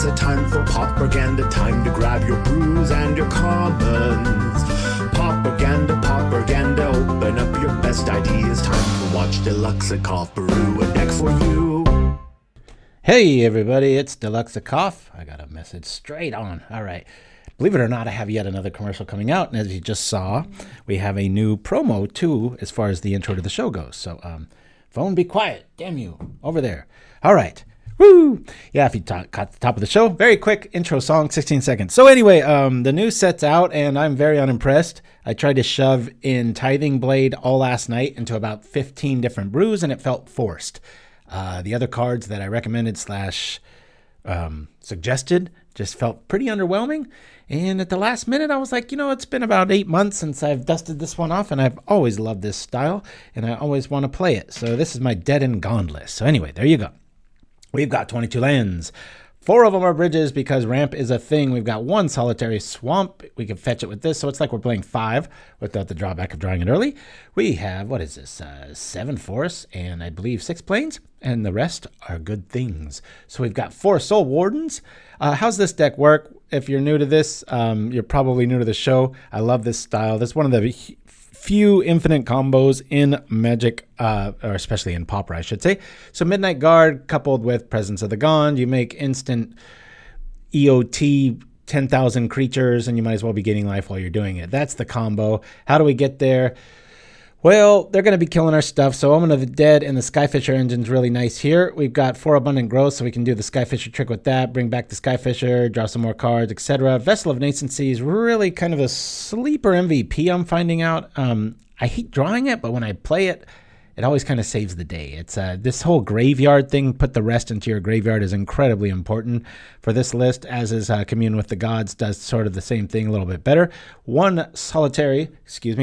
a time for propaganda, time to grab your brews and your commons. Propaganda, open up your best ideas. Time to watch deluxeicoff brew a deck for you. Hey everybody, it's deluxeicoff. I got a message straight on. All right. Believe it or not, I have yet another commercial coming out, and as you just saw, we have a new promo too as far as the intro to the show goes. So, phone, be quiet. Damn you. Over there. All right. Woo! Yeah, if you caught the top of the show, very quick intro song, 16 seconds. So anyway, the new set's out, and I'm very unimpressed. I tried to shove in Tithing Blade all last night into about 15 different brews, and it felt forced. The other cards that I recommended / suggested just felt pretty underwhelming. And at the last minute, I was like, it's been about 8 months since I've dusted this one off, and I've always loved this style, and I always want to play it. So this is my dead and gone list. So anyway, there you go. We've got 22 lands. 4 of them are bridges because ramp is a thing. We've got 1 solitary swamp. We can fetch it with this, so it's like we're playing 5 without the drawback of drawing it early. We have, 7 forests and I believe 6 plains, and the rest are good things. So we've got 4 Soul Wardens. How's this deck work? If you're new to this, you're probably new to the show. I love this style. This is one of the few infinite combos in Magic, or especially in Pauper, I should say. So Midnight Guard coupled with Presence of the Gone, you make instant EOT 10,000 creatures, and you might as well be getting life while you're doing it. That's the combo. How do we get there? Well, they're going to be killing our stuff, so Omen of the Dead and the Skyfisher engine's really nice here. We've got 4 Abundant Growth, so we can do the Skyfisher trick with that, bring back the Skyfisher, draw some more cards, etc. Vessel of Nascency is really kind of a sleeper MVP, I'm finding out. I hate drawing it, but when I play it, it always kind of saves the day. It's this whole graveyard thing, put the rest into your graveyard, is incredibly important for this list, as is Commune with the Gods, does sort of the same thing a little bit better. 1 solitary,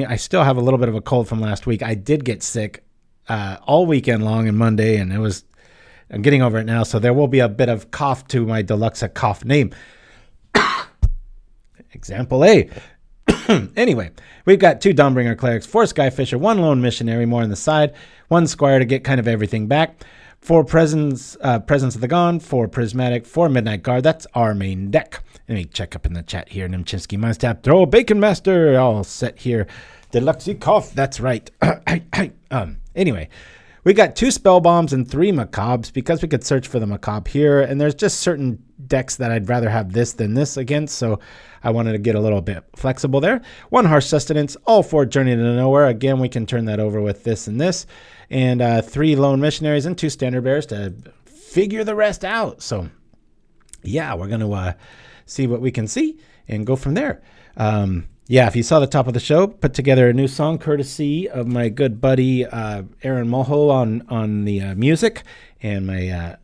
I still have a little bit of a cold from last week. I did get sick all weekend long and Monday, and I'm getting over it now, so there will be a bit of cough to my deluxeicoff name. Example A. Anyway, we've got 2 Dawnbringer Clerics, 4 Skyfisher, 1 Lone Missionary, more on the side, 1 Squire to get kind of everything back, 4 Presence of the Gone, 4 Prismatic, 4 Midnight Guard. That's our main deck. Let me check up in the chat here. Chimpskey, Mindstap, throw Bacon Master, all set here. deluxeicoff, that's right. Anyway, we got 2 Spellbombs and 3 Macabres because we could search for the Macabre here, and there's just certain decks that I'd rather have this than this against, so I wanted to get a little bit flexible there. 1 Harsh Sustenance, all 4 Journey to Nowhere. Again, we can turn that over with this and this, and 3 Lone Missionaries and 2 Standard Bearers to figure the rest out. So yeah, we're going to see what we can see and go from there. Yeah, if you saw the top of the show, put together a new song courtesy of my good buddy Aaron Mulho on the music, and my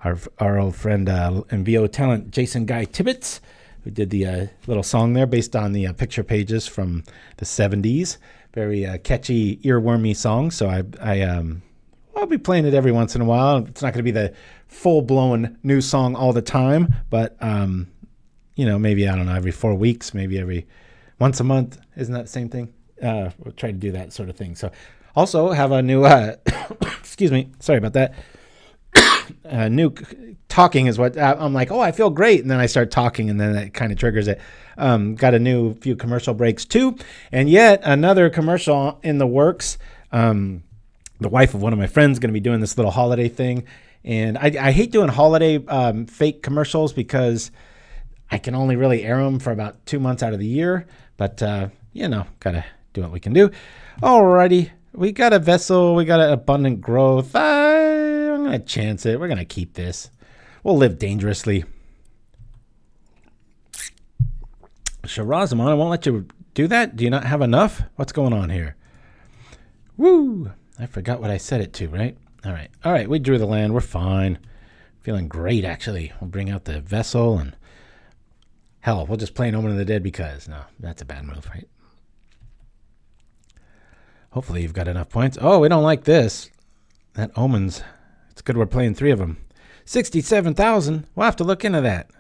our old friend and VO talent Jason Guy Tibbetts, who did the little song there based on the picture pages from the 70s. Very catchy, earwormy song. So I'll be playing it every once in a while. It's not going to be the full-blown new song all the time, but maybe, I don't know, every 4 weeks, maybe every once a month. Isn't that the same thing? We'll try to do that sort of thing. So also have a new, excuse me, sorry about that. New talking is what I'm like, oh, I feel great. And then I start talking, and then it kind of triggers it. Got a new few commercial breaks too. And yet another commercial in the works. The wife of one of my friends is going to be doing this little holiday thing. And I hate doing holiday fake commercials because I can only really air them for about 2 months out of the year. But, got to do what we can do. Alrighty. We got a Vessel. We got an Abundant Growth. I'm going to chance it. We're going to keep this. We'll live dangerously. Sharazamon, I won't let you do that. Do you not have enough? What's going on here? Woo! I forgot what I set it to, right? All right. We drew the land. We're fine. Feeling great, actually. We'll bring out the Vessel, and hell, we'll just play an Omen of the Dead because, no, that's a bad move, right? Hopefully you've got enough points. Oh, we don't like this. That Omen's, it's good we're playing 3 of them. 67,000. We'll have to look into that.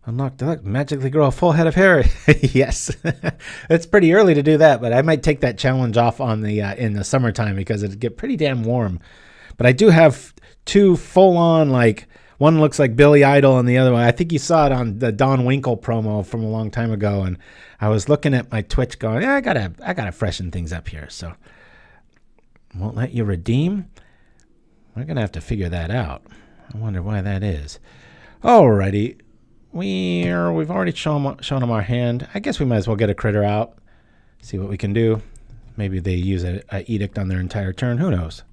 Unlock deluxe, magically grow a full head of hair. Yes. It's pretty early to do that, but I might take that challenge off on the in the summertime because it'd get pretty damn warm. But I do have 2 full-on, like, one looks like Billy Idol and the other one, I think you saw it on the Don Winkle promo from a long time ago. And I was looking at my Twitch going, yeah, I gotta freshen things up here. So won't let you redeem. We're going to have to figure that out. I wonder why that is. Alrighty. We've already shown them our hand. I guess we might as well get a critter out. See what we can do. Maybe they use a edict on their entire turn. Who knows?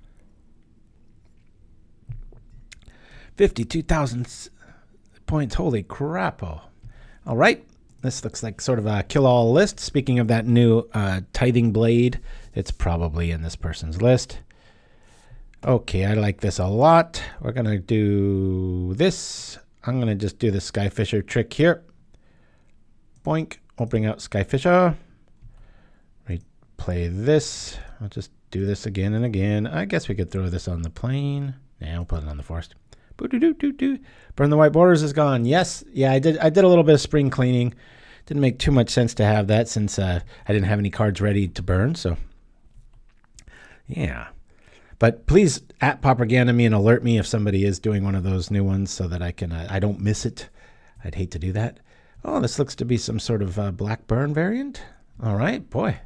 52,000 points. Holy crap. All right. This looks like sort of a kill-all list. Speaking of that new Tithing Blade, it's probably in this person's list. Okay, I like this a lot. We're going to do this. I'm going to just do the Skyfisher trick here. Boink. We'll bring out Skyfisher. Replay this. I'll just do this again and again. I guess we could throw this on the plane. Nah, we'll put it on the forest. Burn the white borders is gone. Yes. Yeah, I did a little bit of spring cleaning. Didn't make too much sense to have that since I didn't have any cards ready to burn. So, yeah. But please @Propaganda me and alert me if somebody is doing one of those new ones so that I can I don't miss it. I'd hate to do that. Oh, this looks to be some sort of black burn variant. All right, boy.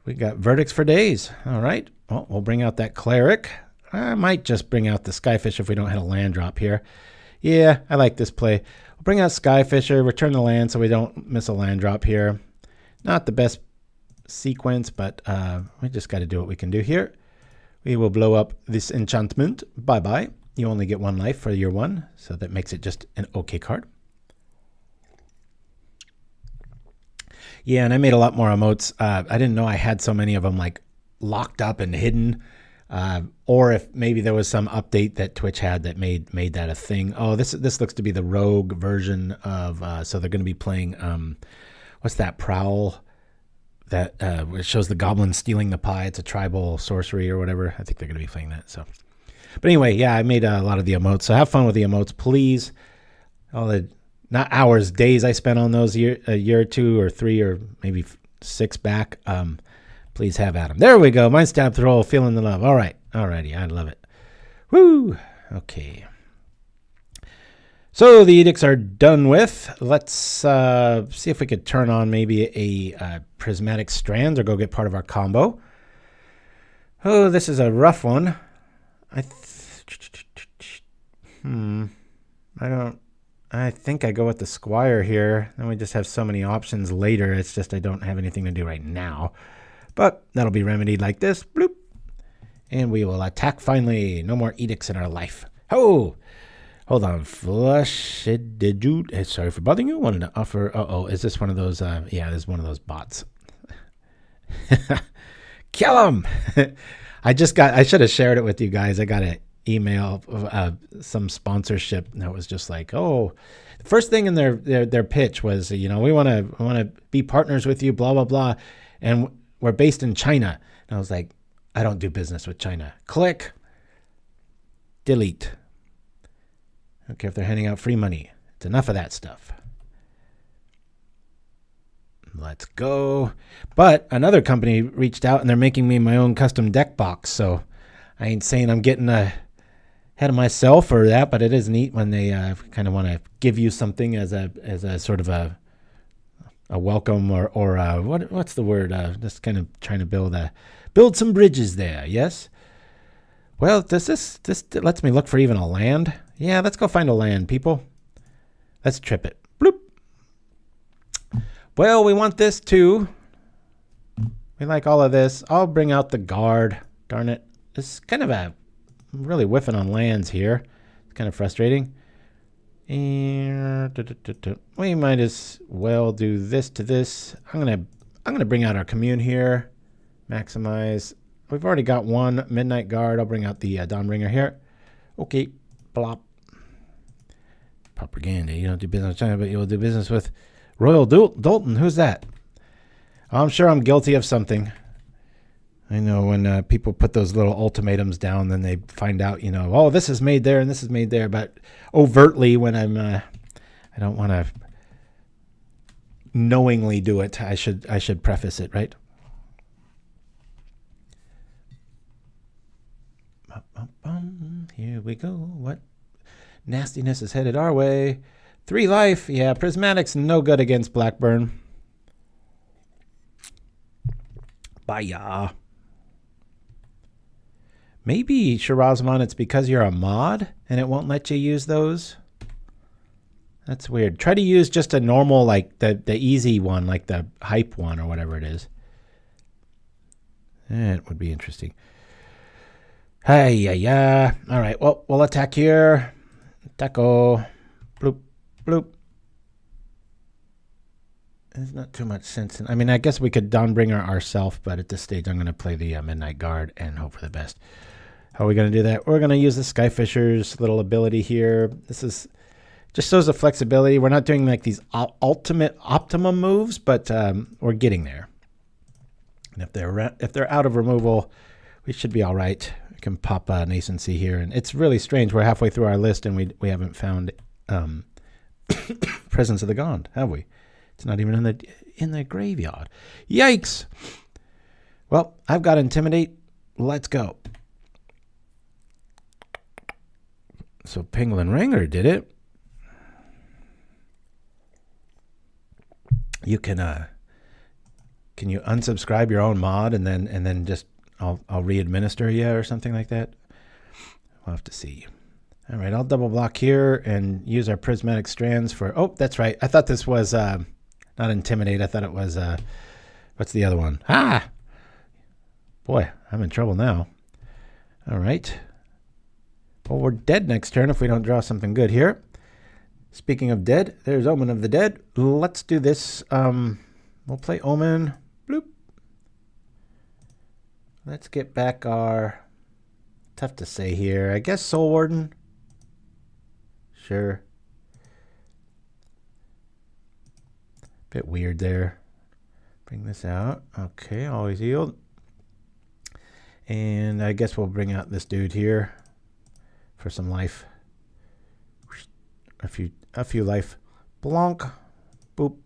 We got verdicts for days. All right. Well, we'll bring out that Cleric. I might just bring out the Skyfisher if we don't hit a land drop here. Yeah, I like this play. We'll bring out Skyfisher, return the land so we don't miss a land drop here. Not the best sequence, but we just got to do what we can do here. We will blow up this enchantment. Bye-bye. You only get 1 life for your 1, so that makes it just an okay card. Yeah, and I made a lot more emotes. I didn't know I had so many of them like locked up and hidden. Or if maybe there was some update that Twitch had that made that a thing. Oh, this looks to be the rogue version of, so they're going to be playing, what's that, Prowl? That it shows the goblin stealing the pie. It's a tribal sorcery or whatever. I think they're going to be playing that. So, but anyway, yeah, I made a lot of the emotes. So have fun with the emotes, please. All the not hours, days I spent on those a year or 2 or 3 or maybe 6 back. Please have at them. There we go. Mind stab throw, feeling the love. All right, alrighty, I love it. Woo. Okay. So the edicts are done with. Let's see if we could turn on maybe a Prismatic Strands or go get part of our combo. Oh, this is a rough one. I think I go with the Squire here. Then we just have so many options later. It's just I don't have anything to do right now. But that'll be remedied like this. Bloop. And we will attack finally. No more edicts in our life. Oh! Hold on, Flush. Did you? Sorry for bothering you. Wanted to offer. Is this one of those? Yeah, this is one of those bots. Kill him! I should have shared it with you guys. I got an email of some sponsorship that was just like, oh, the first thing in their pitch was, we want to be partners with you, blah blah blah, and we're based in China. And I was like, I don't do business with China. Click. Delete. I don't care if they're handing out free money. It's enough of that stuff. Let's go. But another company reached out and they're making me my own custom deck box. So I ain't saying I'm getting ahead of myself or that, but it is neat when they kind of want to give you something as a sort of a welcome or what's the word? Just kind of trying to build some bridges there. Yes. Well, this lets me look for even a land. Yeah, let's go find a land, people. Let's trip it. Bloop. Well, we want this too. We like all of this. I'll bring out the guard. Darn it. This is kind of I'm really whiffing on lands here. It's kind of frustrating. And we might as well do this to this. I'm gonna bring out our commune here. Maximize. We've already got one Midnight Guard. I'll bring out the Dawnbringer here. Okay. Plop. Propaganda. You don't do business with China, but you'll do business with Royal Dalton. Who's that? I'm sure I'm guilty of something. I know when people put those little ultimatums down, then they find out, oh, this is made there and this is made there. But overtly, when I don't want to knowingly do it, I should preface it, right? Here we go. What? Nastiness is headed our way. 3 life. Yeah, Prismatic's no good against Blackburn. Bye-ya. Maybe, Shirazman, it's because you're a mod and it won't let you use those. That's weird. Try to use just a normal, like the easy one, like the hype one or whatever it is. It would be interesting. Hey, yeah. All right, well, we'll attack here. Taco. Bloop, bloop. There's not too much sense in, I mean, I guess we could Dawnbringer ourselves, but at this stage I'm going to play the Midnight Guard and hope for the best. How are we going to do that? We're going to use the Skyfisher's little ability here. This is just shows the flexibility. We're not doing like these ultimate optimum moves, but we're getting there. And if they're out of removal, we should be all right. We can pop Nascency here, and it's really strange. We're halfway through our list, and we haven't found Presence of the Gond, have we? It's not even in the graveyard. Yikes! Well, I've got Intimidate. Let's go. So Penguin Ringer did it. You can you unsubscribe your own mod and then just I'll re-administer you or something like that? We'll have to see. All right, I'll double block here and use our Prismatic Strands for... Oh, that's right. I thought this was not Intimidate. I thought it was... what's the other one? Ah! Boy, I'm in trouble now. All right. Well, we're dead next turn if we don't draw something good here. Speaking of dead, there's Omen of the Dead. Let's do this. We'll play Omen. Bloop. Let's get back our... Tough to say here. I guess Soul Warden. Sure. Bit weird there. Bring this out. Okay, always yield. And I guess we'll bring out this dude here for some life. A few life. Blonk. Boop.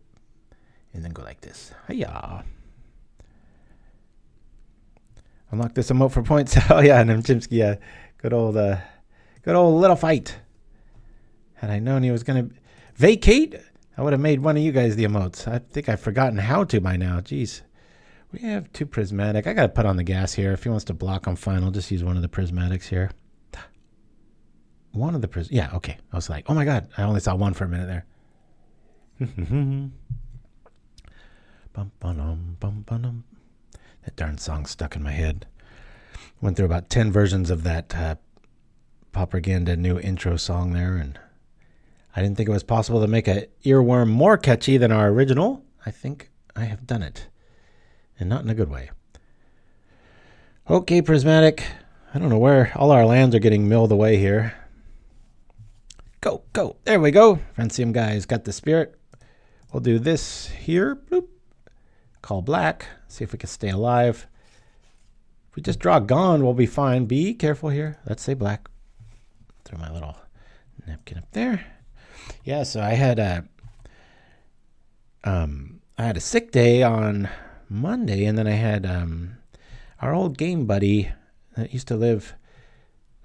And then go like this. Hiya. Unlock this emote for points. Oh yeah, and Chimpskey, yeah. Good old little fight. Had I known he was gonna vacate, I would have made one of you guys the emotes. I think I've forgotten how to by now. Jeez. We have 2 Prismatic. I gotta put on the gas here. If he wants to block, I'm fine. I'll just use one of the Prismatics here. One of the yeah, okay. I was like, oh my god, I only saw one for a minute there. That darn song stuck in my head. Went through about 10 versions of that Propaganda new intro song there, and I didn't think it was possible to make an earworm more catchy than our original. I think I have done it, and not in a good way. Okay, Prismatic. I don't know where all our lands are getting milled away here. Go, go. There we go. Francium guy's got the spirit. We'll do this here. Bloop. Call black. See if we can stay alive. If we just draw Gone, we'll be fine. Be careful here. Let's say black. Throw my little napkin up there. Yeah, so I had a sick day on Monday, and then I had our old game buddy that used to live,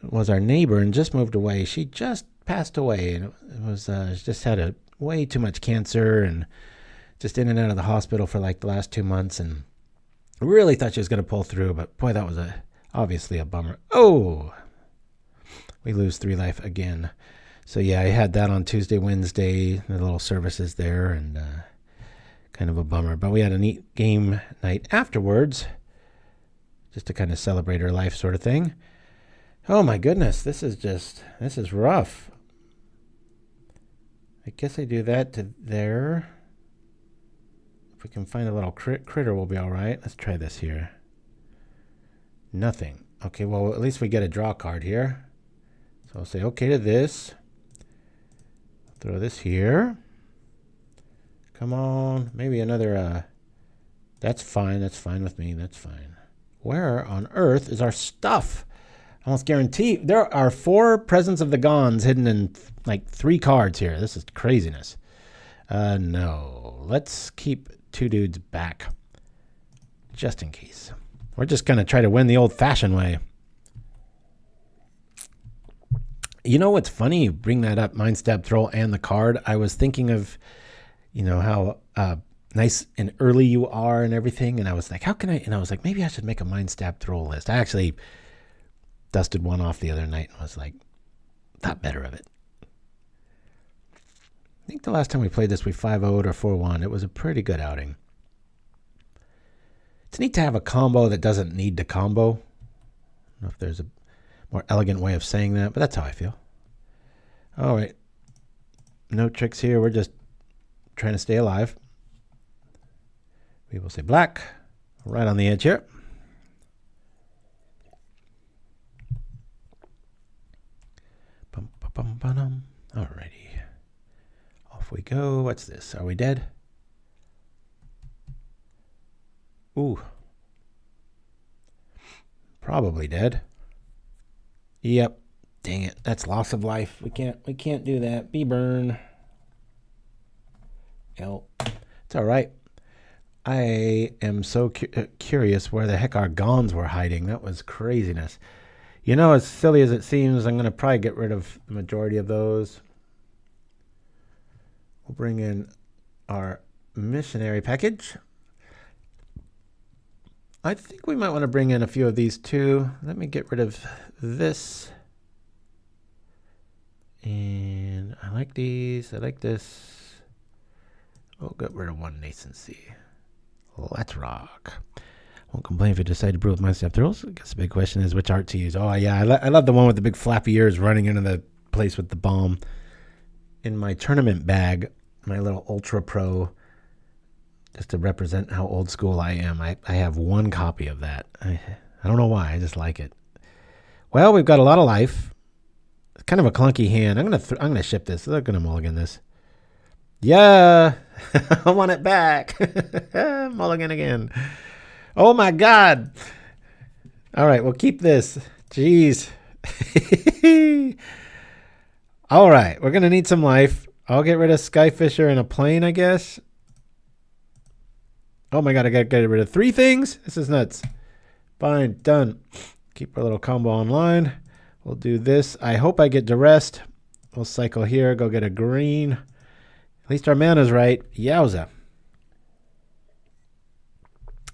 was our neighbor and just moved away. She just passed away, and it was she just had way too much cancer and just in and out of the hospital for like the last 2 months, and really thought she was going to pull through, but boy, that was obviously a bummer. Oh, we lose 3 life again. So yeah, I had that on Tuesday, Wednesday, the little services there, and kind of a bummer. But we had a neat game night afterwards, just to kind of celebrate her life sort of thing. Oh my goodness, this is rough. I guess I do that to there. If we can find a little critter, we'll be all right. Let's try this here. Nothing. Okay, well, at least we get a draw card here. So I'll say okay to this. Throw this here. Come on. Maybe another... that's fine. That's fine with me. That's fine. Where on earth is our stuff? I almost guarantee there are 4 Presence of the Gonds hidden in like 3 cards here. This is craziness. No. Let's keep 2 dudes back. Just in case. We're just going to try to win the old-fashioned way. You know what's funny? You bring that up, Mind Stab Troll and the card. I was thinking of, how nice and early you are and everything. And I was like, how can I? And I was like, maybe I should make a Mind Stab Troll list. I actually dusted one off the other night and was like, thought better of it. I think the last time we played this, we 5-0'd or 4-1. It was a pretty good outing. It's neat to have a combo that doesn't need to combo. I don't know if there's a more elegant way of saying that, but that's how I feel. All right. No tricks here. We're just trying to stay alive. We will say black. Right on the edge here. Alrighty. Off we go. What's this? Are we dead? Ooh. Probably dead. Yep. Dang it. That's loss of life. We can't do that. Be burn. No. It's all right. I am so curious where the heck our Gons were hiding. That was craziness. As silly as it seems, I'm going to probably get rid of the majority of those. We'll bring in our missionary package. I think we might want to bring in a few of these too. Let me get rid of this. And I like these. I like this. We'll get rid of one Nascency. Let's rock. Won't complain if you decide to brew with my step thrills. I guess the big question is which art to use. Oh, yeah. I love the one with the big flappy ears running into the place with the bomb. In my tournament bag, my little Ultra Pro, just to represent how old school I am, I have one copy of that. I don't know why. I just like it. Well, we've got a lot of life. It's kind of a clunky hand. I'm gonna ship this. They're gonna mulligan this. Yeah, I want it back. Mulligan again. Oh my God. All right, we'll keep this. Jeez. All right, we're gonna need some life. I'll get rid of Skyfisher and a plane, I guess. Oh my God, I gotta get rid of 3 things? This is nuts. Fine, done. Keep our little combo online. We'll do this. I hope I get duressed. We'll cycle here, go get a green. At least our mana's right. Yowza.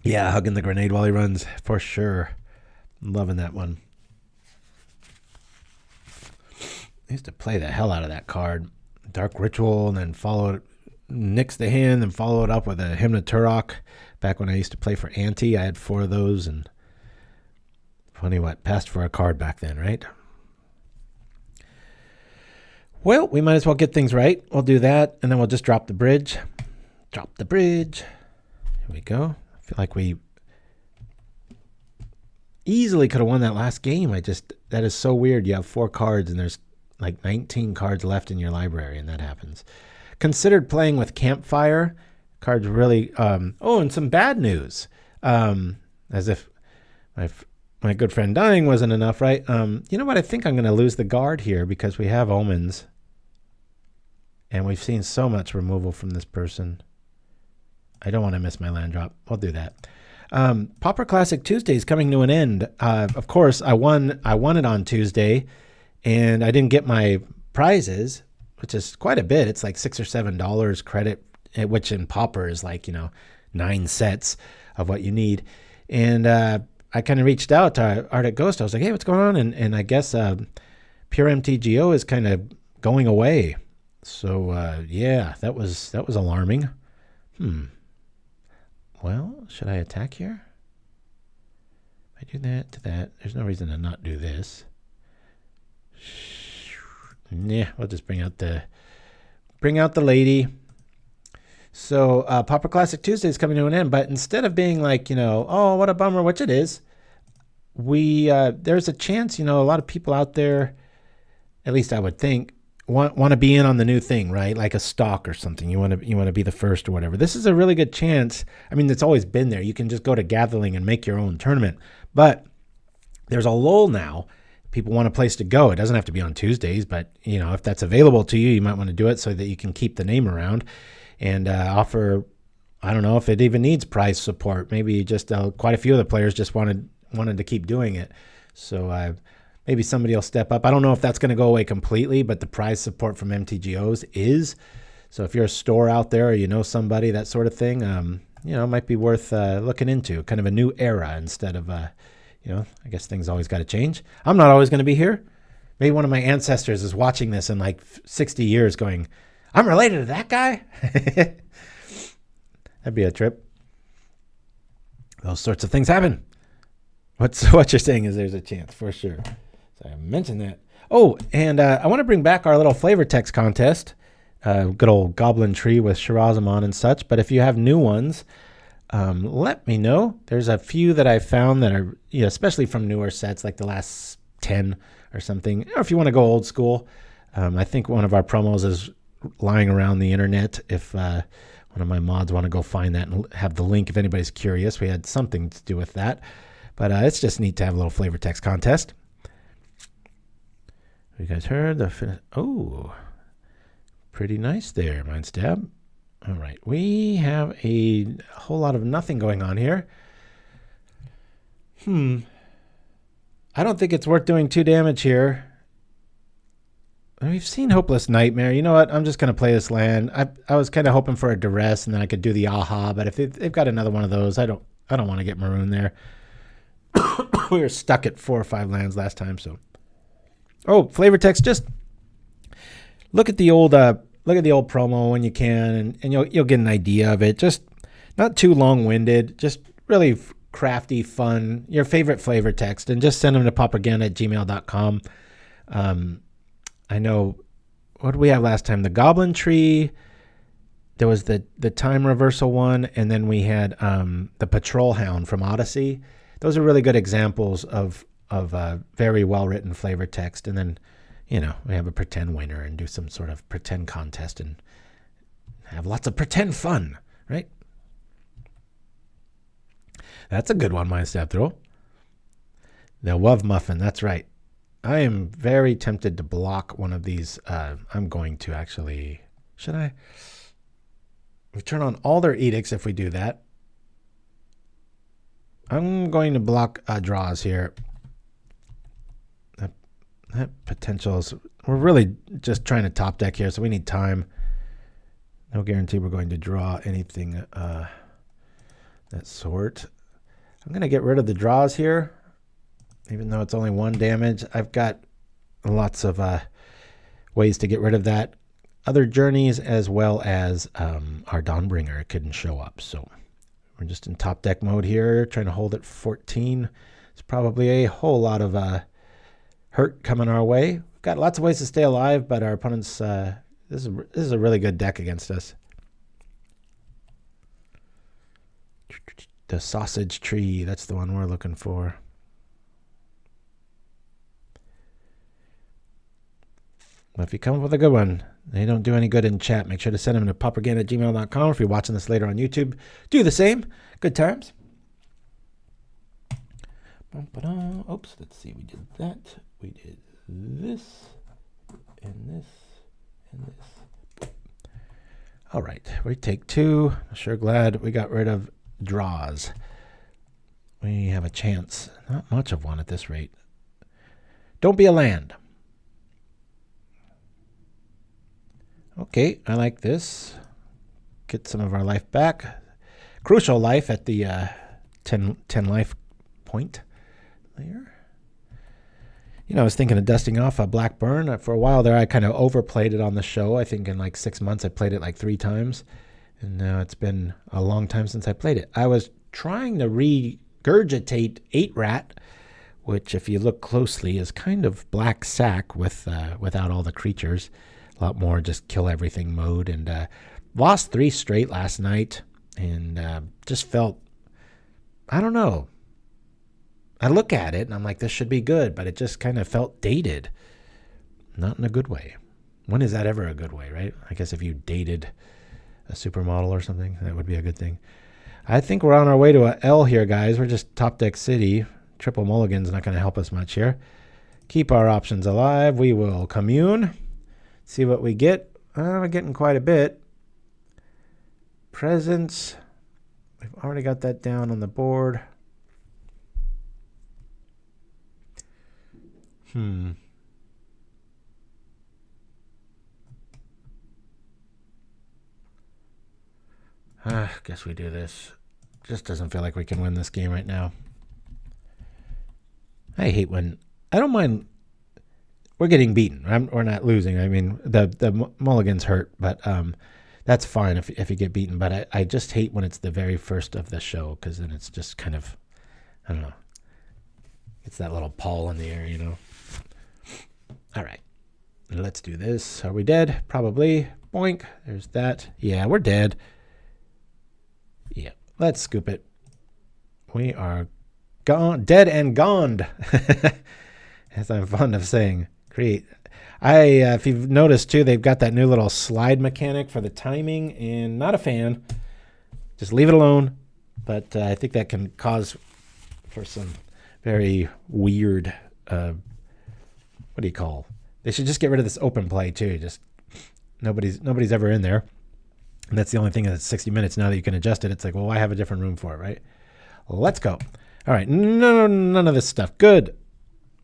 Yeah, hugging the grenade while he runs, for sure. I'm loving that one. I used to play the hell out of that card. Dark Ritual, and then follow it, nix the hand, and follow it up with a Hymn to Turok. Back when I used to play for Ante, I had 4 of those, and funny what, passed for a card back then, right? Well, we might as well get things right. We'll do that, and then we'll just drop the bridge. Drop the bridge. Here we go. I feel like we easily could have won that last game. That is so weird. You have 4 cards, and there's like 19 cards left in your library, and that happens. Considered playing with Campfire. Cards really... and some bad news. As if my good friend dying wasn't enough, right? You know what? I think I'm going to lose the guard here because we have Omens. And we've seen so much removal from this person. I don't want to miss my land drop. I'll do that. Pauper Classic Tuesday is coming to an end. Of course, I won it on Tuesday, and I didn't get my prizes, which is quite a bit. It's like $6 or $7 credit, which in Pauper is like 9 sets of what you need. And I kind of reached out to Arctic Ghost. I was like, hey, what's going on? And I guess pure MTGO is kind of going away. So yeah, that was alarming. Well, should I attack here? If I do that to that, there's no reason to not do this. Yeah, we'll just bring out the lady. So Pauper Classic Tuesday is coming to an end, but instead of being like, oh, what a bummer, which it is, there's a chance, a lot of people out there, at least I would think, want to be in on the new thing, right? Like a stock or something. You want to be the first or whatever. This is a really good chance. I mean, it's always been there. You can just go to Gatherling and make your own tournament. But there's a lull now. People want a place to go. It doesn't have to be on Tuesdays, but if that's available to you, you might want to do it so that you can keep the name around and offer. I don't know if it even needs prize support. Maybe just quite a few of the players just wanted to keep doing it. So maybe somebody will step up. I don't know if that's going to go away completely, but the prize support from MTGOs is. So if you're a store out there or you know somebody, that sort of thing, you know, it might be worth looking into. Kind of a new era instead of, you know, I guess things always got to change. I'm not always going to be here. Maybe one of my ancestors is watching this in like 60 years going, I'm related to that guy? That'd be a trip. Those sorts of things happen. What you're saying is there's a chance for sure. So I mentioned that. Oh, and I want to bring back our little flavor text contest. Good old Goblin Tree with Shirazamon and such. But if you have new ones, let me know. There's a few that I found that are, you know, especially from newer sets, like the last 10 or something. Or if you want to go old school, I think one of our promos is lying around the internet. If one of my mods want to go find that and have the link if anybody's curious. We had something to do with that. But it's just neat to have a little flavor text contest. You guys heard the oh, pretty nice there, Mindstab. All right, we have a whole lot of nothing going on here. I don't think it's worth doing 2 damage here. We've seen Hopeless Nightmare. You know what? I'm just going to play this land. I was kind of hoping for a duress, and then I could do the aha. But if they've got another one of those, I don't want to get marooned there. We were stuck at 4 or 5 lands last time, so. Oh, flavor text. Just look at the old promo when you can, and you'll get an idea of it. Just not too long-winded. Just really crafty, fun. Your favorite flavor text, and just send them to pauperagain@gmail.com. I know, what did we have last time? The Goblin Tree. There was the time reversal one, and then we had the Patrol Hound from Odyssey. Those are really good examples of very well-written flavor text. And then, you know, we have a pretend winner and do some sort of pretend contest and have lots of pretend fun, right? That's a good one, Mindstep Throw. The Love Muffin, that's right. I am very tempted to block one of these. I'm going to actually, should I? We turn on all their edicts if we do that. I'm going to block draws here. That potential is, we're really just trying to top deck here, so we need time. No guarantee we're going to draw anything that sort. I'm going to get rid of the draws here, even though it's only 1 damage. I've got lots of ways to get rid of that. Other journeys as well as our Dawnbringer couldn't show up, so we're just in top deck mode here, trying to hold at 14. It's probably a whole lot of hurt coming our way. We've got lots of ways to stay alive, but our opponents, this is a really good deck against us. The Sausage Tree, that's the one we're looking for. But if you come up with a good one, they don't do any good in chat. Make sure to send them to pauperagain@gmail.com. If you're watching this later on YouTube, do the same. Good times. Oops, let's see. We did that. We did this, and this, and this. All right, we take 2. I'm sure glad we got rid of draws. We have a chance. Not much of one at this rate. Don't be a land. Okay, I like this. Get some of our life back. Crucial life at the 10 life point there. You know, I was thinking of dusting off a Black Burn. For a while there, I kind of overplayed it on the show. I think in like 6 months, I played it like 3 times. And now it's been a long time since I played it. I was trying to regurgitate 8-Rat, which if you look closely is kind of Black Sack without all the creatures. A lot more just kill everything mode, and lost 3 straight last night, and just felt, I don't know. I look at it and I'm like, this should be good, but it just kind of felt dated. Not in a good way. When is that ever a good way, right? I guess if you dated a supermodel or something, that would be a good thing. I think we're on our way to a L here, guys. We're just top deck city. Triple mulligan's not going to help us much here. Keep our options alive. We will commune. See what we get. We're getting quite a bit. Presence. We've already got that down on the board. Guess we do this. Just doesn't feel like we can win this game right now. I hate when... I don't mind... We're getting beaten. We're not losing. I mean, the mulligans hurt, but that's fine if you get beaten. But I just hate when it's the very first of the show, because then it's just kind of... I don't know. It's that little pall in the air, you know. All right. Let's do this. Are we dead? Probably. Boink. There's that. Yeah, we're dead. Yeah. Let's scoop it. We are gone. Dead and gone. As I'm fond of saying. Great. If you've noticed, too, they've got that new little slide mechanic for the timing, and not a fan. Just leave it alone. But I think that can cause for some very weird, what do you call? They should just get rid of this open play too. Just nobody's ever in there, and that's the only thing that's 60 minutes now that you can adjust it. It's like, well, why have a different room for it, right? Let's go. All right, none of this stuff. Good.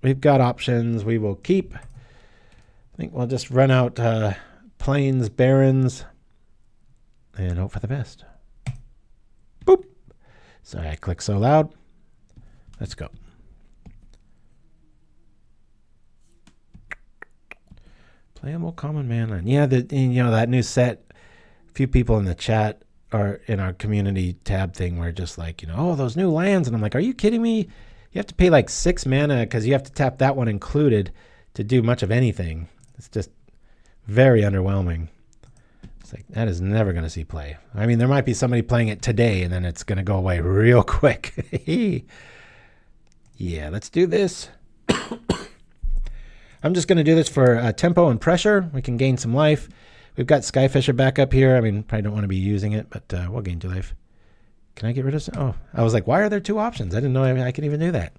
We've got options. We will keep. I think we'll just run out plains, barrens, and hope for the best. Boop. Sorry, I clicked so loud. Let's go. Playable common mana. Yeah, that new set. A few people in the chat or in our community tab thing were just like, oh, those new lands, and I'm like, are you kidding me? You have to pay like 6 mana because you have to tap that one included to do much of anything. It's just very underwhelming. It's like that is never going to see play. I mean, there might be somebody playing it today, and then it's going to go away real quick. Yeah, let's do this. I'm just going to do this for tempo and pressure. We can gain some life. We've got Skyfisher back up here. I mean, probably don't want to be using it, but we'll gain 2 life. Can I get rid of some? Oh, I was like, why are there 2 options? I didn't know I could even do that.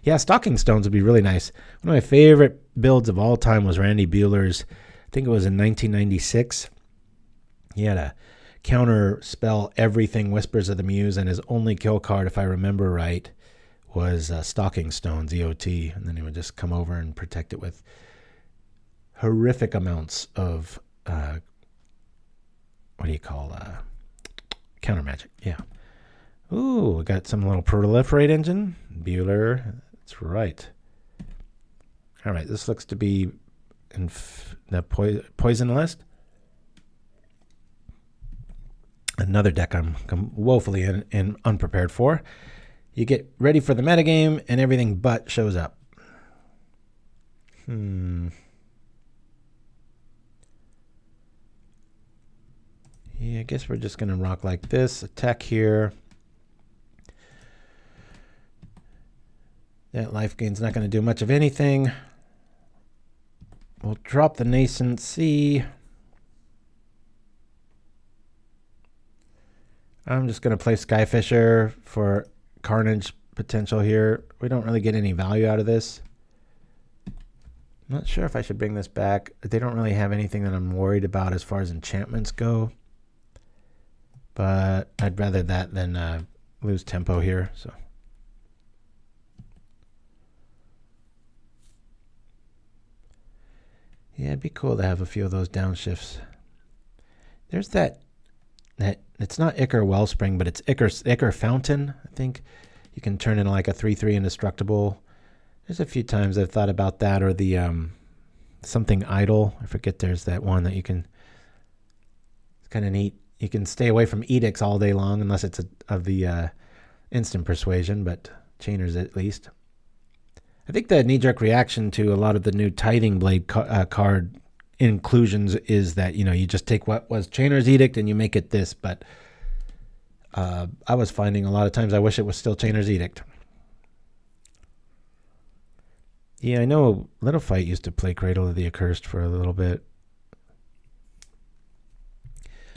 Yeah, Stalking Stones would be really nice. One of my favorite builds of all time was Randy Buehler's. I think it was in 1996. He had a counter spell everything Whispers of the Muse, and his only kill card, if I remember right, was Stalking Stones, EOT, and then he would just come over and protect it with horrific amounts of, what do you call, counter magic. Yeah. Ooh, we got some little proliferate engine. Buehler, that's right. All right, this looks to be in the poison list. Another deck I'm woefully unprepared for. You get ready for the metagame, and everything but shows up. Yeah, I guess we're just going to rock like this. Attack here. That life gain's not going to do much of anything. We'll drop the Nascency. I'm just going to play Skyfisher for Carnage potential here. We don't really get any value out of this. I'm not sure if I should bring this back. They don't really have anything that I'm worried about as far as enchantments go. But I'd rather that than lose tempo here. So yeah, it'd be cool to have a few of those downshifts. There's that it's not Ichor Wellspring, but it's Ichor Fountain, I think. You can turn into like a 3/3 indestructible. There's a few times I've thought about that, or the something idle. I forget there's that one that you can, it's kind of neat. You can stay away from edicts all day long unless it's of the instant persuasion, but chainers at least. I think the knee-jerk reaction to a lot of the new Tithing Blade card inclusions is that, you just take what was Chainer's Edict and you make it this, but I was finding a lot of times I wish it was still Chainer's Edict. Yeah, I know Little Fight used to play Cradle of the Accursed for a little bit.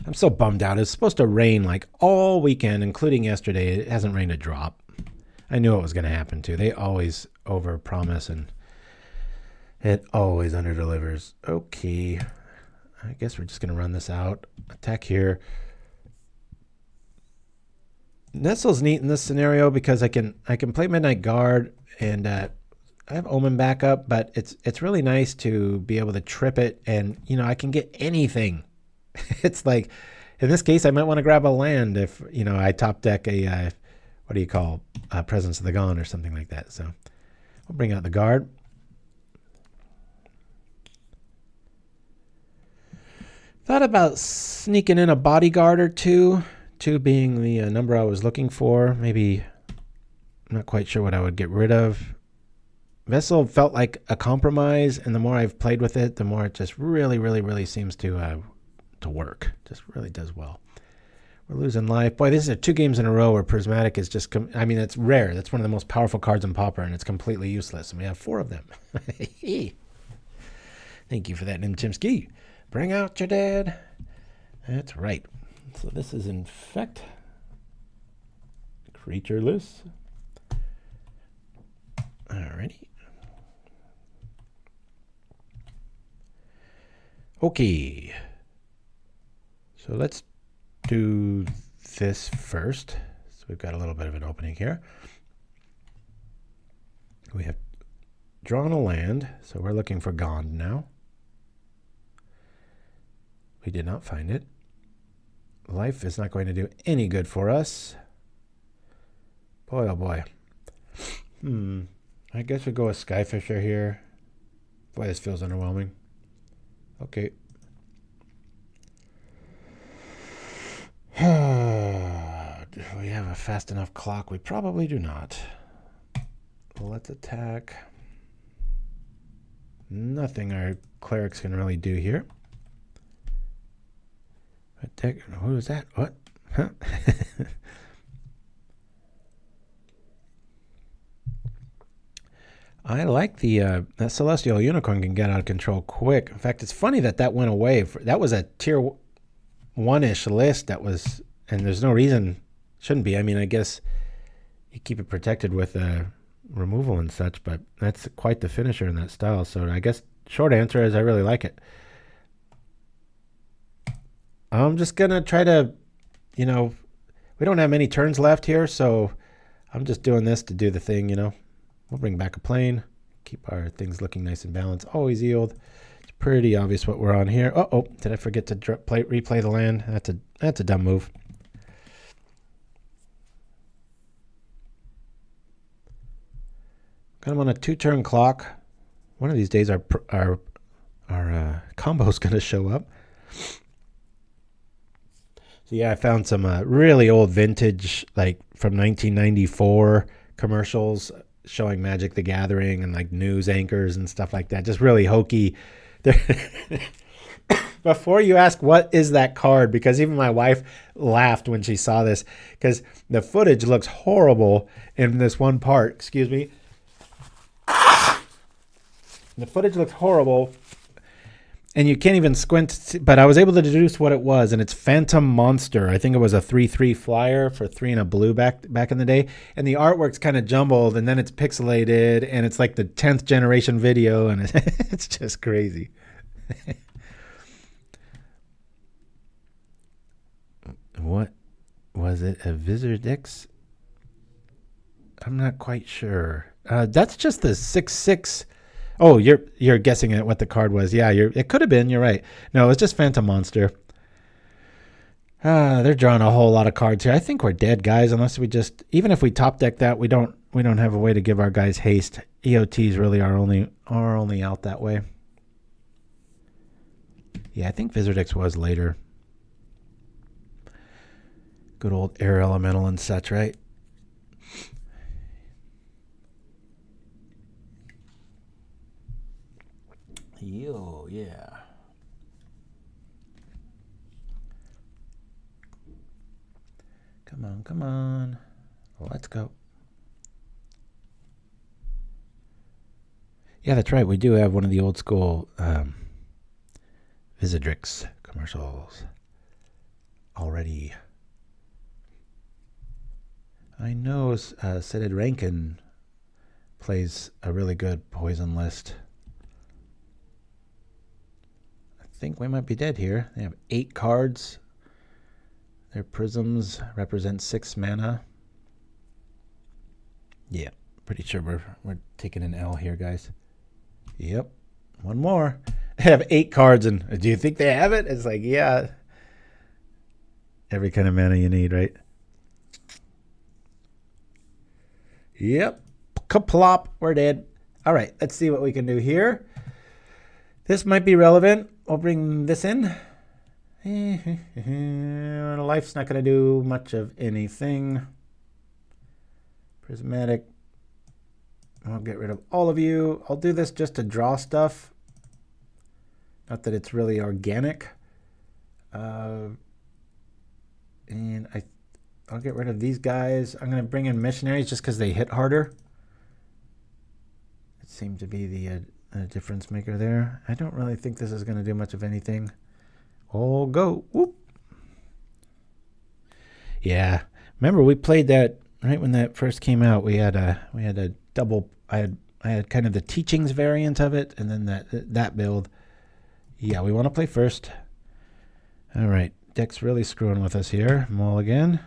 I'm so bummed out. It's supposed to rain like all weekend, including yesterday. It hasn't rained a drop. I knew it was going to happen too. They always overpromise and it always underdelivers. Okay. I guess we're just going to run this out. Attack here. Nestle's neat in this scenario because I can play Midnight Guard and I have Omen backup, but it's really nice to be able to trip it, and you know I can get anything. It's like in this case I might want to grab a land if you know I top deck a what do you call Presence of the Gone or something like that. So we'll bring out the guard. Thought about sneaking in a bodyguard or two being the number I was looking for. Maybe, I'm not quite sure what I would get rid of. Vessel felt like a compromise, and the more I've played with it, the more it just really seems to work. Just really does well. We're losing life. Boy, these are 2 games in a row where Prismatic is just, I mean, it's rare. That's one of the most powerful cards in Pauper, and it's completely useless, and we have 4 of them. Thank you for that, Chimpskey. Bring out your dad. That's right. So this is Infect. Creatureless. Alrighty. Okay. So let's do this first. So we've got a little bit of an opening here. We have drawn a land, so we're looking for Gond now. We did not find it. Life is not going to do any good for us. Boy, oh boy. I guess we go with Skyfisher here. Boy, this feels underwhelming. Okay. Do we have a fast enough clock? We probably do not. Let's attack. Nothing our clerics can really do here. Who is that? What? Huh? I like the that Celestial Unicorn can get out of control quick. In fact, it's funny that that went away. That was a tier 1-ish list that was, and there's no reason shouldn't be. I mean, I guess you keep it protected with removal and such, but that's quite the finisher in that style. So I guess short answer is I really like it. I'm just going to try to, you know, we don't have many turns left here, so I'm just doing this to do the thing, you know. We'll bring back a plane, keep our things looking nice and balanced. Always yield. It's pretty obvious what we're on here. Oh, did I forget to replay the land? That's a dumb move. Got him on a 2-turn clock. One of these days our combo's going to show up. So yeah, I found some really old vintage, like from 1994 commercials showing Magic the Gathering and like news anchors and stuff like that. Just really hokey. Before you ask what is that card, because even my wife laughed when she saw this, because the footage looks horrible in this one part. Excuse me. The footage looks horrible. And you can't even squint, but I was able to deduce what it was, and it's Phantom Monster. I think it was a 3/3 flyer for 3 and a blue back in the day. And the artwork's kind of jumbled, and then it's pixelated, and it's like the 10th generation video, and it's just crazy. What was it? A Vizardix? I'm not quite sure. That's just the 6/6. Oh, you're guessing at what the card was. Yeah, it could have been. You're right. No, it's just Phantom Monster. They're drawing a whole lot of cards here. I think we're dead, guys. Unless we just, even if we top deck that, we don't have a way to give our guys haste. EOTs really are only out that way. Yeah, I think Vizardix was later. Good old Air Elemental and such, right? Yo, yeah. Come on. Let's go. Yeah, that's right. We do have one of the old school Vizardix commercials already. I know Sided Rankin plays a really good poison list. I think we might be dead here. They have 8 cards. Their prisms represent 6 mana. Yeah, Pretty sure we're taking an L here, guys. Yep. One more. They have 8 cards, and do you think they have it? It's like, yeah. Every kind of mana you need, right? Yep. Kaplop. We're dead. All right. Let's see what we can do here. This might be relevant. I'll bring this in. Life's not going to do much of anything. Prismatic. I'll get rid of all of you. I'll do this just to draw stuff. Not that it's really organic. And I'll get rid of these guys. I'm going to bring in missionaries just because they hit harder. It seemed to be the difference maker there. I don't really think this is going to do much of anything. Oh, go. Whoop. Yeah. Remember, we played that right when that first came out. We had a double. I had kind of the teachings variant of it, and then that build. Yeah, we want to play first. All right. Deck's really screwing with us here. Mulligan.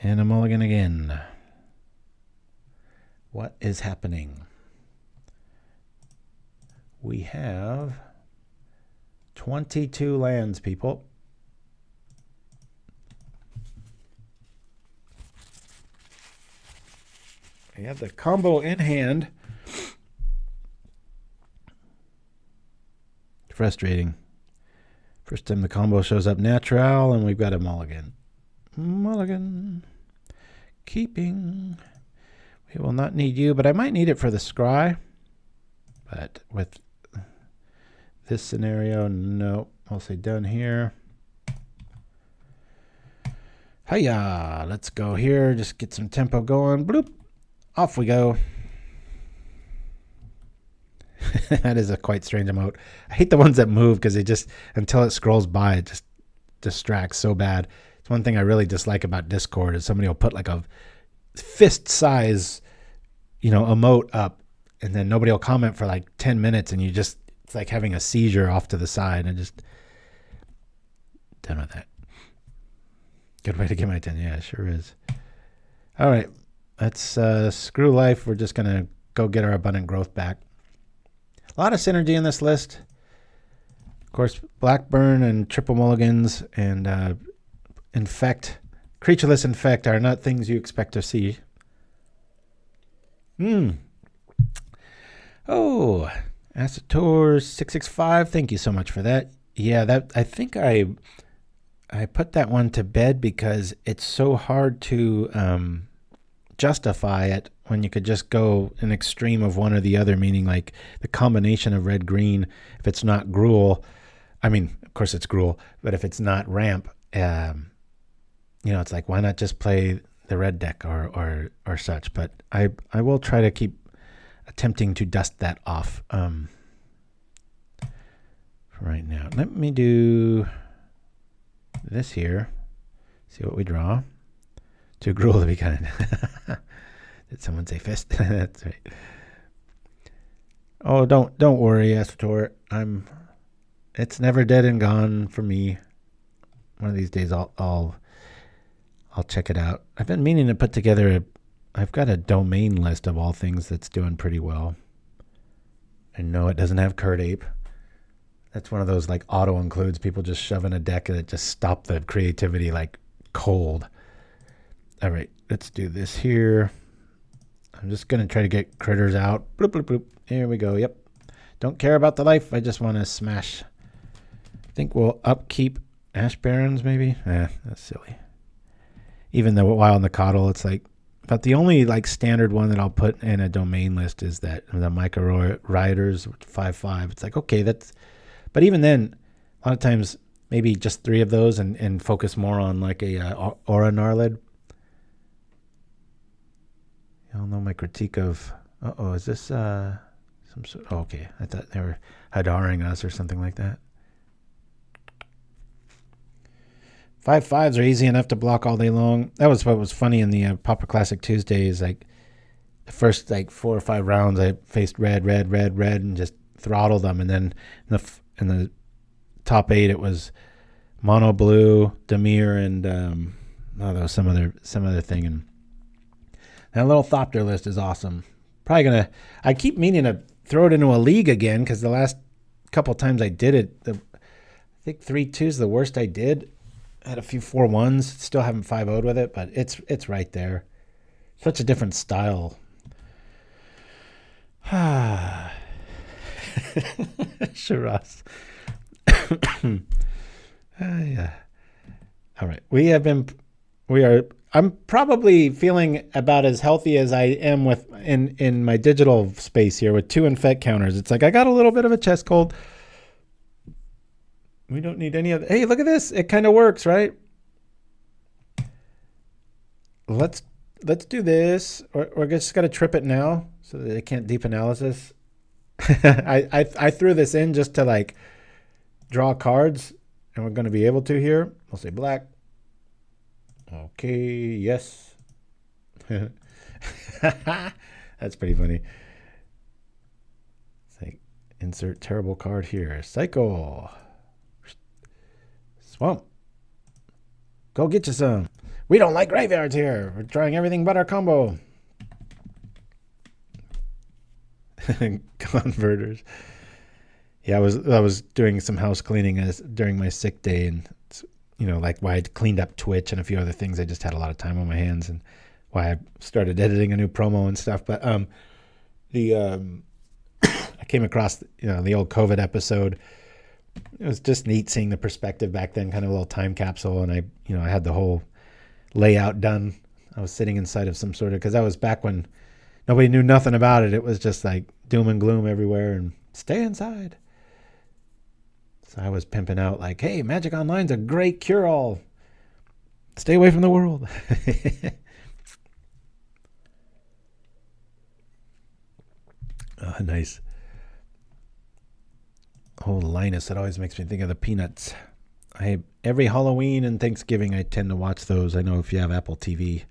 And a mulligan again. What is happening? We have 22 lands, people. We have the combo in hand. Frustrating. First time the combo shows up natural, and we've got a mulligan. Mulligan. Keeping. We will not need you, but I might need it for the scry. But with this scenario, no. I'll say done here. Hiya! Let's go here. Just get some tempo going. Bloop. Off we go. That is a quite strange emote. I hate the ones that move because they just, until it scrolls by, it just distracts so bad. It's one thing I really dislike about Discord is somebody will put like a fist size, emote up, and then nobody will comment for like 10 minutes, and it's like having a seizure off to the side, and just done with that. Good way to get my attention. Yeah, it sure is. All right. Let's screw life. We're just going to go get our abundant growth back. A lot of synergy in this list. Of course, Blackburn and triple mulligans and infect, creatureless infect are not things you expect to see. Oh, Asator 665. Thank you so much for that. Yeah, I think I put that one to bed because it's so hard to justify it when you could just go an extreme of one or the other, meaning like the combination of red green. If it's not Gruul, I mean, of course it's Gruul, but if it's not ramp, it's like, why not just play the red deck or such? But I will try to keep attempting to dust that off right now. Let me do this here. See what we draw. Too Gruul to be kind. Did someone say fist? That's right. Oh, don't worry, Asator. It's never dead and gone for me. One of these days I'll check it out. I've been meaning to put together I've got a domain list of all things that's doing pretty well. And no, it doesn't have Curd Ape. That's one of those like auto includes, people just shove in a deck and it just stop the creativity like cold. All right, let's do this here. I'm just going to try to get critters out. Bloop, bloop, bloop. Here we go. Yep. Don't care about the life. I just want to smash. I think we'll upkeep Ash Barrens maybe. That's silly. Even though while in the coddle, it's like, but the only like standard one that I'll put in a domain list is that the Micro Riders 5/5. It's like, okay, but even then, a lot of times maybe just 3 of those and focus more on like a Aura Gnarlid. Y'all know my critique of, is this some sort, okay, I thought they were Hadaring us or something like that. 5/5s are easy enough to block all day long. That was what was funny in the Pauper Classic Tuesdays. Like the first like 4 or 5 rounds, I faced red, and just throttled them. And then in the top 8, it was mono blue, Dimir, and there was some other thing. And That little Thopter list is awesome. Probably gonna. I keep meaning to throw it into a league again because the last couple times I did it, I think 3-2 is the worst I did. I had a few 4-1s. Still haven't 5-0'd with it, but it's right there. Such a different style. Shiraz. Yeah. All right. I'm probably feeling about as healthy as I am with in my digital space here with 2 infect counters. It's like I got a little bit of a chest cold. We don't need any other. Hey, look at this. It kind of works, right? Let's do this. We're just gonna trip it now so that it can't deep analysis. I threw this in just to like draw cards, and we're gonna be able to here. I'll say black. Okay, yes. That's pretty funny. It's like insert terrible card here. Cycle. Swamp. Go get you some. We don't like graveyards here. We're trying everything but our combo. Converters. Yeah, I was doing some house cleaning during my sick day, and like why I'd cleaned up Twitch and a few other things. I just had a lot of time on my hands, and why I started editing a new promo and stuff. But I came across the old COVID episode. It was just neat seeing the perspective back then, kind of a little time capsule, and I had the whole layout done. I was sitting inside of some sort of, because I was back when nobody knew nothing about it. It was just like doom and gloom everywhere, and stay inside. So I was pimping out like, hey, Magic Online's a great cure-all. Stay away from the world. Oh, nice. Oh, Linus, that always makes me think of the Peanuts. Every Halloween and Thanksgiving, I tend to watch those. I know if you have Apple TV,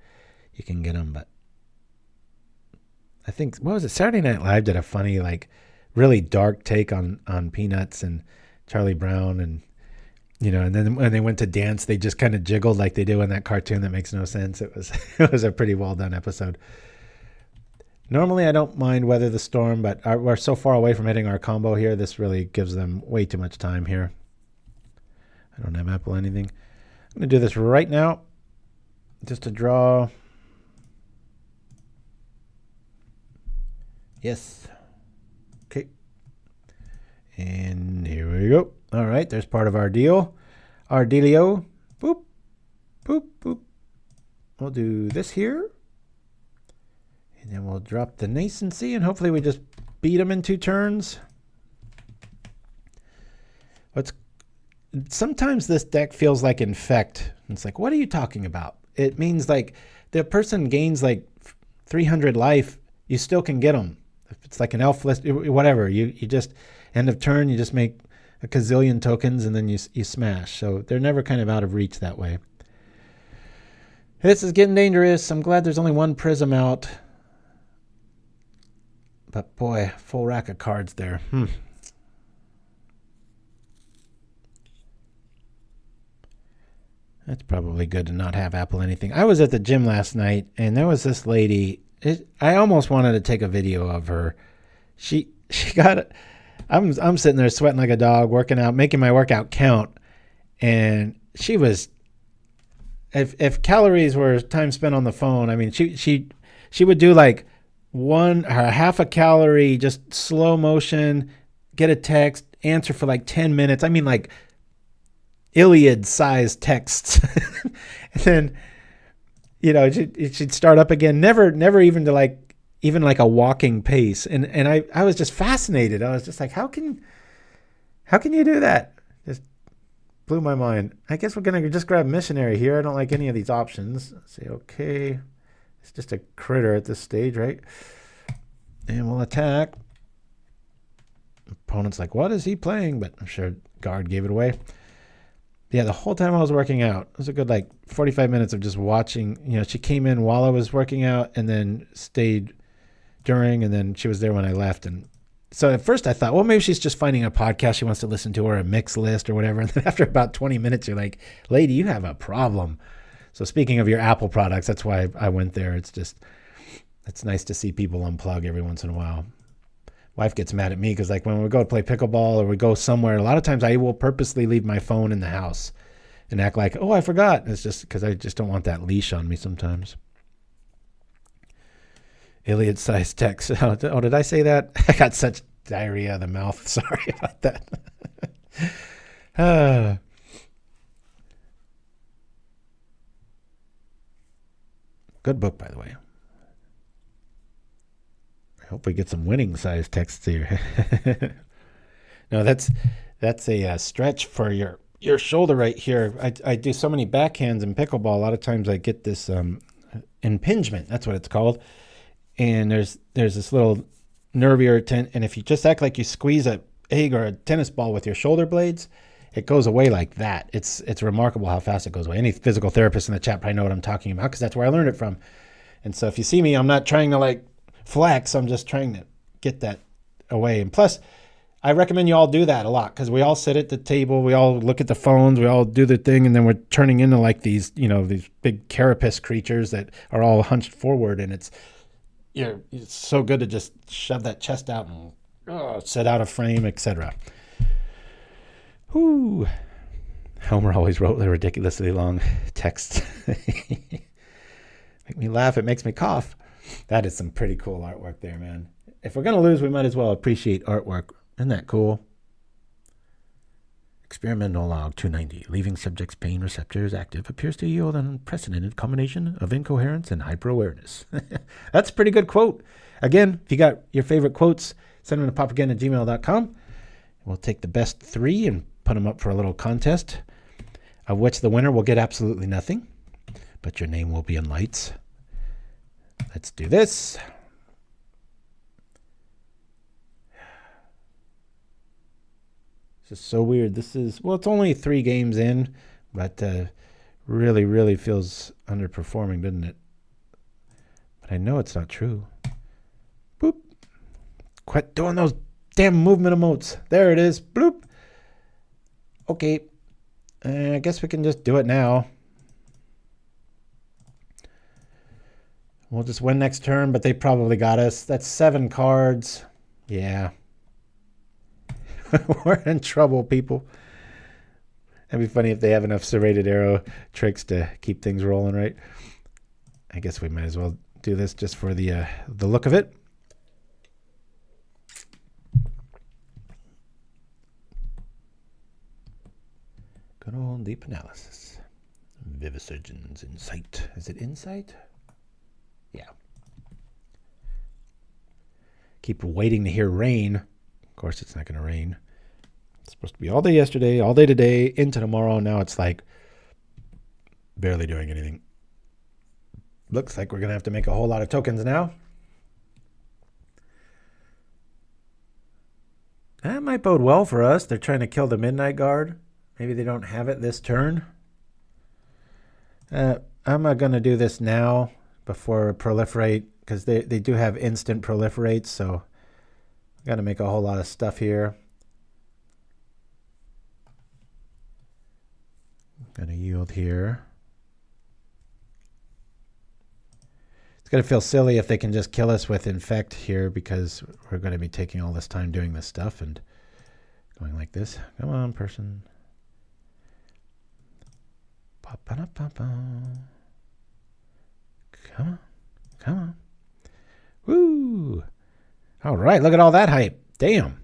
you can get them, but I think, what was it? Saturday Night Live did a funny, like, really dark take on Peanuts and Charlie Brown, and and then when they went to dance, they just kind of jiggled like they do in that cartoon that makes no sense. It was a pretty well done episode. Normally, I don't mind Weather the Storm, but we're so far away from hitting our combo here. This really gives them way too much time here. I don't have Apple anything. I'm going to do this right now just to draw. Yes. Okay. And here we go. All right, there's part of our deal. Our dealio. Boop, boop, boop. We'll do this here. And then we'll drop the Nascency, and hopefully we just beat them in 2 turns. Sometimes this deck feels like Infect. It's like, what are you talking about? It means like the person gains like 300 life, you still can get them. If it's like an elf list, whatever, you just, end of turn, you just make a gazillion tokens, and then you smash. So they're never kind of out of reach that way. This is getting dangerous. I'm glad there's only 1 Prism out. But boy, full rack of cards there. That's probably good to not have Apple anything. I was at the gym last night, and there was this lady. I almost wanted to take a video of her. She got. I'm sitting there sweating like a dog, working out, making my workout count, and she was. If calories were time spent on the phone, I mean, she would do like half a calorie, just slow motion, get a text, answer for like 10 minutes. I mean, like Iliad-sized texts. And then, she'd start up again, never even to like a walking pace. And I was just fascinated. I was just like, how can you do that? Just blew my mind. I guess we're going to just grab Missionary here. I don't like any of these options. Say, okay. It's just a critter at this stage, right? And we'll attack. Opponent's like, what is he playing? But I'm sure guard gave it away. Yeah, the whole time I was working out, it was a good 45 minutes of just watching. She came in while I was working out and then stayed during, and then she was there when I left. And so at first I thought, well, maybe she's just finding a podcast she wants to listen to, or a mix list or whatever. And then after about 20 minutes, you're like, lady, you have a problem. So speaking of your Apple products, that's why I went there. It's just, It's nice to see people unplug every once in a while. Wife gets mad at me because like when we go to play pickleball or we go somewhere, a lot of times I will purposely leave my phone in the house and act like, oh, I forgot. It's just because I just don't want that leash on me sometimes. Iliad-sized text. Oh, did I say that? I got such diarrhea of the mouth. Sorry about that. Good book, by the way. I hope we get some winning size texts here. No, that's a stretch for your shoulder right here. I do so many backhands in pickleball. A lot of times I get this impingement. That's what it's called. And there's this little nerve irritant. And if you just act like you squeeze an egg or a tennis ball with your shoulder blades, it goes away like that. It's remarkable how fast it goes away. Any physical therapist in the chat probably know what I'm talking about because that's where I learned it from. And so if you see me, I'm not trying to like flex. I'm just trying to get that away. And plus, I recommend you all do that a lot because we all sit at the table. We all look at the phones. We all do the thing. And then we're turning into like these, these big carapace creatures that are all hunched forward. And it's so good to just shove that chest out and sit out of frame, etc. Whoo. Homer always wrote the ridiculously long texts. Make me laugh. It makes me cough. That is some pretty cool artwork there, man. If we're going to lose, we might as well appreciate artwork. Isn't that cool? Experimental log 290. Leaving subject's pain receptors active appears to yield an unprecedented combination of incoherence and hyper-awareness. That's a pretty good quote. Again, if you got your favorite quotes, send them to pauperagain@gmail.com. We'll take the best 3 and put them up for a little contest, of which the winner will get absolutely nothing, but your name will be in lights. Let's do this. This is so weird. It's only 3 games in, but really, really feels underperforming, doesn't it? But I know it's not true. Boop. Quit doing those damn movement emotes. There it is. Bloop. Okay. I guess we can just do it now. We'll just win next turn, but they probably got us. That's 7 cards. Yeah. We're in trouble, people. That'd be funny if they have enough serrated arrow tricks to keep things rolling, right? I guess we might as well do this just for the look of it. Good old deep analysis. Vivisurgeon's Insight. Is it Insight? Yeah. Keep waiting to hear rain. Of course, it's not going to rain. It's supposed to be all day yesterday, all day today, into tomorrow. Now it's like barely doing anything. Looks like we're going to have to make a whole lot of tokens now. That might bode well for us. They're trying to kill the Midnight Guard. Maybe they don't have it this turn. I'm going to do this now before proliferate, because they do have instant proliferates, so I've got to make a whole lot of stuff here. Got to yield here. It's going to feel silly if they can just kill us with Infect here, because we're going to be taking all this time doing this stuff and going like this. Come on, person. Come on. Come on. Woo! All right, look at all that hype. Damn.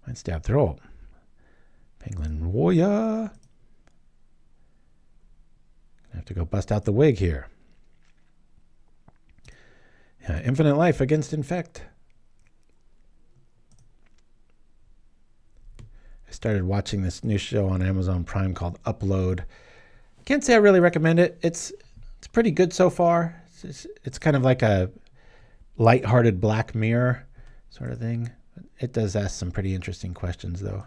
Might stab throat. Penguin Warrior. I have to go bust out the wig here. Infinite life against Infect. I started watching this new show on Amazon Prime called Upload. Can't say I really recommend it. It's pretty good so far. It's kind of like a lighthearted Black Mirror sort of thing. It does ask some pretty interesting questions, though.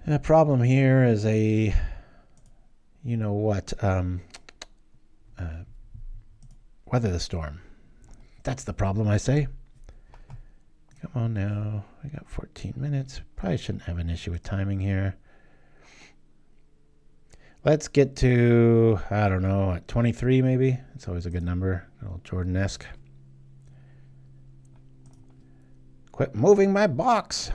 The problem here is a, weather the storm. That's the problem, I say. Come on now. We got 14 minutes. Probably shouldn't have an issue with timing here. Let's get to, I don't know, at 23 maybe. It's always a good number. A little Jordan-esque. Quit moving my box.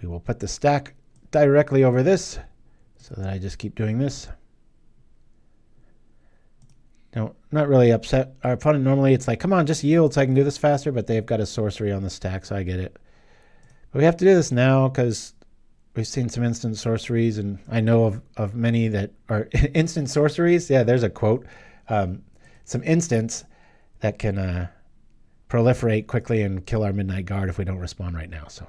We will put the stack directly over this so that I just keep doing this. No, not really upset. Our opponent normally it's like, come on, just yield so I can do this faster, but they've got a sorcery on the stack, so I get it. But we have to do this now because we've seen some instant sorceries, and I know of many that are instant sorceries. Yeah, there's a quote. Some instants that can proliferate quickly and kill our Midnight Guard if we don't respond right now. So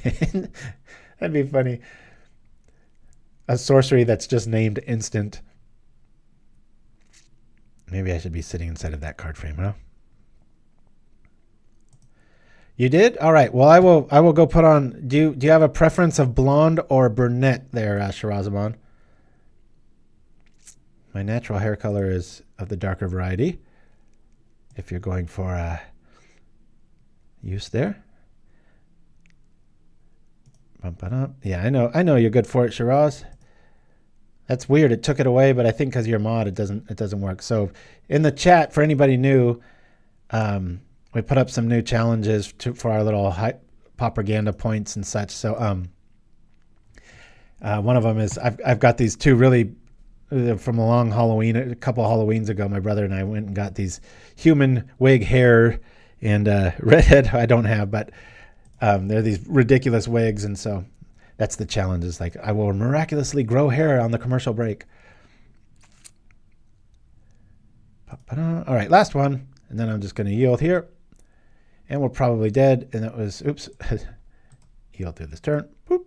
that'd be funny. A sorcery that's just named instant. Maybe I should be sitting inside of that card frame, huh? You did? All right. Well, I will go put on. Do you have a preference of blonde or brunette there, Shahrazamon? My natural hair color is of the darker variety. If you're going for use there. Bump it up. Yeah, I know you're good for it, Shiraz. That's weird. It took it away, but I think because you're mod, it doesn't work. So in the chat, for anybody new, we put up some new challenges for our little propaganda points and such. So one of them is I've got these two really from a long Halloween, a couple of Halloweens ago. My brother and I went and got these human wig hair and redhead. I don't have, but they're these ridiculous wigs, and so. That's the challenge. Is like I will miraculously grow hair on the commercial break. All right, last one, and then I'm just going to yield here, and we're probably dead. And that was oops, yield through this turn. Boop.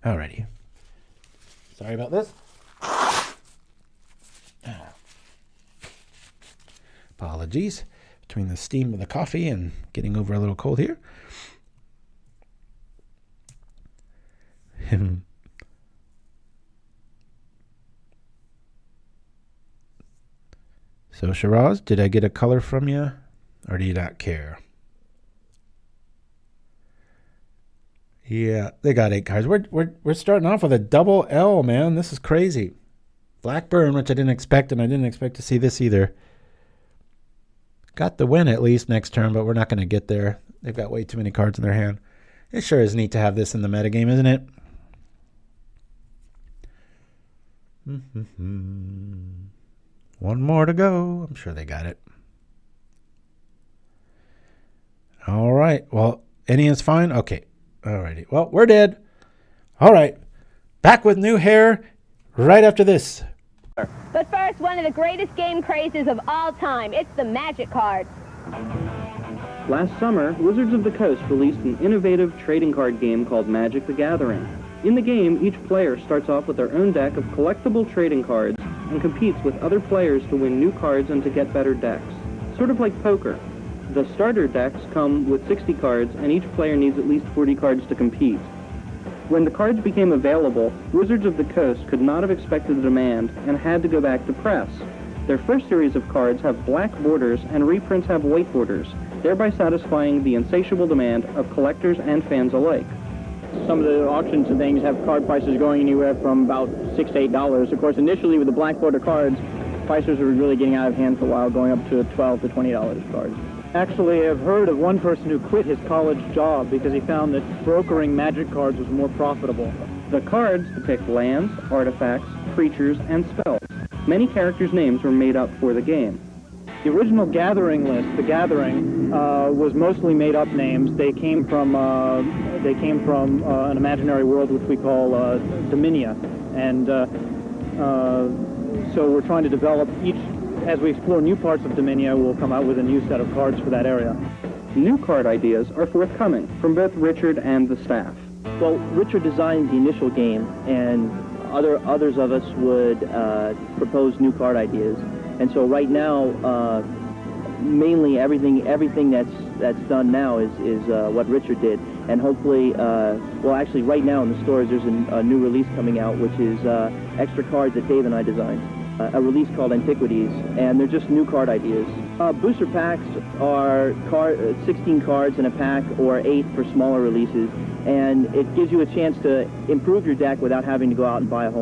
Alrighty. Sorry about this. Apologies between the steam of the coffee and getting over a little cold here. So Shiraz, did I get a color from you, or do you not care? Yeah, they got 8 cards. We're starting off with a double L, man. This is crazy. Blackburn, which I didn't expect, and I didn't expect to see this either. Got the win at least next turn, but we're not going to get there. They've got way too many cards in their hand. It sure is neat to have this in the metagame, isn't it? One more to go. I'm sure they got it. All right. Well, any is fine. Okay. All righty. Well, we're dead. All right. Back with new hair right after this. But first, one of the greatest game crazes of all time. It's the Magic card. Last summer, Wizards of the Coast released an innovative trading card game called Magic the Gathering. In the game, each player starts off with their own deck of collectible trading cards and competes with other players to win new cards and to get better decks. Sort of like poker. The starter decks come with 60 cards, and each player needs at least 40 cards to compete. When the cards became available, Wizards of the Coast could not have expected the demand and had to go back to press. Their first series of cards have black borders and reprints have white borders, thereby satisfying the insatiable demand of collectors and fans alike. Some of the auctions and things have card prices going anywhere from about $6 to $8. Of course, initially with the black border cards, prices were really getting out of hand for a while, going up to $12 to $20 cards. Actually, I've heard of one person who quit his college job because he found that brokering Magic cards was more profitable. The cards depict lands, artifacts, creatures, and spells. Many characters' names were made up for the game. The original Gathering list, the Gathering, was mostly made-up names. They came from an imaginary world which we call Dominia, and so we're trying to develop each. As we explore new parts of Dominia, we'll come out with a new set of cards for that area. New card ideas are forthcoming from both Richard and the staff. Well, Richard designed the initial game, and others of us would propose new card ideas. And so right now, mainly everything that's done now is what Richard did. And hopefully, well, actually, right now in the stores, there's a new release coming out, which is extra cards that Dave and I designed. A release called Antiquities, and they're just new card ideas. Booster packs are 16 cards in a pack, or 8 for smaller releases, and it gives you a chance to improve your deck without having to go out and buy a whole.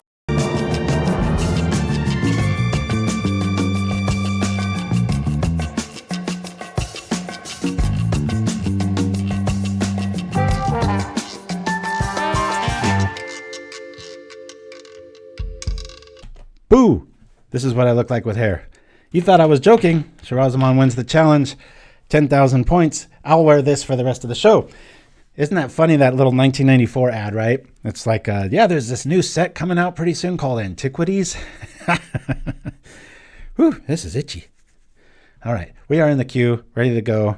Boo! This is what I look like with hair. You thought I was joking. Shirazamon wins the challenge. 10,000 points. I'll wear this for the rest of the show. Isn't that funny, that little 1994 ad, right? It's like, yeah, there's this new set coming out pretty soon called Antiquities. Whew, this is itchy. All right, we are in the queue, ready to go.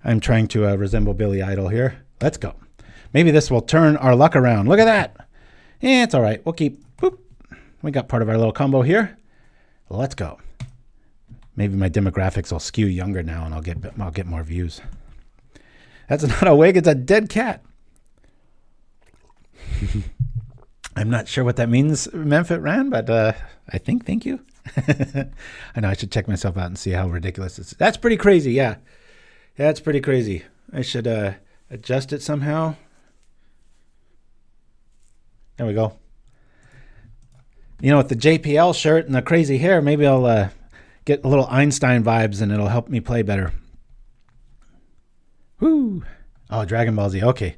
I'm trying to resemble Billy Idol here. Let's go. Maybe this will turn our luck around. Look at that. Yeah, it's all right. We'll keep, boop. We got part of our little combo here. Let's go. Maybe my demographics will skew younger now and I'll get more views. That's not a wig, it's a dead cat. I'm not sure what that means, Memphet Ran, but I think thank you. I know I should check myself out and see how ridiculous this is. That's pretty crazy, yeah. That's pretty crazy. I should adjust it somehow. There we go. You know, with the JPL shirt and the crazy hair, maybe I'll get a little Einstein vibes and it'll help me play better. Woo! Oh, Dragon Ball Z. Okay.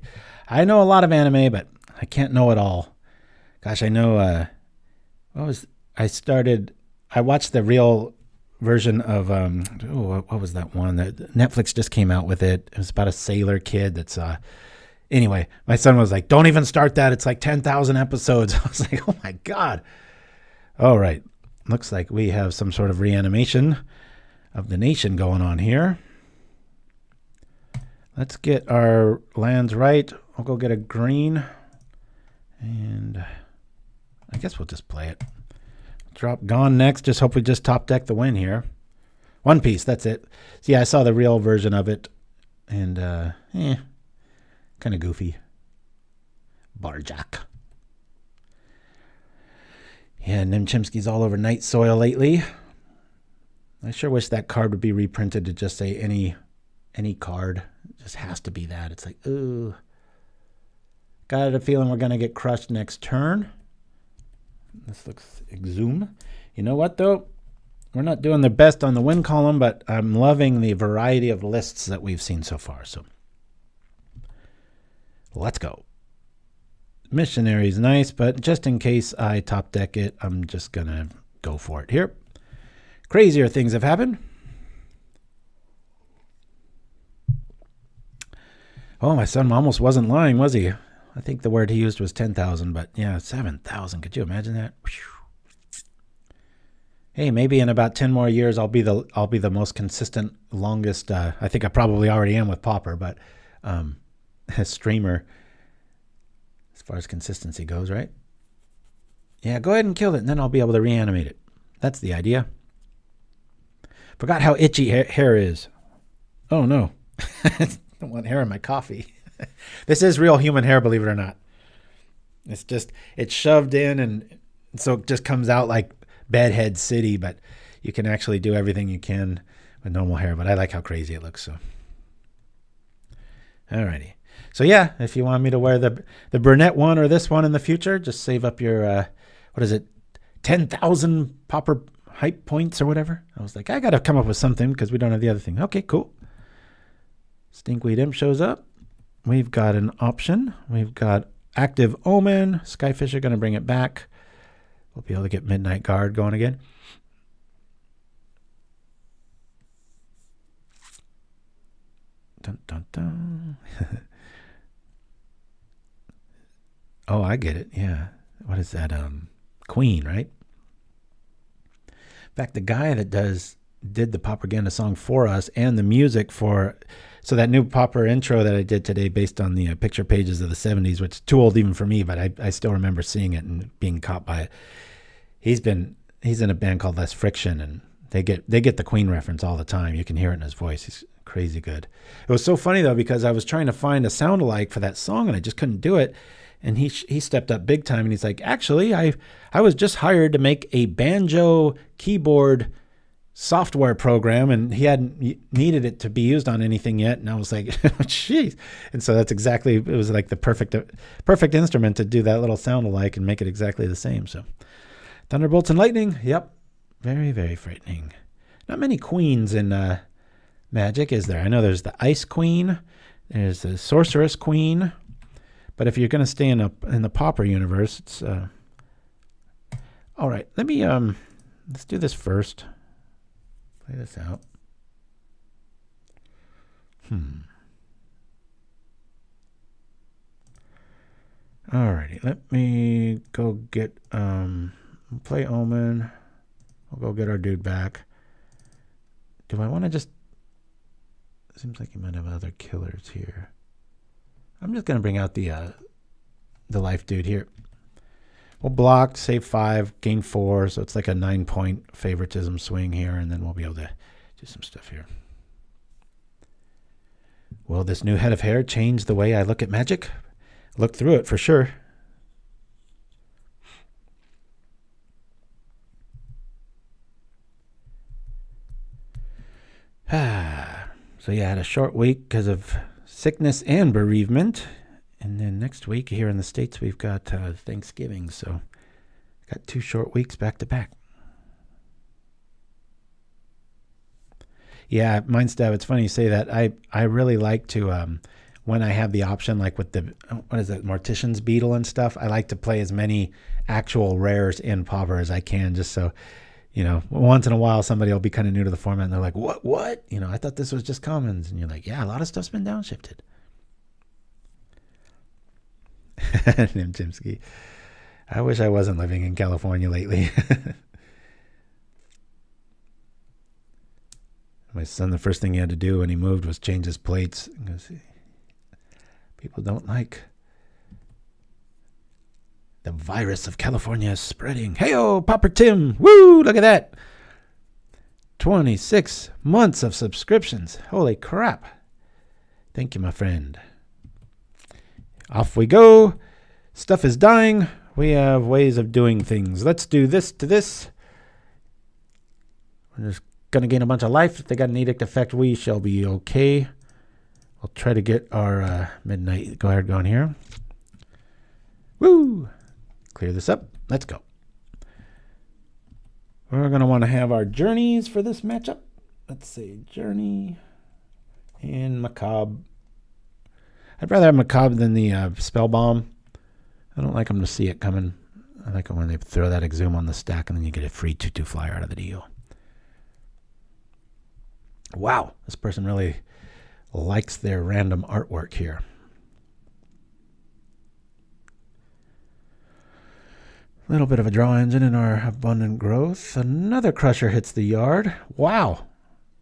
I know a lot of anime, but I can't know it all. Gosh, I know, I watched the real version of, what was that one? Netflix just came out with it. It was about a sailor kid that's, anyway, my son was like, don't even start that. It's like 10,000 episodes. I was like, oh my God. All right. Looks like we have some sort of reanimation of the nation going on here. Let's get our lands right. I'll go get a green. And I guess we'll just play it. Drop Gone next. Just hope we just top deck the win here. One piece, that's it. So yeah, I saw the real version of it. And, kind of goofy. Barjack. Yeah, Nim Chimpskey's all over Night Soil lately. I sure wish that card would be reprinted to just say any card. It just has to be that. It's like, ooh. Got a feeling we're going to get crushed next turn. This looks exhume. You know what, though? We're not doing the best on the win column, but I'm loving the variety of lists that we've seen so far. So let's go. Missionary's nice, but just in case I top deck it, I'm just going to go for it here. Crazier things have happened. Oh, my son almost wasn't lying, was he? I think the word he used was 10,000, but yeah, 7,000. Could you imagine that? Hey, maybe in about 10 more years, I'll be the most consistent, longest. I think I probably already am with Pauper, but a streamer as far as consistency goes, right? Yeah, go ahead and kill it, and then I'll be able to reanimate it. That's the idea. Forgot how itchy hair is. Oh no, I don't want hair in my coffee. This is real human hair, believe it or not. It's shoved in, and so it just comes out like Bedhead City, but you can actually do everything you can with normal hair, but I like how crazy it looks. So, alrighty. So yeah, if you want me to wear the brunette one or this one in the future, just save up your, what is it, 10,000 Pauper hype points or whatever. I was like, I got to come up with something because we don't have the other thing. Okay, cool. Stinkweed Imp shows up. We've got an option. We've got active Omen. Skyfisher going to bring it back. We'll be able to get Midnight Guard going again. Dun, dun, dun. Oh, I get it. Yeah. What is that? Queen, right? In fact, the guy that did the Propaganda song for us and the music for, so that new Pauper intro that I did today based on the picture pages of the 70s, which is too old even for me, but I still remember seeing it and being caught by it. He's in a band called Less Friction, and they get the Queen reference all the time. You can hear it in his voice. He's crazy good. It was so funny though, because I was trying to find a sound alike for that song and I just couldn't do it. And he stepped up big time, and he's like, actually, I was just hired to make a banjo keyboard software program, and he hadn't needed it to be used on anything yet. And I was like, jeez. And so that's exactly, it was like the perfect instrument to do that little sound alike and make it exactly the same. So thunderbolts and lightning. Yep. Very, very frightening. Not many queens in Magic, is there? I know there's the Ice Queen. There's the Sorceress Queen. But if you're going to stay in the Pauper universe, it's... all right, let me... let's do this first. Play this out. Alrighty, let me go get... play Omen. We'll go get our dude back. Do I want to just... Seems like you might have other killers here. I'm just going to bring out the life dude here. We'll block, save 5, gain 4, so it's like a 9-point favoritism swing here, and then we'll be able to do some stuff here. Will this new head of hair change the way I look at Magic? Look through it for sure. So yeah, I had a short week because of sickness and bereavement. And then next week here in the States, we've got Thanksgiving. So got 2 short weeks back to back. Yeah, Mindstab, it's funny you say that. I really like to, when I have the option, like with the, what is it, Mortician's Beetle and stuff, I like to play as many actual rares in Pauper as I can, just so, you know, once in a while somebody will be kind of new to the format and they're like, what? You know, I thought this was just commons. And you're like, yeah, a lot of stuff's been downshifted. Chimpskey. I wish I wasn't living in California lately. My son, the first thing he had to do when he moved was change his plates. Because people don't like the virus of California is spreading. Hey-oh, Pauper Tim. Woo, look at that. 26 months of subscriptions. Holy crap. Thank you, my friend. Off we go. Stuff is dying. We have ways of doing things. Let's do this to this. We're just going to gain a bunch of life. If they got an edict effect, we shall be okay. We'll try to get our midnight guard going here. Woo! Clear this up. Let's go. We're going to want to have our journeys for this matchup. Let's see. Journey and Macabre. I'd rather have Macabre than the Spellbomb. I don't like them to see it coming. I like them when they throw that Exhume on the stack and then you get a free 2/2 flyer out of the deal. Wow, this person really likes their random artwork here. A little bit of a draw engine in our abundant growth. Another crusher hits the yard. Wow.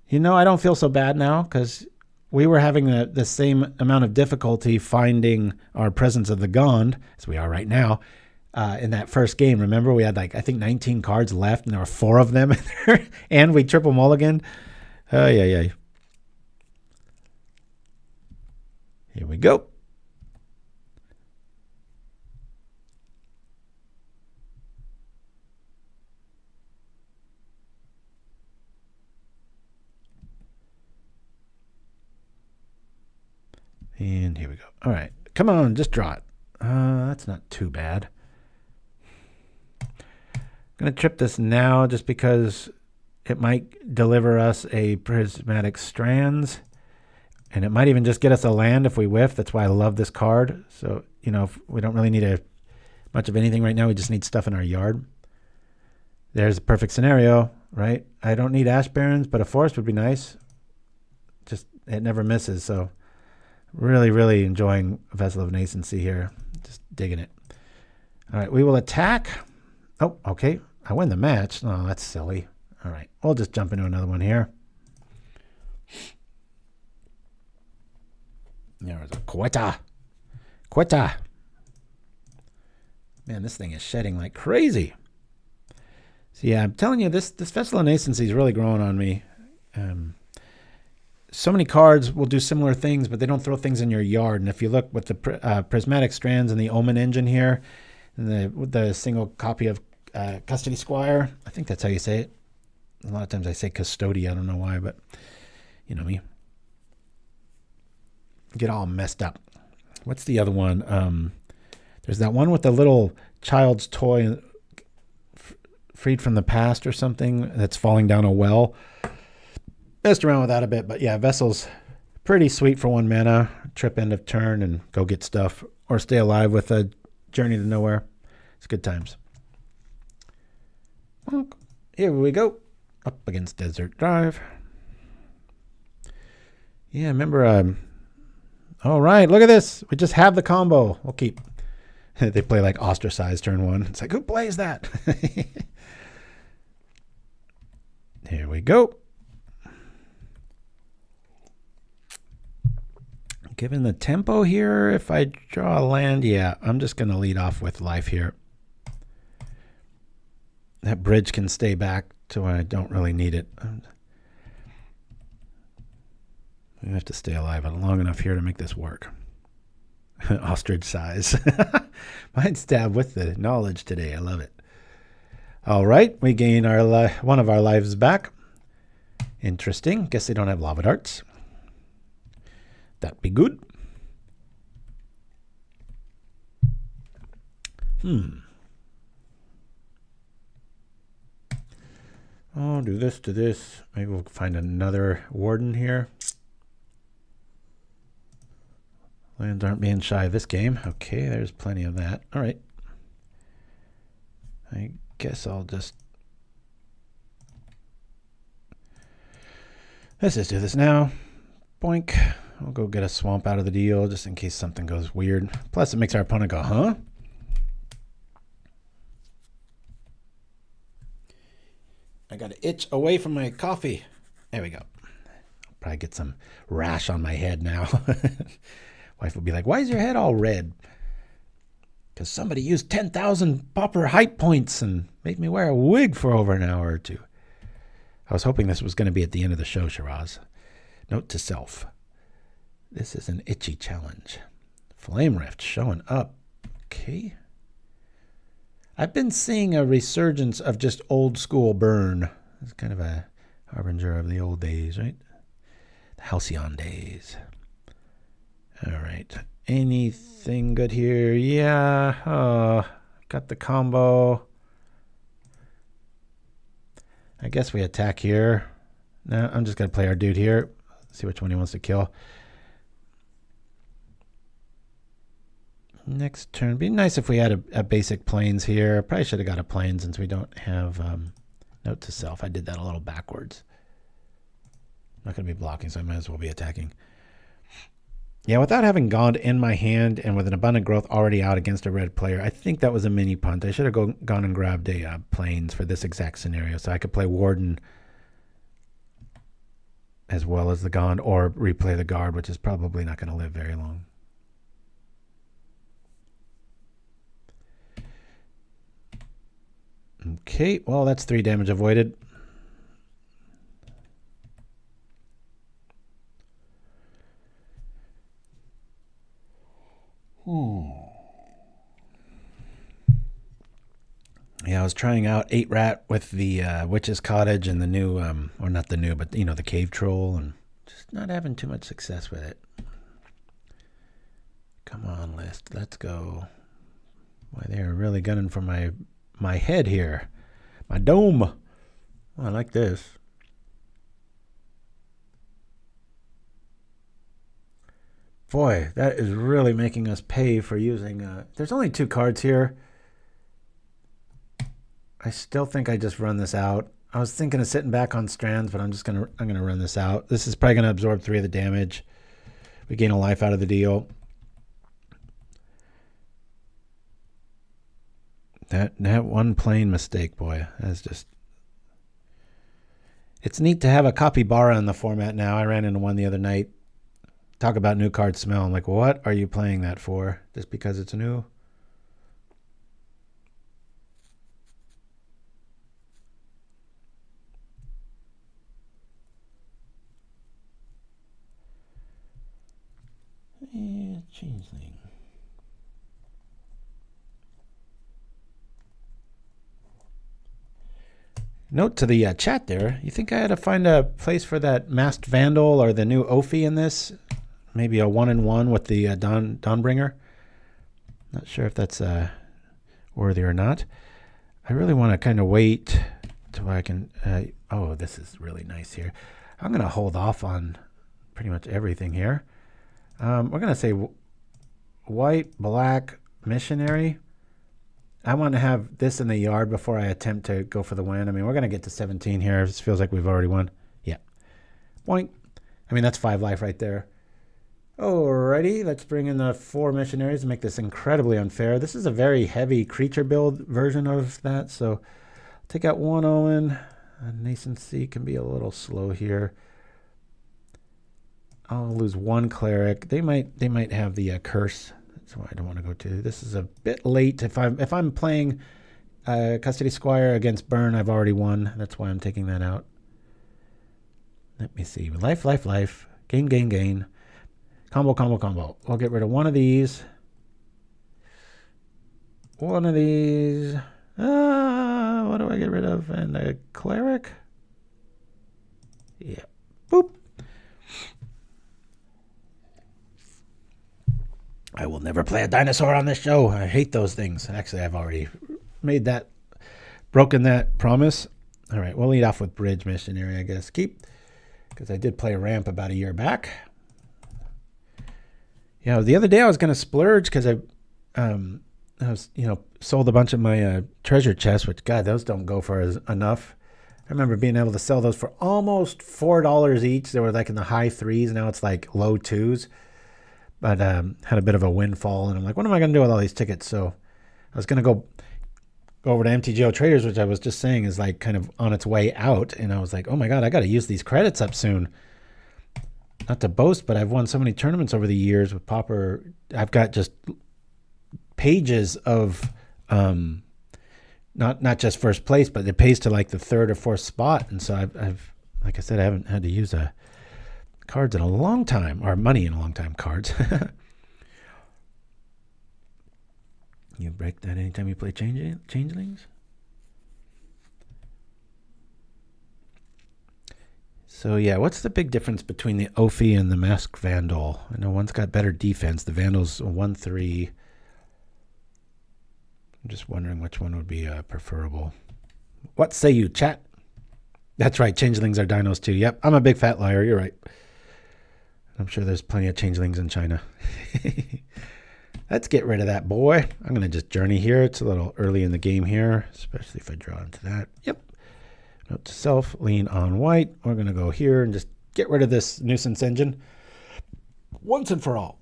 You know, I don't feel so bad now because we were having the same amount of difficulty finding our Presence of the Gond, as we are right now, in that first game. Remember, we had like, I think 19 cards left, and there were 4 of them in there, and we triple mulliganed. Oh, yeah. Here we go. And here we go. All right. Come on, just draw it. That's not too bad. I'm going to trip this now just because it might deliver us a Prismatic Strands. And it might even just get us a land if we whiff. That's why I love this card. So, you know, if we don't really need much of anything right now. We just need stuff in our yard. There's a perfect scenario, right? I don't need Ash Barrens, but a forest would be nice. Just, it never misses, so... Really, really enjoying Vessel of Nascency here. Just digging it. All right, we will attack. Oh, okay. I win the match. Oh, that's silly. All right, we'll just jump into another one here. There was a Quetta. Man, this thing is shedding like crazy. So yeah, I'm telling you, this Vessel of Nascency is really growing on me. So many cards will do similar things, but they don't throw things in your yard. And if you look with the Prismatic Strands and the Omen engine here, and with the single copy of Custodi Squire, I think that's how you say it. A lot of times I say Custodi. I don't know why, but you know me. Get all messed up. What's the other one? There's that one with the little child's toy freed from the past or something that's falling down a well. Messed around with that a bit, but yeah, Vessel's pretty sweet for 1 mana. Trip end of turn and go get stuff. Or stay alive with a Journey to Nowhere. It's good times. Here we go. Up against Desert Drive. Yeah, remember... all right, look at this. We just have the combo. We'll keep... They play like Ostracize turn 1. It's like, who plays that? Here we go. Given the tempo here, if I draw a land, yeah, I'm just going to lead off with life here. That bridge can stay back to when I don't really need it. I have to stay alive long enough here to make this work. Ostrich size. Mind stab with the knowledge today. I love it. All right, we gain our one of our lives back. Interesting. Guess they don't have lava darts. That'd be good. Oh, do this to this. Maybe we'll find another warden here. Lands aren't being shy this game. Okay, there's plenty of that. All right. I guess I'll just... Let's just do this now. Boink. We'll go get a swamp out of the deal just in case something goes weird. Plus, it makes our opponent go, huh? I got to itch away from my coffee. There we go. I'll probably get some rash on my head now. Wife will be like, why is your head all red? Because somebody used 10,000 Pauper hype points and made me wear a wig for over an hour or two. I was hoping this was going to be at the end of the show, Shiraz. Note to self. This is an itchy challenge. Flame Rift showing up. Okay. I've been seeing a resurgence of just old school burn. It's kind of a harbinger of the old days, right? The halcyon days. All right. Anything good here? Yeah. Got the combo. I guess we attack here. No, I'm just going to play our dude here. See which one he wants to kill. Next turn. Be nice if we had a basic plains here. Probably should have got a plains since we don't have note to self. I did that a little backwards. I'm not going to be blocking, so I might as well be attacking. Yeah, without having Gond in my hand and with an Abundant Growth already out against a red player, I think that was a mini punt. I should have gone and grabbed a plains for this exact scenario so I could play Warden as well as the Gond or replay the Guard, which is probably not going to live very long. Okay, well, that's 3 damage avoided. Yeah, I was trying out 8 Rat with the Witch's Cottage and the new, or not the new, but, you know, the Cave Troll, and just not having too much success with it. Come on, list. Let's go. Boy, they're really gunning for my head here. My dome. Oh, I like this. Boy, that is really making us pay for using... there's only 2 cards here. I still think I just run this out. I was thinking of sitting back on Strands, but I'm gonna run this out. This is probably gonna absorb 3 of the damage. We gain a life out of the deal. That one plain mistake, boy. That's just... It's neat to have a capybara in the format now. I ran into one the other night. Talk about new card smell. I'm like, what are you playing that for? Just because it's new? Yeah, changeling. Note to the chat there. You think I had to find a place for that Masked Vandal or the new Ophi in this? Maybe a 1-in-1 with the Dawnbringer. Not sure if that's worthy or not. I really want to kind of wait till I can... oh, this is really nice here. I'm going to hold off on pretty much everything here. We're going to say white, black, missionary. I want to have this in the yard before I attempt to go for the win. I mean, we're going to get to 17 here. This feels like we've already won. Yeah. Boink. I mean, that's 5 life right there. Alrighty, let's bring in the 4 missionaries and make this incredibly unfair. This is a very heavy creature build version of that, so take out 1 Omen. Nascency can be a little slow here. I'll lose 1 cleric. They might have the curse. That's why I don't want to go to. This is a bit late. If I'm playing Custodi Squire against Burn, I've already won. That's why I'm taking that out. Let me see. Life, life, life. Gain, gain, gain. Combo, combo, combo. We'll get rid of 1 of these. 1 of these. What do I get rid of? And the cleric. Yeah. Boop. I will never play a dinosaur on this show. I hate those things. Actually, I've already broken that promise. All right, we'll lead off with Bridge Missionary, I guess. Keep, because I did play a ramp about a year back. Yeah, the other day I was going to splurge because I was, sold a bunch of my treasure chests, which, God, those don't go for enough. I remember being able to sell those for almost $4 each. They were like in the high 3s. Now it's like low 2s. But had a bit of a windfall, and I'm like, what am I going to do with all these tickets? So I was going to go over to MTGO Traders, which I was just saying is like kind of on its way out. And I was like, oh my God, I got to use these credits up soon. Not to boast, but I've won so many tournaments over the years with Pauper. I've got just pages of not just first place, but it pays to like the 3rd or 4th spot. And so I've like I said, I haven't had to use cards in a long time, or money in a long time, cards. You break that anytime you play changelings? So yeah, what's the big difference between the Ophi and the Masked Vandal? I know one's got better defense. The Vandal's 1/3. I'm just wondering which one would be preferable. What say you, chat? That's right, changelings are dinos too. Yep, I'm a big fat liar. You're right. I'm sure there's plenty of changelings in China. Let's get rid of that boy. I'm going to just journey here. It's a little early in the game here, especially if I draw into that. Yep. Note to self, lean on white. We're going to go here and just get rid of this nuisance engine once and for all.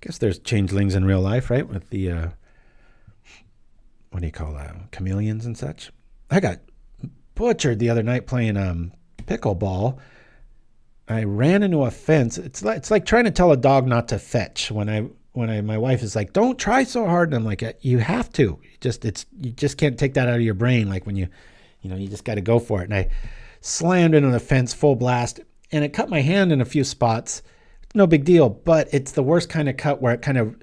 Guess there's changelings in real life, right? With the, what do you call that? Chameleons and such. I got butchered the other night playing pickleball. I ran into a fence. It's like trying to tell a dog not to fetch when my wife is like, don't try so hard. And I'm like, you have to. You just can't take that out of your brain. Like when you just got to go for it. And I slammed into the fence full blast, and it cut my hand in a few spots. No big deal, but it's the worst kind of cut where it kind of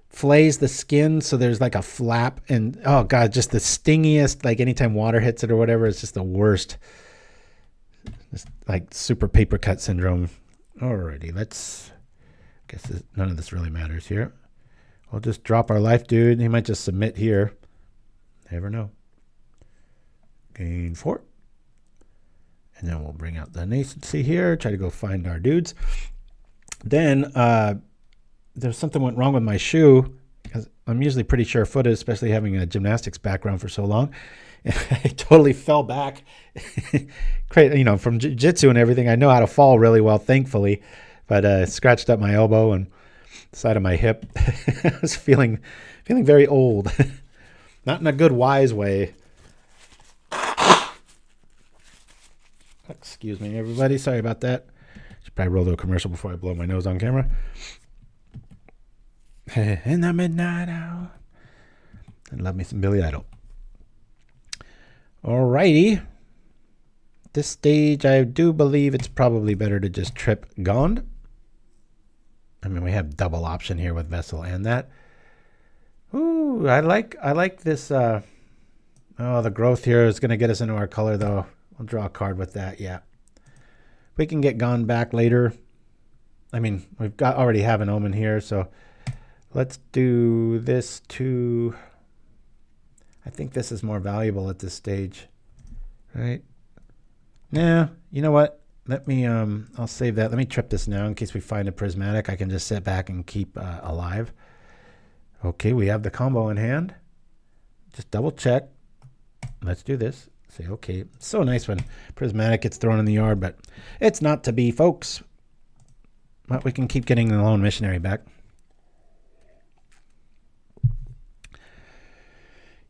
flays the skin, so there's like a flap, and oh God, just the stingiest, like anytime water hits it or whatever, it's just the worst. It's like super paper cut syndrome. Alrighty, guess none of this really matters here. We'll just drop our life, dude. He might just submit here. Never know. Gain 4. And then we'll bring out the nascency here, try to go find our dudes. Then there's something went wrong with my shoe, because I'm usually pretty sure-footed, especially having a gymnastics background for so long. And I totally fell back, from jiu-jitsu and everything. I know how to fall really well, thankfully, but scratched up my elbow and the side of my hip. I was feeling very old, not in a good, wise way. Excuse me, everybody. Sorry about that. Should probably roll to a commercial before I blow my nose on camera. In the midnight hour. I love me some Billy Idol. Alrighty. This stage, I do believe it's probably better to just trip Gond. I mean, we have double option here with Vessel and that. Ooh, I like this. Oh, the growth here is going to get us into our color, though. I'll draw a card with that, yeah. We can get gone back later. I mean, we've already have an Omen here, so let's do this too. I think this is more valuable at this stage, right? Nah, you know what? Let me, I'll save that. Let me trip this now in case we find a prismatic. I can just sit back and keep alive. Okay, we have the combo in hand. Just double check. Let's do this. Say, okay. It's so nice when prismatic gets thrown in the yard, but it's not to be, folks. But we can keep getting the Lone Missionary back.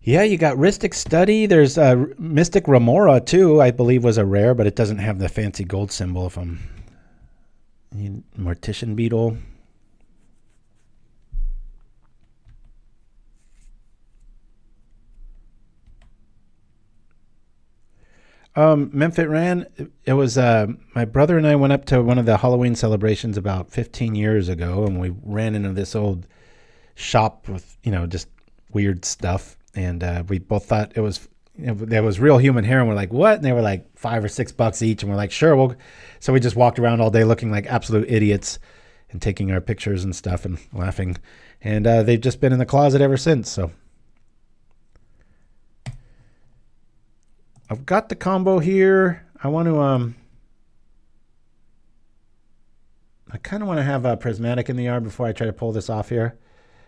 Yeah, you got Rhystic Study. There's Mystic Remora, too, I believe was a rare, but it doesn't have the fancy gold symbol if I'm... Mortician Beetle. Mtmentat, it was my brother and I went up to one of the Halloween celebrations about 15 years ago, and we ran into this old shop with, you know, just weird stuff. And we both thought it was, you know, there was real human hair, and we're like, what? And they were like $5 or $6 each, and we're like, sure. So we just walked around all day looking like absolute idiots and taking our pictures and stuff and laughing. And they've just been in the closet ever since. So I've got the combo here. I want to I kind of want to have a prismatic in the yard before I try to pull this off here.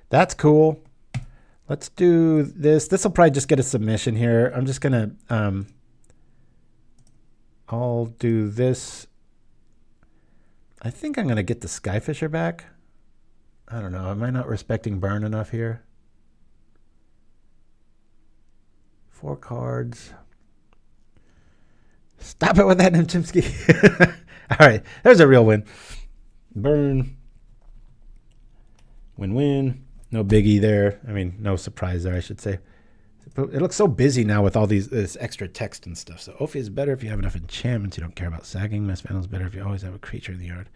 That's cool. Let's do this. This will probably just get a submission here. I'm just going to, I'll do this. I think I'm going to get the Skyfisher back. I don't know. Am I not respecting burn enough here? 4 cards. Stop it with that, Chimpskey. All right. There's a real win. Burn. Win-win. No biggie there. I mean, no surprise there, I should say. But it looks so busy now with all this extra text and stuff. So Ophi is better if you have enough enchantments. You don't care about sagging. Mess Vandal is better if you always have a creature in the yard.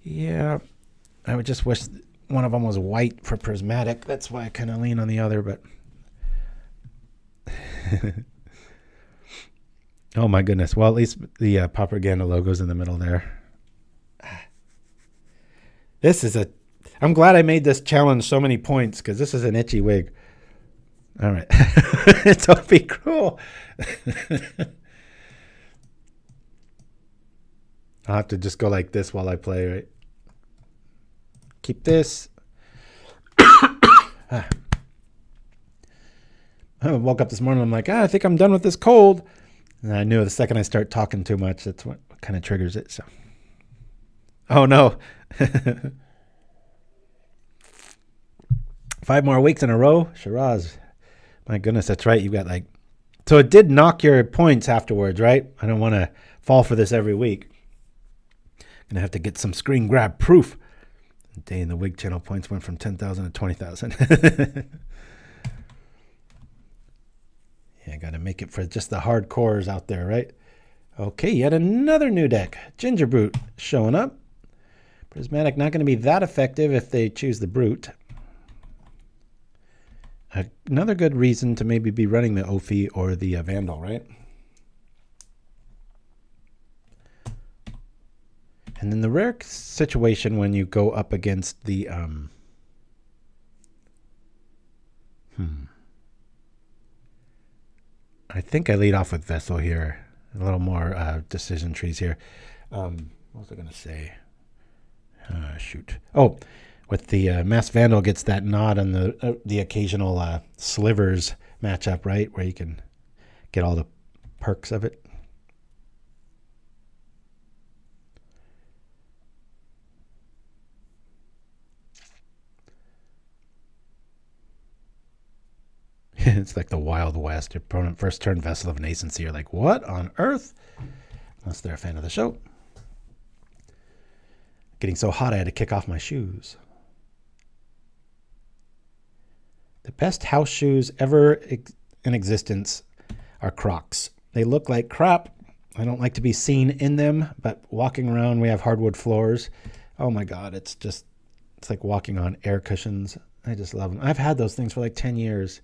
Yeah. I would just wish one of them was white for prismatic. That's why I kind of lean on the other, but... Oh my goodness. Well, at least the PauperRBust logo's in the middle there. This is I'm glad I made this challenge so many points, because this is an itchy wig. All right. Don't be cruel. I'll have to just go like this while I play, right? Keep this. I woke up this morning, I'm like, I think I'm done with this cold. And I knew the second I start talking too much, that's what kind of triggers it. So, oh no. 5 more weeks in a row. Shiraz. My goodness, that's right. You've got like... So it did knock your points afterwards, right? I don't want to fall for this every week. Going to have to get some screen grab proof. Day in the Wig channel points went from 10,000 to 20,000. Yeah, got to make it for just the hardcores out there, right? Okay, yet another new deck. Ginger Brute showing up. Prismatic not going to be that effective if they choose the Brute. Another good reason to maybe be running the Ophi or the Vandal, right? And then the rare situation when you go up against the... I think I lead off with Vessel here. A little more decision trees here. What was I going to say? Shoot. Oh, with the Mass Vandal gets that nod on the occasional Slivers matchup, right? Where you can get all the perks of it. It's like the Wild West. Your opponent first turn Vessel of Nascency. You're like, what on earth? Unless they're a fan of the show. Getting so hot I had to kick off my shoes. The best house shoes ever in existence are Crocs. They look like crap. I don't like to be seen in them, but walking around, we have hardwood floors. Oh my God, it's like walking on air cushions. I just love them. I've had those things for like 10 years.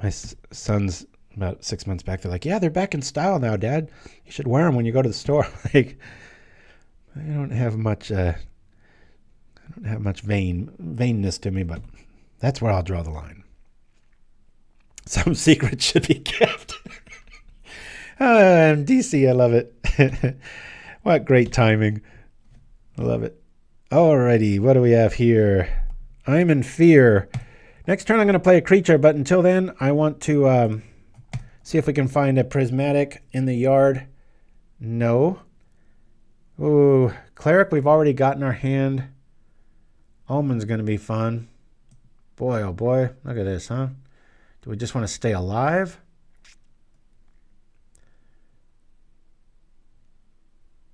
My son's about 6 months back. They're like, yeah, they're back in style now, Dad. You should wear them when you go to the store. Like, I don't have much vainness to me, but that's where I'll draw the line. Some secrets should be kept. DC, I love it. What great timing. I love it. Alrighty, what do we have here? I'm in fear. Next turn I'm going to play a creature, but until then I want to see if we can find a prismatic in the yard. No. Ooh, Cleric we've already got in our hand. Omen's going to be fun. Boy, oh boy. Look at this, huh? Do we just want to stay alive?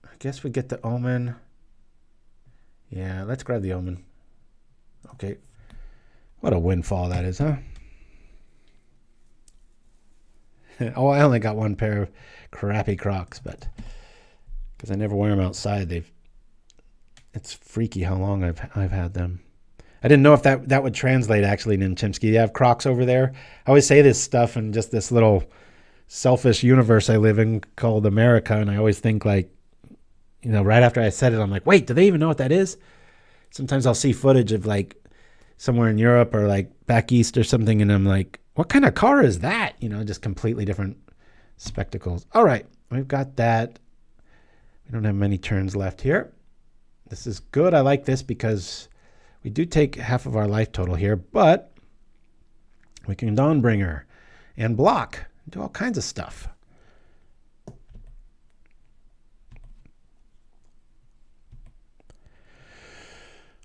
I guess we get the Omen. Yeah, let's grab the Omen. Okay. What a windfall that is, huh? Oh, I only got one pair of crappy Crocs, but because I never wear them outside, it's freaky how long I've had them. I didn't know if that would translate actually in Chimpskey. You have Crocs over there. I always say this stuff in just this little selfish universe I live in called America, and I always think like, you know, right after I said it, I'm like, wait, do they even know what that is? Sometimes I'll see footage of like somewhere in Europe or like back east or something, and I'm like, what kind of car is that? You know, just completely different spectacles. All right, we've got that. We don't have many turns left here. This is good. I like this because we do take half of our life total here, but we can Dawnbringer and block, do all kinds of stuff.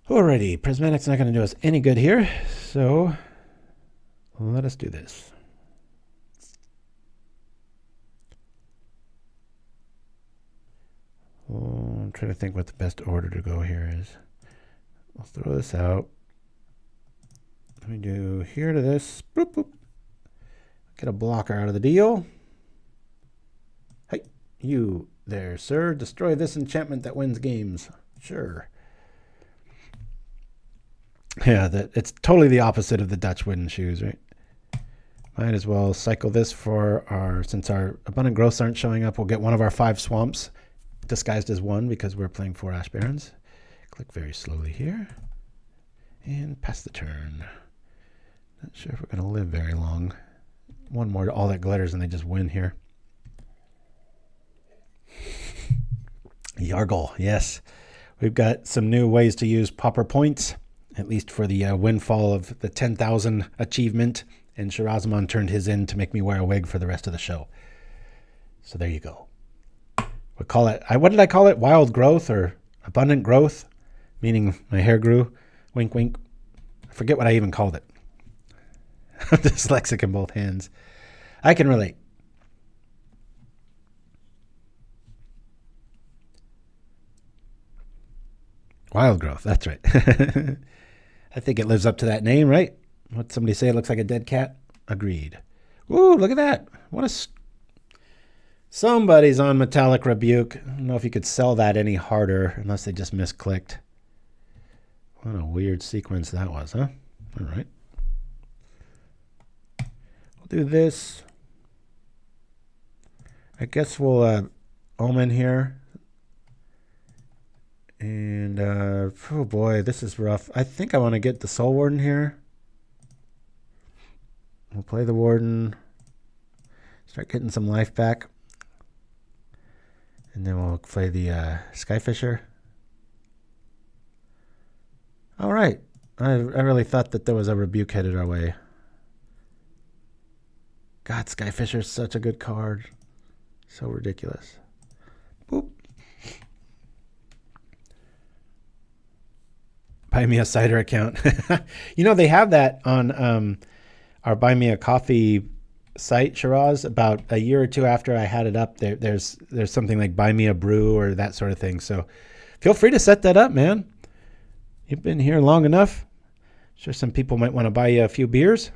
Alrighty, Prismatic's not going to do us any good here, so let us do this. Oh, I'm trying to think what the best order to go here is. I'll throw this out. Let me do here to this. Boop, boop. Get a blocker out of the deal. Hey, you there, sir. Destroy this enchantment that wins games. Sure. Yeah, it's totally the opposite of the Dutch wooden shoes, right? Might as well cycle this for since our abundant growths aren't showing up, we'll get one of our 5 swamps disguised as 1 because we're playing 4 Ash Barrens. Click very slowly here and pass the turn. Not sure if we're going to live very long. One more, all that glitters, and they just win here. Jaredgel, yes. We've got some new ways to use Pauper points, at least for the windfall of the 10,000 achievement, and Shirazamon turned his in to make me wear a wig for the rest of the show. So there you go. We call it, what did I call it? Wild growth or abundant growth? Meaning my hair grew. Wink, wink. I forget what I even called it. I'm dyslexic in both hands. I can relate. Wild growth, that's right. I think it lives up to that name, right? What somebody say? It looks like a dead cat? Agreed. Woo, look at that. What a... Somebody's on Metallic Rebuke. I don't know if you could sell that any harder unless they just misclicked. What a weird sequence that was, huh? All right. We'll do this. I guess we'll Omen here. And, oh boy, this is rough. I think I want to get the Soul Warden here. We'll play the Warden. Start getting some life back. And then we'll play the Skyfisher. All right. I really thought that there was a rebuke headed our way. God, Skyfisher's such a good card. So ridiculous. Boop. Buy me a cider account. You know, they have that on our Buy Me a Coffee site, Shiraz. About a year or two after I had it up, there's something like Buy Me a Brew or that sort of thing. So feel free to set that up, man. You've been here long enough. Sure, some people might want to buy you a few beers.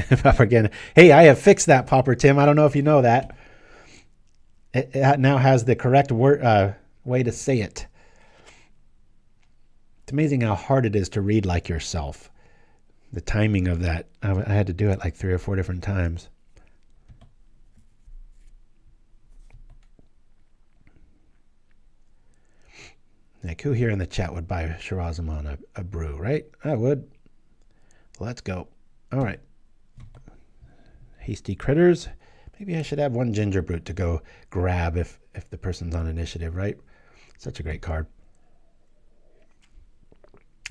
Pauper again. Hey, I have fixed that, Pauper Tim. I don't know if you know that. it now has the correct word, way to say it. It's amazing how hard it is to read like yourself. The timing of that, I had to do it like 3 or 4 different times. Like, who here in the chat would buy Shirazamon a brew, right? I would. Let's go. All right. Hasty Critters. Maybe I should have 1 Ginger Brute to go grab if the person's on initiative, right? Such a great card.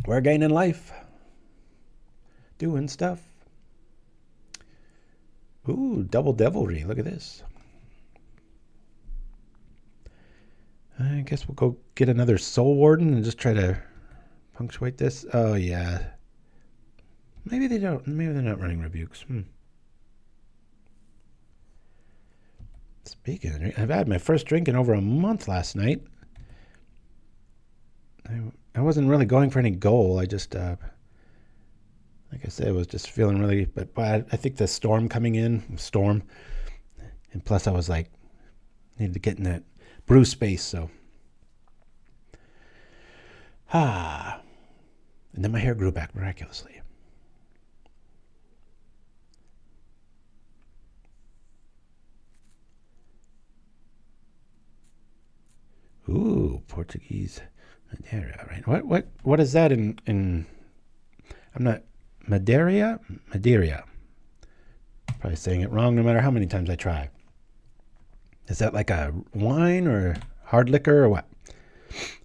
We're gaining life. Doing stuff. Ooh, double devilry. Look at this. I guess we'll go get another Soul Warden and just try to punctuate this. Oh, yeah. Maybe they don't. Maybe they're not running rebukes. Speaking of drink, I've had my first drink in over a month last night. I wasn't really going for any goal. I just, like I said, I was just feeling really, but I think the storm coming in, and plus I was like, needed to get in that brew space, so. And then my hair grew back miraculously. Ooh, Portuguese Madeira, right? What is that in I'm not Madeira? Probably saying it wrong no matter how many times I try. Is that like a wine or hard liquor or what?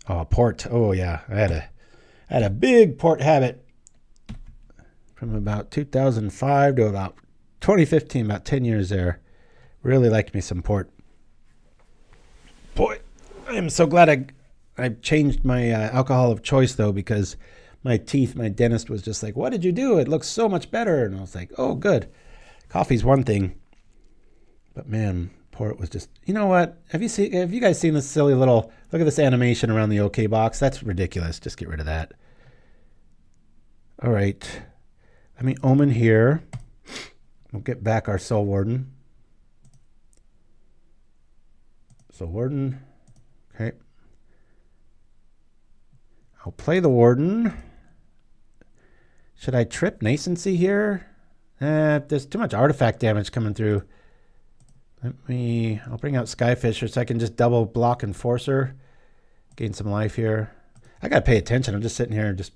Oh, port. Oh yeah, I had a big port habit from about 2005 to about 2015, about 10 years there. Really liked me some port. Boy, I am so glad I changed my alcohol of choice though, because my dentist was just like, "What did you do? It looks so much better." And I was like, "Oh, good." Coffee's one thing, but man, port was just, you know what? Have you guys seen this silly little, look at this animation around the OK box? That's ridiculous. Just get rid of that. All right. Let me Omen here. We'll get back our Soul Warden. Soul Warden. Okay. I'll play the Warden. Should I trip Nascency here? There's too much artifact damage coming through. I'll bring out Skyfisher so I can just double block Enforcer. Gain some life here. I gotta pay attention. I'm just sitting here just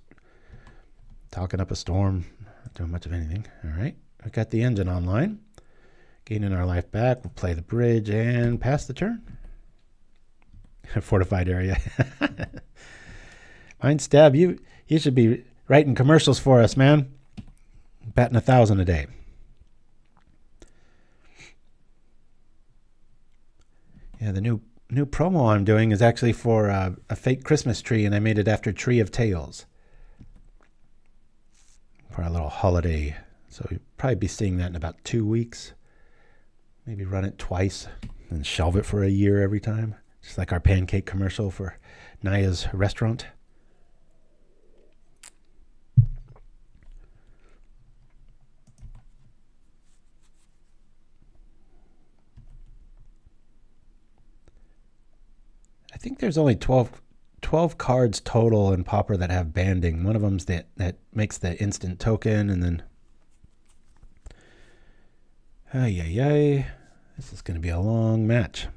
talking up a storm. Not doing much of anything. All right. I got the engine online. Gaining our life back. We'll play the bridge and pass the turn. Fortified area. Mind Stab, you should be writing commercials for us, man. Batting 1,000 a day. Yeah, the new promo I'm doing is actually for a fake Christmas tree, and I made it after Tree of Tales for a little holiday. So you'll probably be seeing that in about 2 weeks. Maybe run it twice and shelve it for a year every time. Just like our pancake commercial for Naya's restaurant. I think there's only 12 cards total in Pauper that have banding. One of them's that makes the instant token, and then this is going to be a long match.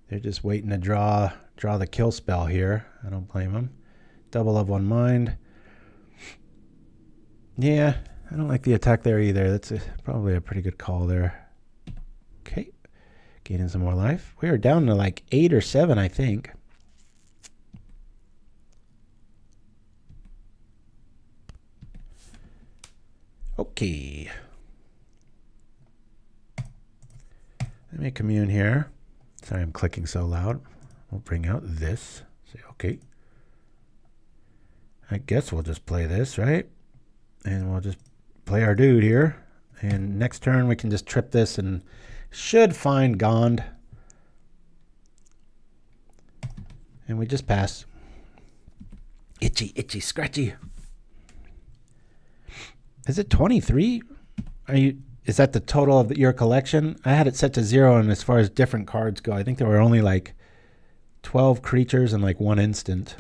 They're just waiting to draw the kill spell here. I don't blame them. Double of one mind. Yeah, I don't like the attack there either. That's probably a pretty good call there. Okay, gaining some more life. We are down to like 8 or 7, I think. Okay. Let me commune here. Sorry, I'm clicking so loud. We'll bring out this. Say, okay. I guess we'll just play this, right? And we'll just play our dude here. And next turn we can just trip this and should find Gond. And we just pass. Itchy, scratchy. Is it 23? is that the total of your collection? I had it set to 0, and as far as different cards go, I think there were only like 12 creatures and like 1 instant.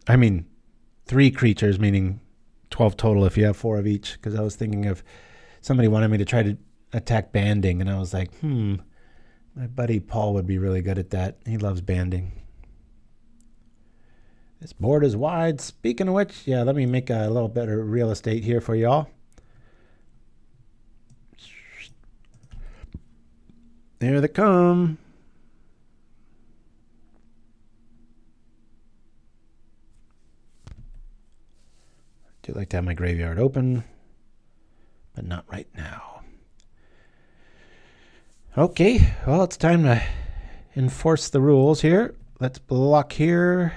I mean, 3 creatures, meaning 12 total if you have 4 of each, because I was thinking of somebody wanted me to try to attack banding, and I was like, my buddy Paul would be really good at that. He loves banding. This board is wide. Speaking of which, yeah, let me make a little better real estate here for y'all. There they come. I do like to have my graveyard open, but not right now. Okay, well, it's time to enforce the rules here. Let's block here.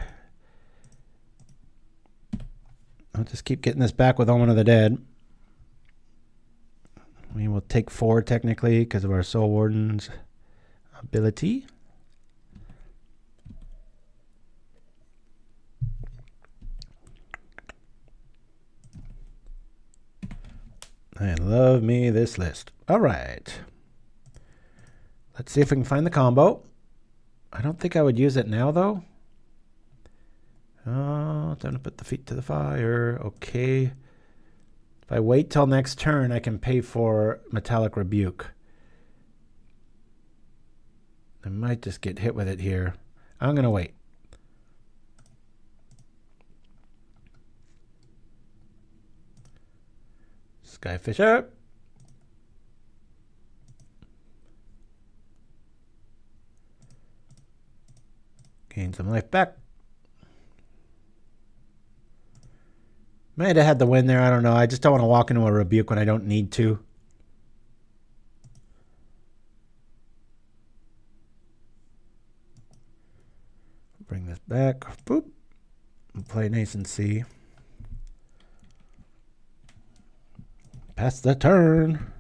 I'll just keep getting this back with Omen of the Dead. We will take 4 technically because of our Soul Warden's ability. I love me this list. All right. Let's see if we can find the combo. I don't think I would use it now, though. Oh, time to put the feet to the fire. Okay. If I wait till next turn, I can pay for Metallic Rebuke. I might just get hit with it here. I'm going to wait. Skyfisher. Gain some life back. Might have had the win there. I don't know. I just don't want to walk into a rebuke when I don't need to. Bring this back. Boop. And play Nascency. Pass the turn.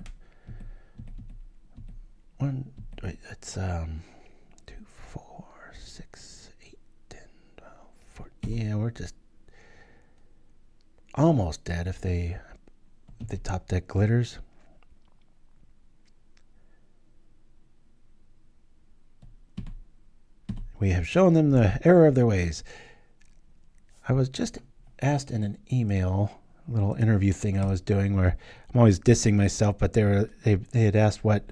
That's 2, 4, 6, 8, 10, 12, 14. Yeah, we're just almost dead if they top deck glitters. We have shown them the error of their ways. I was just asked in an email, a little interview thing I was doing where I'm always dissing myself, but they had asked what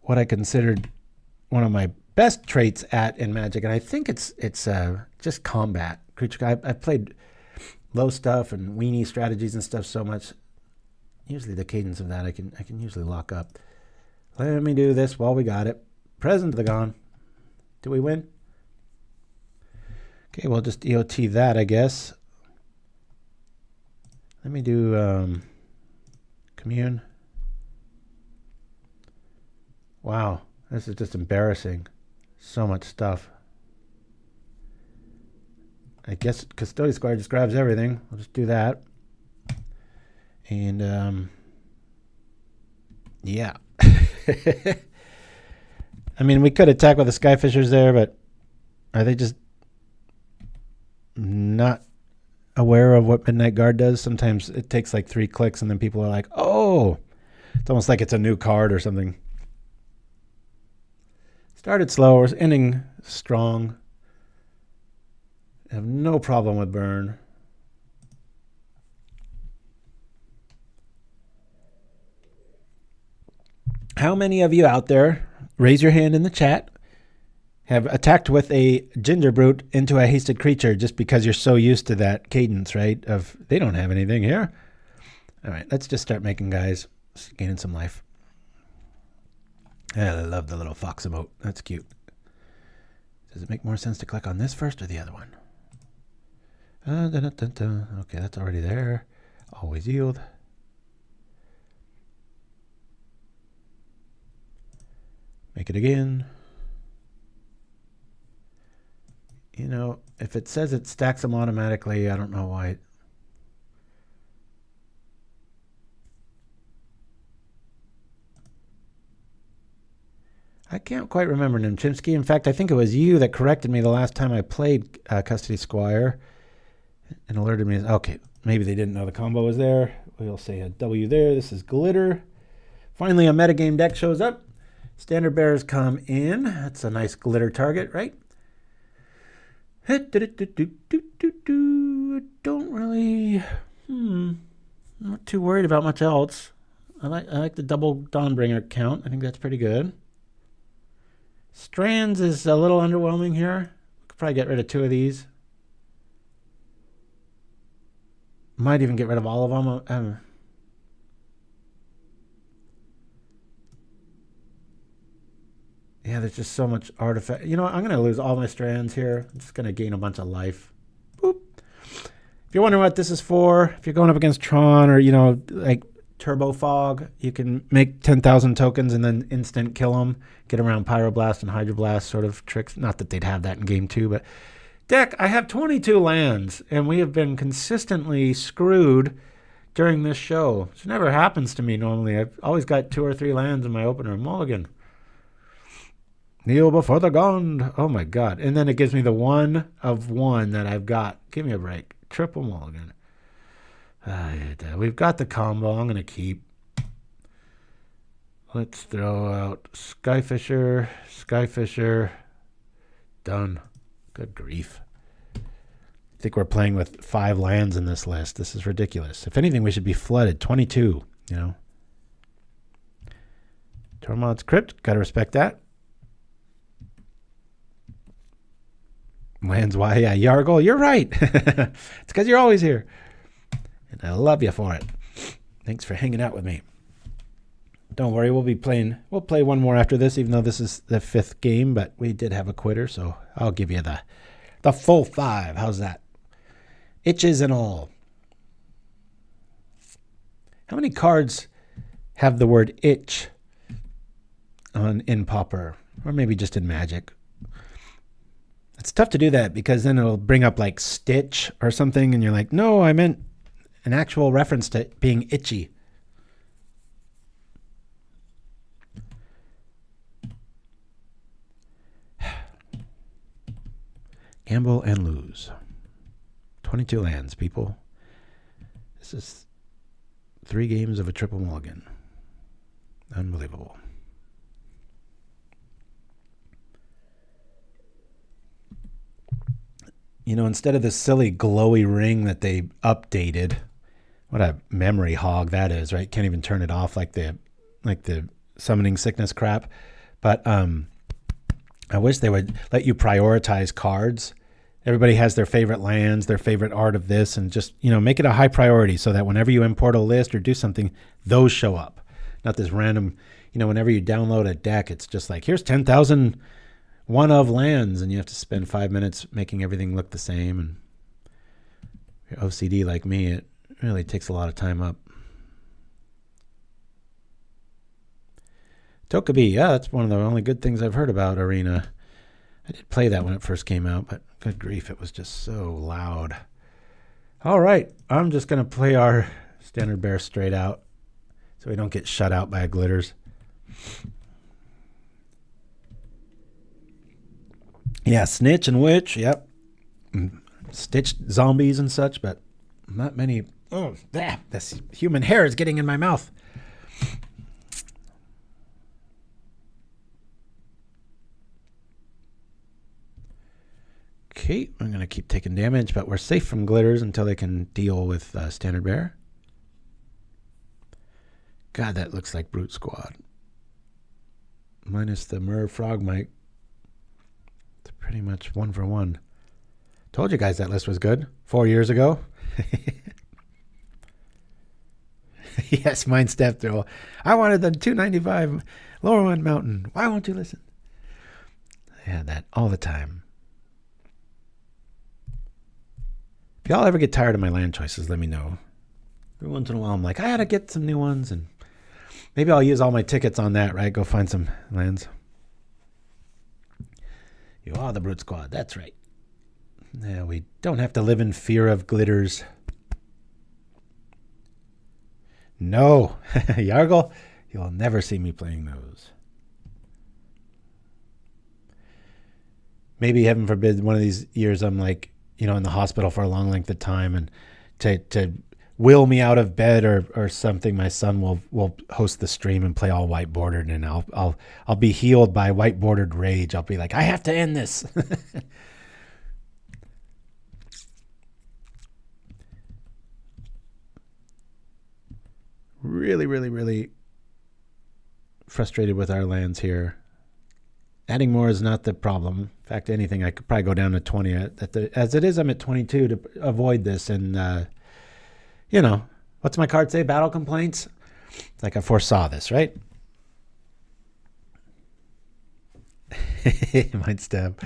I considered one of my best traits in Magic, and I think it's just combat. Creature. I played low stuff and weenie strategies and stuff so much. Usually the cadence of that I can usually lock up. Let me do this while we got it. Present to the gone. Do we win? Okay, we'll just EOT that, I guess. Let me do Commune. Wow, this is just embarrassing. So much stuff. I guess Custodi Squire just grabs everything. We'll just do that. And, yeah. I mean, we could attack with the Skyfishers there, but are they just not aware of what Midnight Guard does? Sometimes it takes like 3 clicks, and then people are like, oh, it's almost like it's a new card or something. Started slow, we're ending strong. I have no problem with burn. How many of you out there, raise your hand in the chat, have attacked with a Ginger Brute into a hasted creature just because you're so used to that cadence, right? Of they don't have anything here. All right, let's just start making guys, gaining some life. I love the little fox emote. That's cute. Does it make more sense to click on this first or the other one? Okay, that's already there. Always yield. Make it again. You know, if it says it stacks them automatically, I don't know why. I can't quite remember him, Chimpskey. In fact, I think it was you that corrected me the last time I played Custodi Squire and alerted me. Okay, Maybe they didn't know the combo was there. We'll say a W there. This is glitter. Finally, a metagame deck shows up. Standard bearers come in. That's a nice glitter target, right? Don't really... Not too worried about much else. I like the double Dawnbringer count. I think that's pretty good. Strands is a little underwhelming here. Could probably get rid of 2 of these. Might even get rid of all of them. Yeah, there's just so much artifact. You know what? I'm going to lose all my strands here. I'm just going to gain a bunch of life. Boop. If you're wondering what this is for, if you're going up against Tron or, you know, like Turbo Fog, you can make 10,000 tokens and then instant kill them, get around PauperRBust and Hydroblast sort of tricks. Not that they'd have that in game 2, but deck, I have 22 lands, and we have been consistently screwed during this show. It never happens to me normally. I've always got 2 or 3 lands in my opener. Mulligan. Kneel before the Gond. Oh my God. And then it gives me the 1 of 1 that I've got. Give me a break. Triple mulligan. We've got the combo. I'm going to keep. Let's throw out Skyfisher. Skyfisher. Done. Good grief. I think we're playing with 5 lands in this list. This is ridiculous. If anything, we should be flooded. 22, you know. Tormod's Crypt. Got to respect that. Lands, why? Yeah, Jaredgel, you're right. It's because you're always here. And I love you for it. Thanks for hanging out with me. Don't worry, we'll play one more after this, even though this is the 5th game, but we did have a quitter, so I'll give you the full 5. How's that? Itches and all. How many cards have the word itch in Pauper? Or maybe just in Magic? It's tough to do that because then it'll bring up like Stitch or something, and you're like, no, I meant an actual reference to being itchy. Gamble and lose. 22 lands, people. This is 3 games of a triple mulligan. Unbelievable. You know, instead of this silly glowy ring that they updated, what a memory hog that is, right? Can't even turn it off like the summoning sickness crap. But I wish they would let you prioritize cards. Everybody has their favorite lands, their favorite art of this, and just, you know, make it a high priority so that whenever you import a list or do something, those show up. Not this random, you know, whenever you download a deck, it's just like, here's 10,000 one of lands, and you have to spend 5 minutes making everything look the same. And if you're OCD like me, it really takes a lot of time up. Tokabi, yeah, that's one of the only good things I've heard about Arena. I did play that when it first came out, but good grief, it was just so loud. All right, I'm just going to play our standard bear straight out so we don't get shut out by glitters. Yeah, Snitch and Witch, yep. Stitched zombies and such, but not many. Oh, this human hair is getting in my mouth. Okay, I'm going to keep taking damage, but we're safe from glitters until they can deal with Standard Bear. God, that looks like Brute Squad. Minus the Mer Frogmite. It's pretty much 1 for 1. Told you guys that list was good 4 years ago. Yes, Mind Step Throw. I wanted the 295 Lower One Mountain. Why won't you listen? I had that all the time. If y'all ever get tired of my land choices, let me know. Every once in a while, I'm like, I gotta get some new ones, and maybe I'll use all my tickets on that, right? Go find some lands. You are the Brute Squad. That's right. Yeah, we don't have to live in fear of glitters. No, Jaredgel, you'll never see me playing those. Maybe, heaven forbid, one of these years I'm like, you know, in the hospital for a long length of time and to will me out of bed or something, my son will host the stream and play all white bordered, and I'll be healed by white bordered rage. I'll be like, I have to end this. Really, really, really frustrated with our lands here. Adding more is not the problem. In fact, anything, I could probably go down to 20. As it is, I'm at 22 to avoid this. And, you know, what's my card say? Battle complaints? Like I foresaw this, right? Might stab.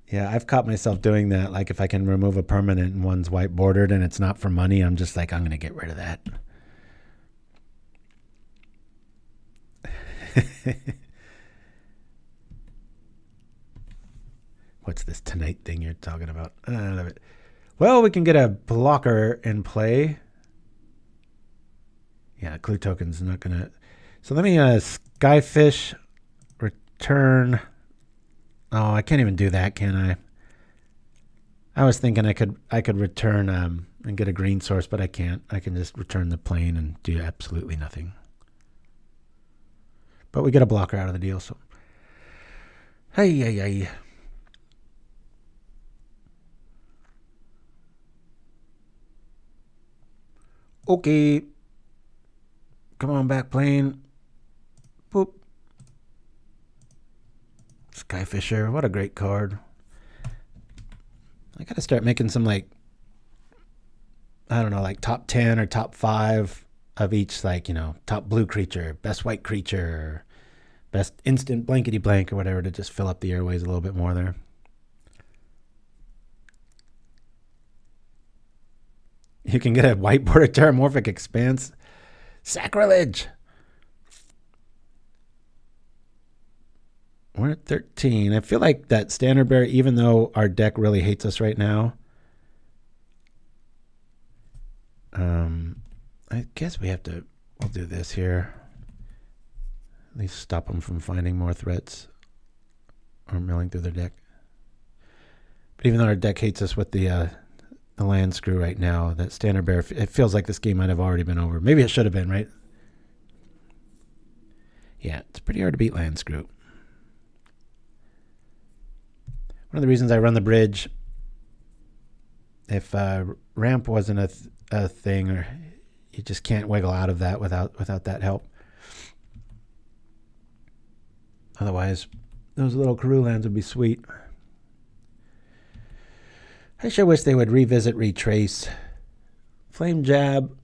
Yeah, I've caught myself doing that. Like if I can remove a permanent and one's white bordered and it's not for money, I'm just like, I'm going to get rid of that. What's this tonight thing you're talking about? I love it. Well, we can get a blocker in play. Yeah, clue token's not going to... So let me Skyfish, return... Oh, I can't even do that, can I? I was thinking I could return and get a green source, but I can't. I can just return the plane and do absolutely nothing. But we get a blocker out of the deal, so. Hey. Okay. Come on back, plane. Boop. Skyfisher, what a great card. I gotta start making some, like, I don't know, like top 10 or top 5 of each, like, you know, top blue creature, best white creature, best instant blankety blank or whatever, to just fill up the airways a little bit more there. You can get a white border terramorphic expanse. Sacrilege! We're at 13. I feel like that standard bearer, even though our deck really hates us right now, I guess we'll do this here. At least stop them from finding more threats or milling through their deck. But even though our deck hates us with the land screw right now, that standard bearer, it feels like this game might have already been over. Maybe it should have been, right? Yeah, it's pretty hard to beat land screw. One of the reasons I run the bridge, if ramp wasn't a thing, or you just can't wiggle out of that without that help. Otherwise, those little Karoo lands would be sweet. I sure wish they would revisit Retrace. Flame Jab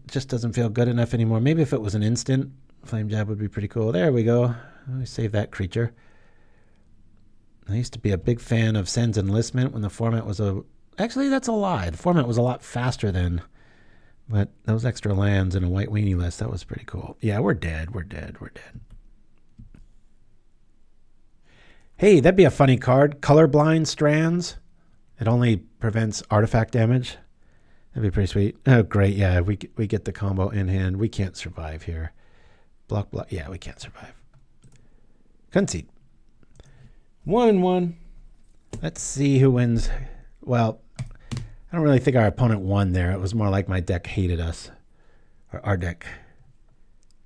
just doesn't feel good enough anymore. Maybe if it was an instant, Flame Jab would be pretty cool. There we go. Let me save that creature. I used to be a big fan of Sen's Enlistment when the format was actually, that's a lie. The format was a lot faster then. But those extra lands in a white weenie list, that was pretty cool. Yeah, we're dead. Hey, that'd be a funny card. Colorblind Strands. It only prevents artifact damage. That'd be pretty sweet. Oh, great. Yeah, we get the combo in hand. We can't survive here. Block. Yeah, we can't survive. Concede. 1-1. Let's see who wins. Well, I don't really think our opponent won there. It was more like my deck hated us. Or our deck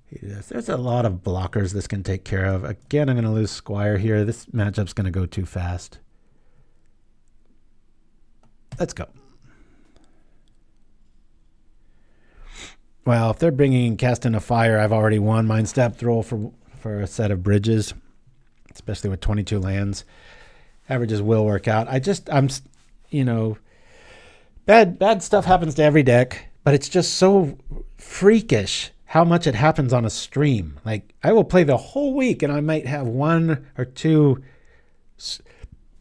hated us. There's a lot of blockers this can take care of. Again, I'm going to lose Squire here. This matchup's going to go too fast. Let's go. Well, if they're bringing Cast into Fire, I've already won Mind Stab Thrall for a set of bridges. Especially with 22 lands. Averages will work out. I'm, you know, bad stuff happens to every deck, but it's just so freakish how much it happens on a stream. Like, I will play the whole week and I might have 1 or 2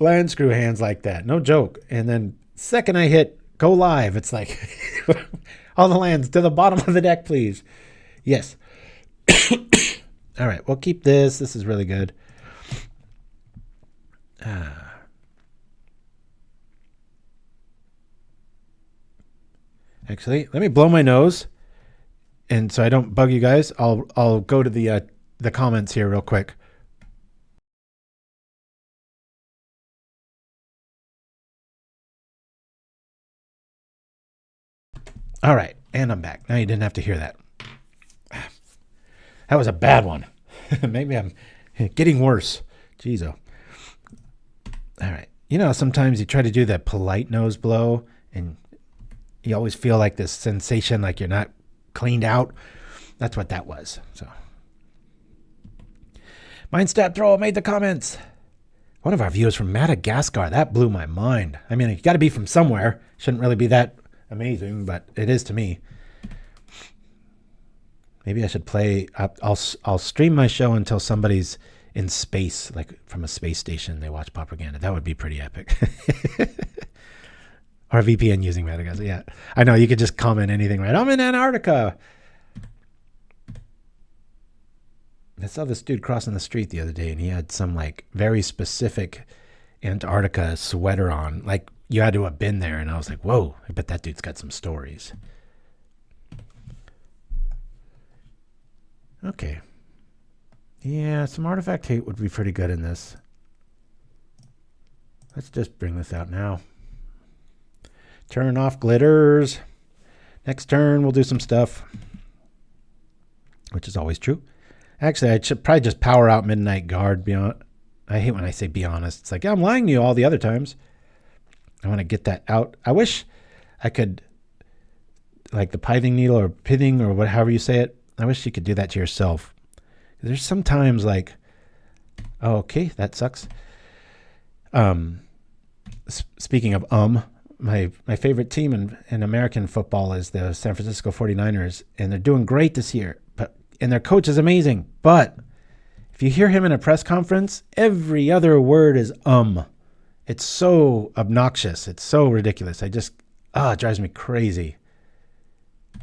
land screw hands like that. No joke. And then second I hit go live, it's like, all the lands to the bottom of the deck, please. Yes. All right, we'll keep this. This is really good. Actually, let me blow my nose, and so I don't bug you guys. I'll go to the comments here real quick. All right, and I'm back. Now you didn't have to hear that. That was a bad one. Maybe I'm getting worse. Jeez, oh. All right. You know, sometimes you try to do that polite nose blow, and you always feel like this sensation like you're not cleaned out. That's what that was. So, Mindstat Throw made the comments. One of our viewers from Madagascar. That blew my mind. I mean, you got to be from somewhere. Shouldn't really be that amazing, but it is to me. Maybe I should play. I'll stream my show until somebody's in space, like from a space station. They watch propaganda. That would be pretty epic. Or a VPN using Madagascar. Yeah, I know you could just comment anything, right? I'm in Antarctica. I saw this dude crossing the street the other day, and he had some like very specific Antarctica sweater on. Like you had to have been there, and I was like, whoa! I bet that dude's got some stories. Okay. Yeah, some artifact hate would be pretty good in this. Let's just bring this out now. Turn off glitters. Next turn, we'll do some stuff, which is always true. Actually, I should probably just power out Midnight Guard. I hate when I say be honest. It's like, yeah, I'm lying to you all the other times. I want to get that out. I wish I could, like the pithing needle or pithing or however you say it, I wish you could do that to yourself. There's sometimes like, oh, okay, that sucks. Speaking of my favorite team in American football is the San Francisco 49ers, and they're doing great this year. And their coach is amazing. But if you hear him in a press conference, every other word is It's so obnoxious. It's so ridiculous. it drives me crazy.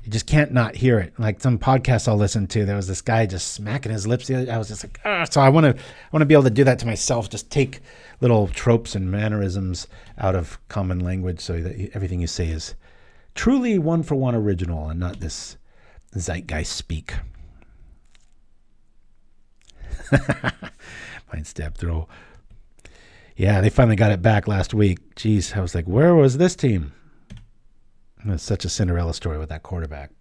You just can't not hear it. Like some podcasts I'll listen to, there was this guy just smacking his lips. I was just like, So I want to be able to do that to myself. Just take little tropes and mannerisms out of common language so that everything you say is truly one-for-one original and not this zeitgeist speak. Mind stab throw. Yeah, they finally got it back last week. Jeez, I was like, where was this team? It's such a Cinderella story with that quarterback.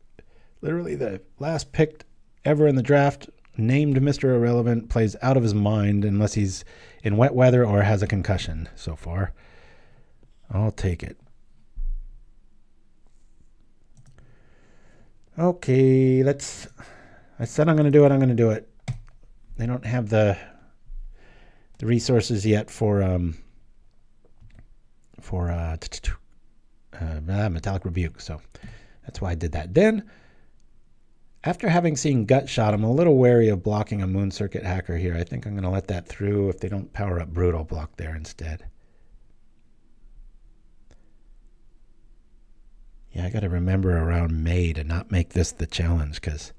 Literally the last picked ever in the draft, named Mr. Irrelevant, plays out of his mind unless he's in wet weather or has a concussion so far. I'll take it. Okay, I said I'm going to do it. I'm going to do it. They don't have the resources yet for Metallic Rebuke, so that's why I did that. Then, after having seen Gutshot, I'm a little wary of blocking a Moon Circuit Hacker here. I think I'm going to let that through. If they don't power up Brute, I'll block there instead. Yeah, I got to remember around May to not make this the challenge, because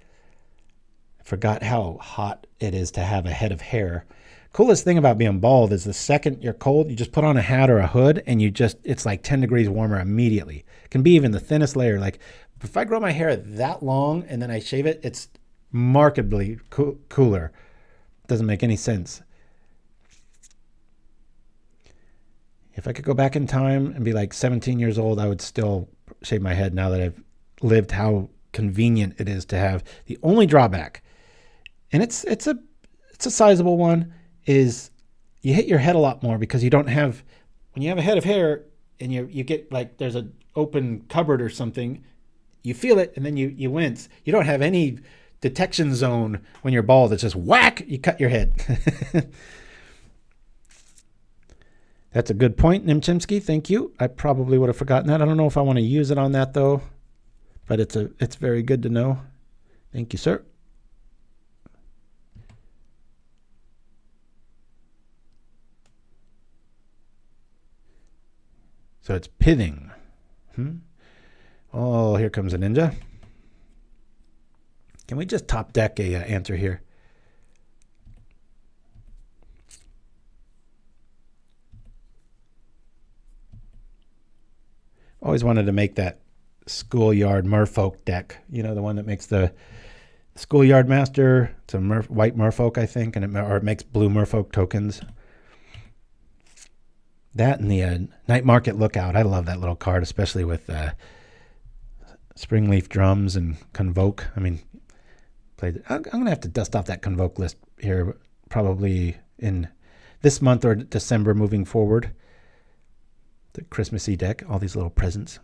I forgot how hot it is to have a head of hair. Coolest thing about being bald is the second you're cold, you just put on a hat or a hood and it's like 10 degrees warmer immediately. It can be even the thinnest layer. Like if I grow my hair that long and then I shave it, it's markedly cooler. Doesn't make any sense. If I could go back in time and be like 17 years old, I would still shave my head now that I've lived how convenient it is to have. The only drawback, and it's a sizable one, is you hit your head a lot more because you don't have, when you have a head of hair and you get like there's an open cupboard or something, you feel it and then you wince. You don't have any detection zone when you're bald. It's just whack, you cut your head. That's a good point, Chimpskey. Thank you. I probably would have forgotten that. I don't know if I want to use it on that though, but it's very good to know. Thank you, sir. So it's pithing. Oh, here comes a ninja. Can we just top deck a answer here? Always wanted to make that Schoolyard Merfolk deck. You know, the one that makes the Schoolyard Master. It's a white Merfolk, I think, and it makes blue Merfolk tokens. That and the Night Market Lookout. I love that little card, especially with Springleaf Drums and Convoke. I mean, I'm going to have to dust off that Convoke list here probably in this month or December moving forward. The Christmassy deck, all these little presents.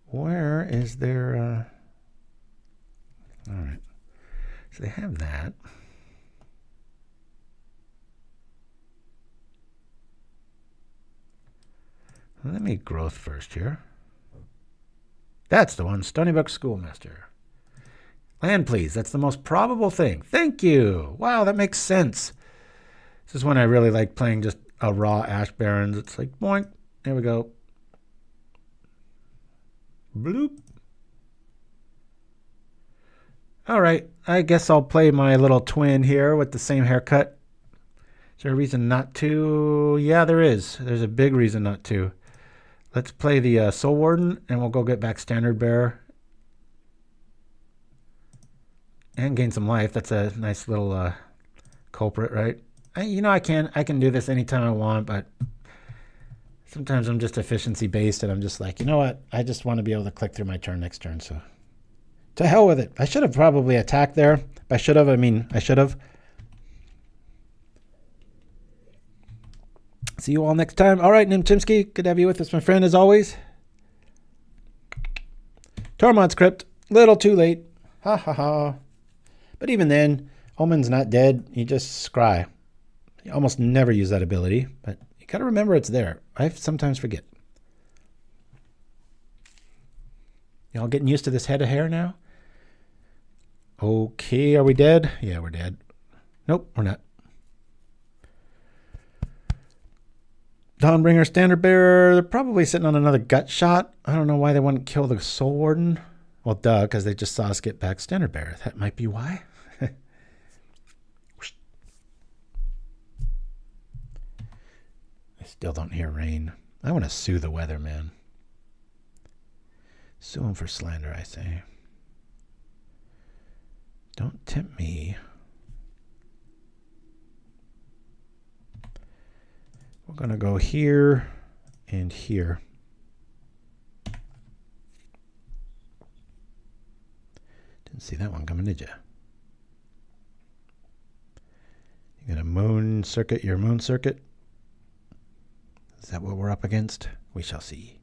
Where is their... all right. So they have that. Let me growth first here. That's the one, Stony Brook Schoolmaster. Land, please. That's the most probable thing. Thank you. Wow, that makes sense. This is when I really like playing just a raw Ash Barrens. It's like, boink. There we go. Bloop. All right. I guess I'll play my little twin here with the same haircut. Is there a reason not to? Yeah, there is. There's a big reason not to. Let's play the Soul Warden, and we'll go get back Standard Bearer. And gain some life. That's a nice little culprit, right? I can do this anytime I want, but sometimes I'm just efficiency based, and I'm just like, you know what? I just want to be able to click through my turn next turn, so to hell with it. I should have probably attacked there. I should have. See you all next time. All right, Chimpskey, good to have you with us, my friend, as always. Tormod's Crypt, little too late. Ha ha ha. But even then, Omen's not dead. You just scry. You almost never use that ability, but you got to remember it's there. I sometimes forget. Y'all getting used to this head of hair now? Okay, are we dead? Yeah, we're dead. Nope, we're not. Dawnbringer Standard Bearer, they're probably sitting on another gut shot. I don't know why they wouldn't kill the Soul Warden. Well, duh, because they just saw us get back Standard Bearer. That might be why. I still don't hear rain. I want to sue the weather, man. Sue him for slander, I say. Don't tempt me. We're going to go here and here. Didn't see that one coming, did you? You got a moon circuit, your moon circuit? Is that what we're up against? We shall see.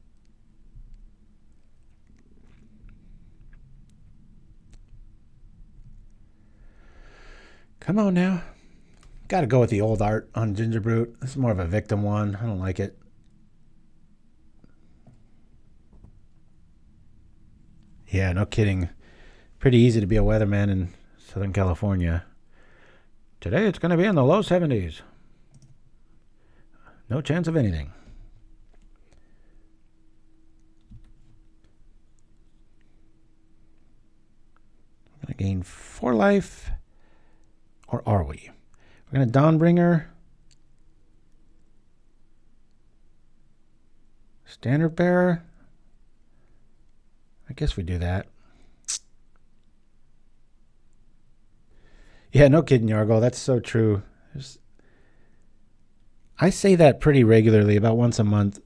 Come on now. Got to go with the old art on Gingerbrute. This is more of a victim one. I don't like it. Yeah, no kidding. Pretty easy to be a weatherman in Southern California. Today it's going to be in the low 70s. No chance of anything. I'm going to gain 4 life. Or are we? We're going to Dawnbringer. Standard Bearer. I guess we do that. Yeah, no kidding, Yargle. That's so true. I say that pretty regularly, about once a month.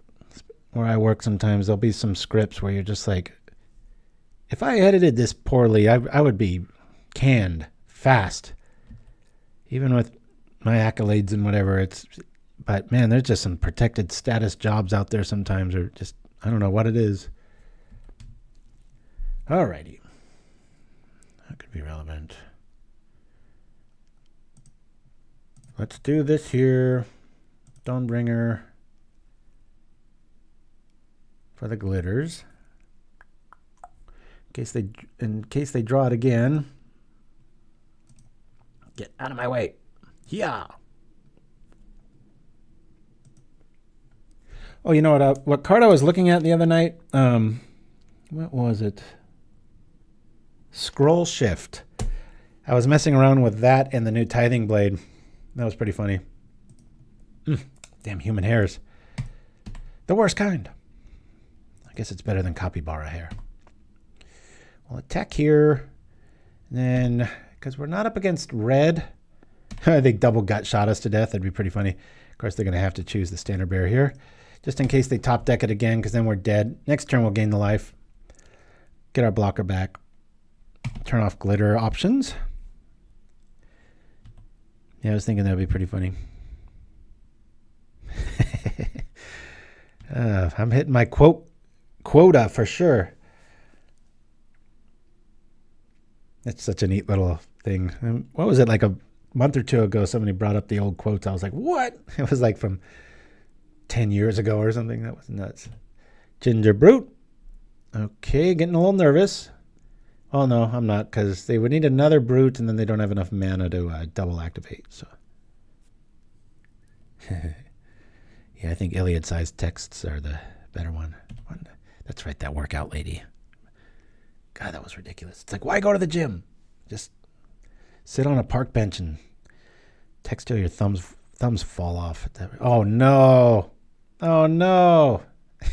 Where I work sometimes, there'll be some scripts where you're just like, if I edited this poorly, I would be canned fast. Even with my accolades and whatever, but man, there's just some protected status jobs out there sometimes, or just, I don't know what it is. Alrighty. That could be relevant. Let's do this here. Dawnbringer for the glitters. In case they draw it again. Get out of my way. Yeah. Oh, you know what card I was looking at the other night? What was it? Scroll Shift. I was messing around with that and the new Tithing Blade. That was pretty funny. Damn human hairs. The worst kind. I guess it's better than Capybara hair. We'll attack here. And then, because we're not up against red, I think double gut shot us to death. That'd be pretty funny. Of course, they're going to have to choose the Standard Bearer here. just in case they top deck it again, because then we're dead. Next turn we'll gain the life. Get our blocker back. Turn off glitter options. Yeah, I was thinking that would be pretty funny. I'm hitting my quota for sure. That's such a neat little thing. What was it, like a month or two ago, somebody brought up the old quotes. I was like, what? It was like from 10 years ago or something. That was nuts. Ginger Brute. Okay, getting a little nervous. Oh, no, I'm not, because they would need another Brute, and then they don't have enough mana to double activate. So, yeah, I think Iliad-sized texts are the better one. That's right, that workout lady. God, that was ridiculous. It's like, why go to the gym? Just sit on a park bench and text till your thumbs fall off. Oh, no. Oh, no.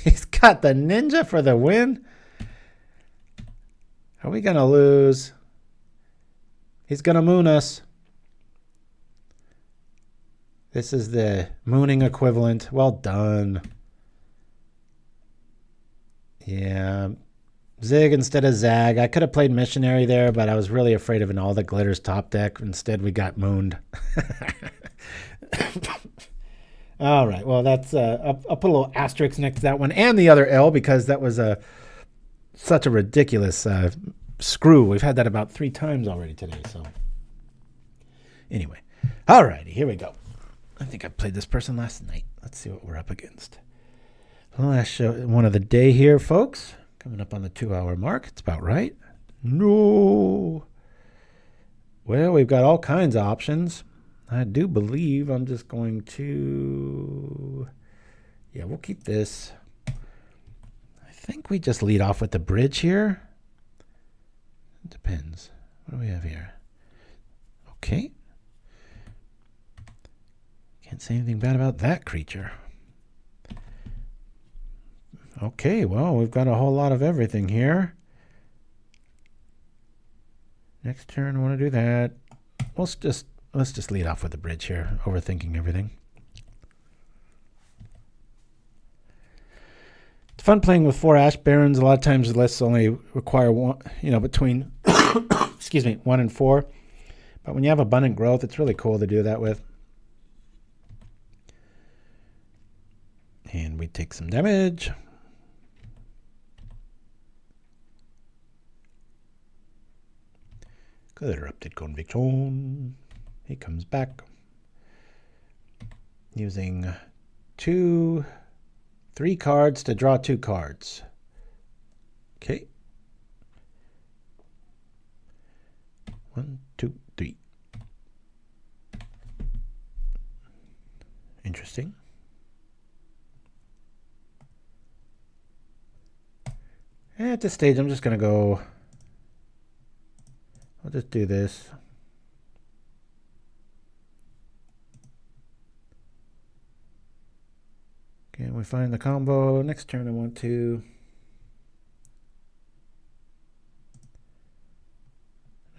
He's got the ninja for the win. Are we going to lose? He's going to moon us. This is the mooning equivalent. Well done. Yeah. Zig instead of Zag. I could have played Missionary there, but I was really afraid of an All That Glitters top deck. Instead, we got mooned. All right. Well, that's I'll put a little asterisk next to that one and the other L, because that was such a ridiculous screw. We've had that about 3 times already today. So anyway, all righty, here we go. I think I played this person last night. Let's see what we're up against. Last one of the day here, folks. Coming up on the 2-hour mark. It's about right. No. Well, we've got all kinds of options. I do believe I'm just going to... Yeah, we'll keep this. I think we just lead off with the bridge here. It depends. What do we have here? Okay. Can't say anything bad about that creature. Okay, well, we've got a whole lot of everything here. Next turn, I want to do that. Let's just lead off with the bridge here, overthinking everything. It's fun playing with 4 Ash Barrens. A lot of times the lists only require one, between excuse me, 1 and 4. But when you have abundant growth, it's really cool to do that with. And we take some damage. Good erupted conviction. He comes back. Using 3 cards to draw 2 cards. Okay. 1, 2, 3. Interesting. At this stage, I'm just going to go... I'll just do this. Okay, we find the combo. Next turn I want to...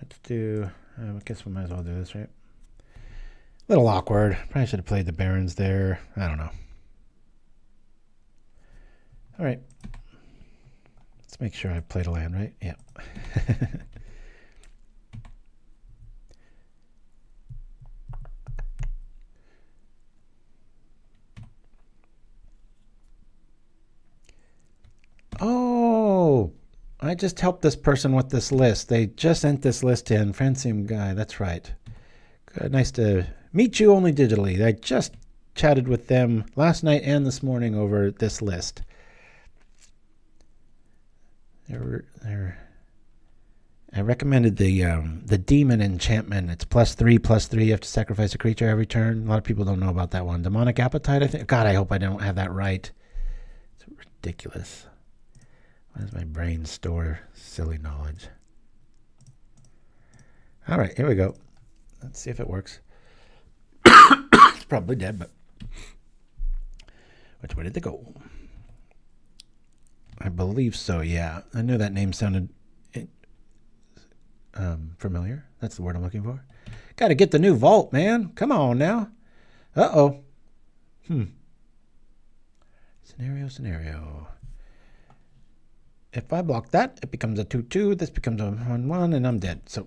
Let's do... I guess we might as well do this, right? A little awkward. Probably should have played the Barrens there. I don't know. All right. Let's make sure I played a land, right? Yeah. Oh, I just helped this person with this list. They just sent this list in. Francine guy, that's right. Good, nice to meet you only digitally. I just chatted with them last night and this morning over this list. I recommended the demon enchantment. It's +3/+3. You have to sacrifice a creature every turn. A lot of people don't know about that one. Demonic Appetite, I think. God, I hope I don't have that right. It's ridiculous. Why does my brain store silly knowledge? All right, here we go. Let's see if it works. It's probably dead, but which way did they go? I believe so, yeah. I knew that name sounded familiar. That's the word I'm looking for. Got to get the new vault, man. Come on now. Uh-oh. Scenario. If I block that, it becomes a 2/2. This becomes a 1/1, and I'm dead. So,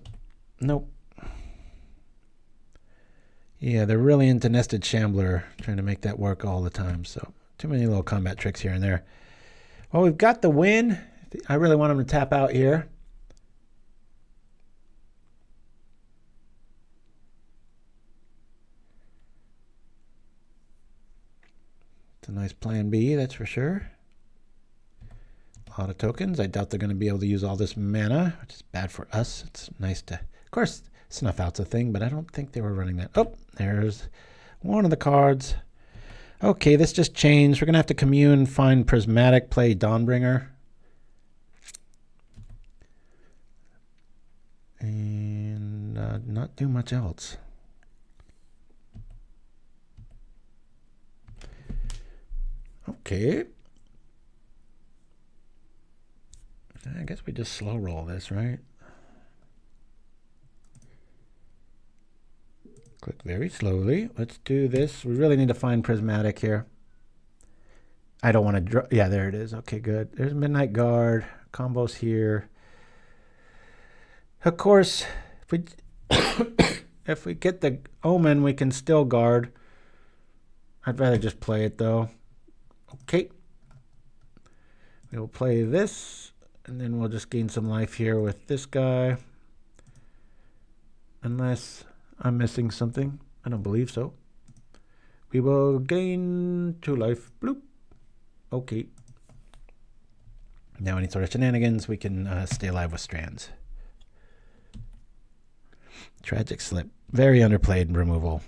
nope. Yeah, they're really into Nested Shambler, trying to make that work all the time. So, too many little combat tricks here and there. Well, we've got the win. I really want him to tap out here. It's a nice plan B, that's for sure. A lot of tokens. I doubt they're going to be able to use all this mana, which is bad for us. It's nice to... Of course, Snuff Out's a thing, but I don't think they were running that. Oh, there's one of the cards. Okay, this just changed. We're going to have to commune, find Prismatic, play Dawnbringer. And not do much else. Okay. I guess we just slow roll this, right? Click very slowly. Let's do this. We really need to find Prismatic here. I don't want to draw. Yeah, there it is. Okay, good. There's Midnight Guard. Combos here. Of course, if we if we get the Omen, we can still guard. I'd rather just play it though. Okay. We will play this, and then we'll just gain some life here with this guy. Unless I'm missing something. I don't believe so. We will gain 2 life. Bloop. Okay. Now any sort of shenanigans, we can stay alive with Strands. Tragic Slip. Very underplayed removal.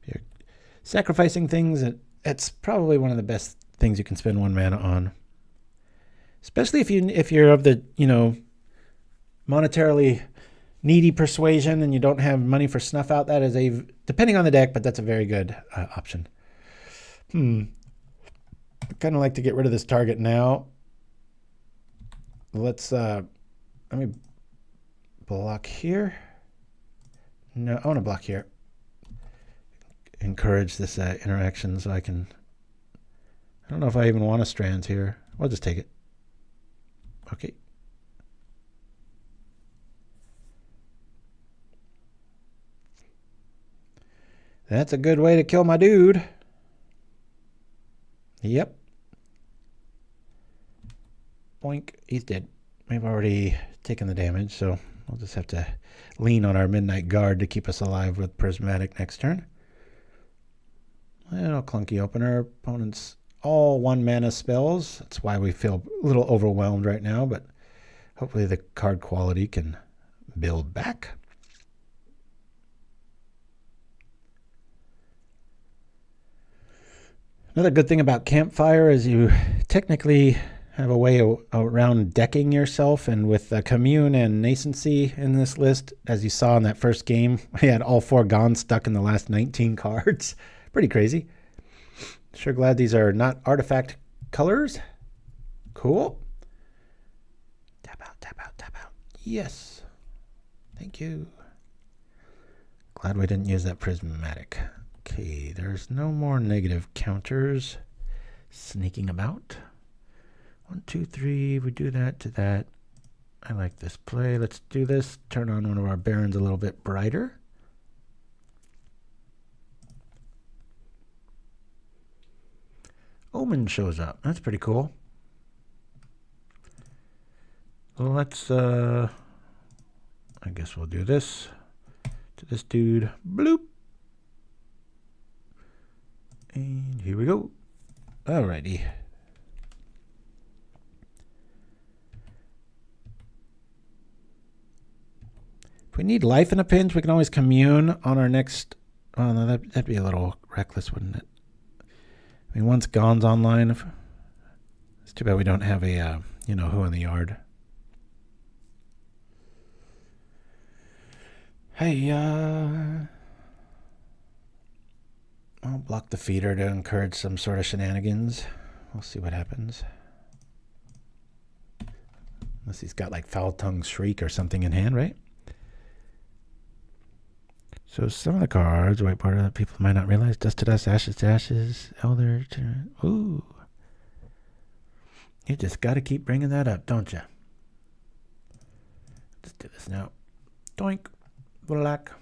If you're sacrificing things, it's probably one of the best things you can spend 1 mana on. Especially if you're of the, monetarily needy persuasion and you don't have money for Snuff Out. That is depending on the deck, but that's a very good option. I kind of like to get rid of this target now. Let me block here. No, I want to block here. Encourage this interaction so I can... I don't know if I even want a Strands here. I'll just take it. Okay. That's a good way to kill my dude. Yep. Boink. He's dead. We've already taken the damage, so we'll just have to lean on our Midnight Guard to keep us alive with Prismatic next turn. Little clunky opener. Opponent's all 1 mana spells. That's why we feel a little overwhelmed right now, but hopefully the card quality can build back. Another good thing about Campfire is you technically have a way around decking yourself, and with Commune and Nascency in this list, as you saw in that first game, we had all 4 gone stuck in the last 19 cards. Pretty crazy. Sure glad these are not artifact colors. Cool. Tap out, tap out, tap out. Yes. Thank you. Glad we didn't use that Prismatic. Okay, there's no more negative counters sneaking about. 1, 2, 3. We do that to that. I like this play. Let's do this. Turn on one of our Barrens a little bit brighter. Omen shows up. That's pretty cool. Well, let's, I guess we'll do this to this dude. Bloop. And here we go. Alrighty. If we need life in a pinch, we can always commune on our next... Oh, no, that'd be a little reckless, wouldn't it? I mean, once Gone's online, it's too bad we don't have a, who in the yard. Hey, I'll block the feeder to encourage some sort of shenanigans. We'll see what happens. Unless he's got like Foul Tongue Shriek or something in hand, right? So some of the cards, white border, that people might not realize. Dust to dust, ashes to ashes, elder. Ooh. You just got to keep bringing that up, don't you? Let's do this now. Doink. Black.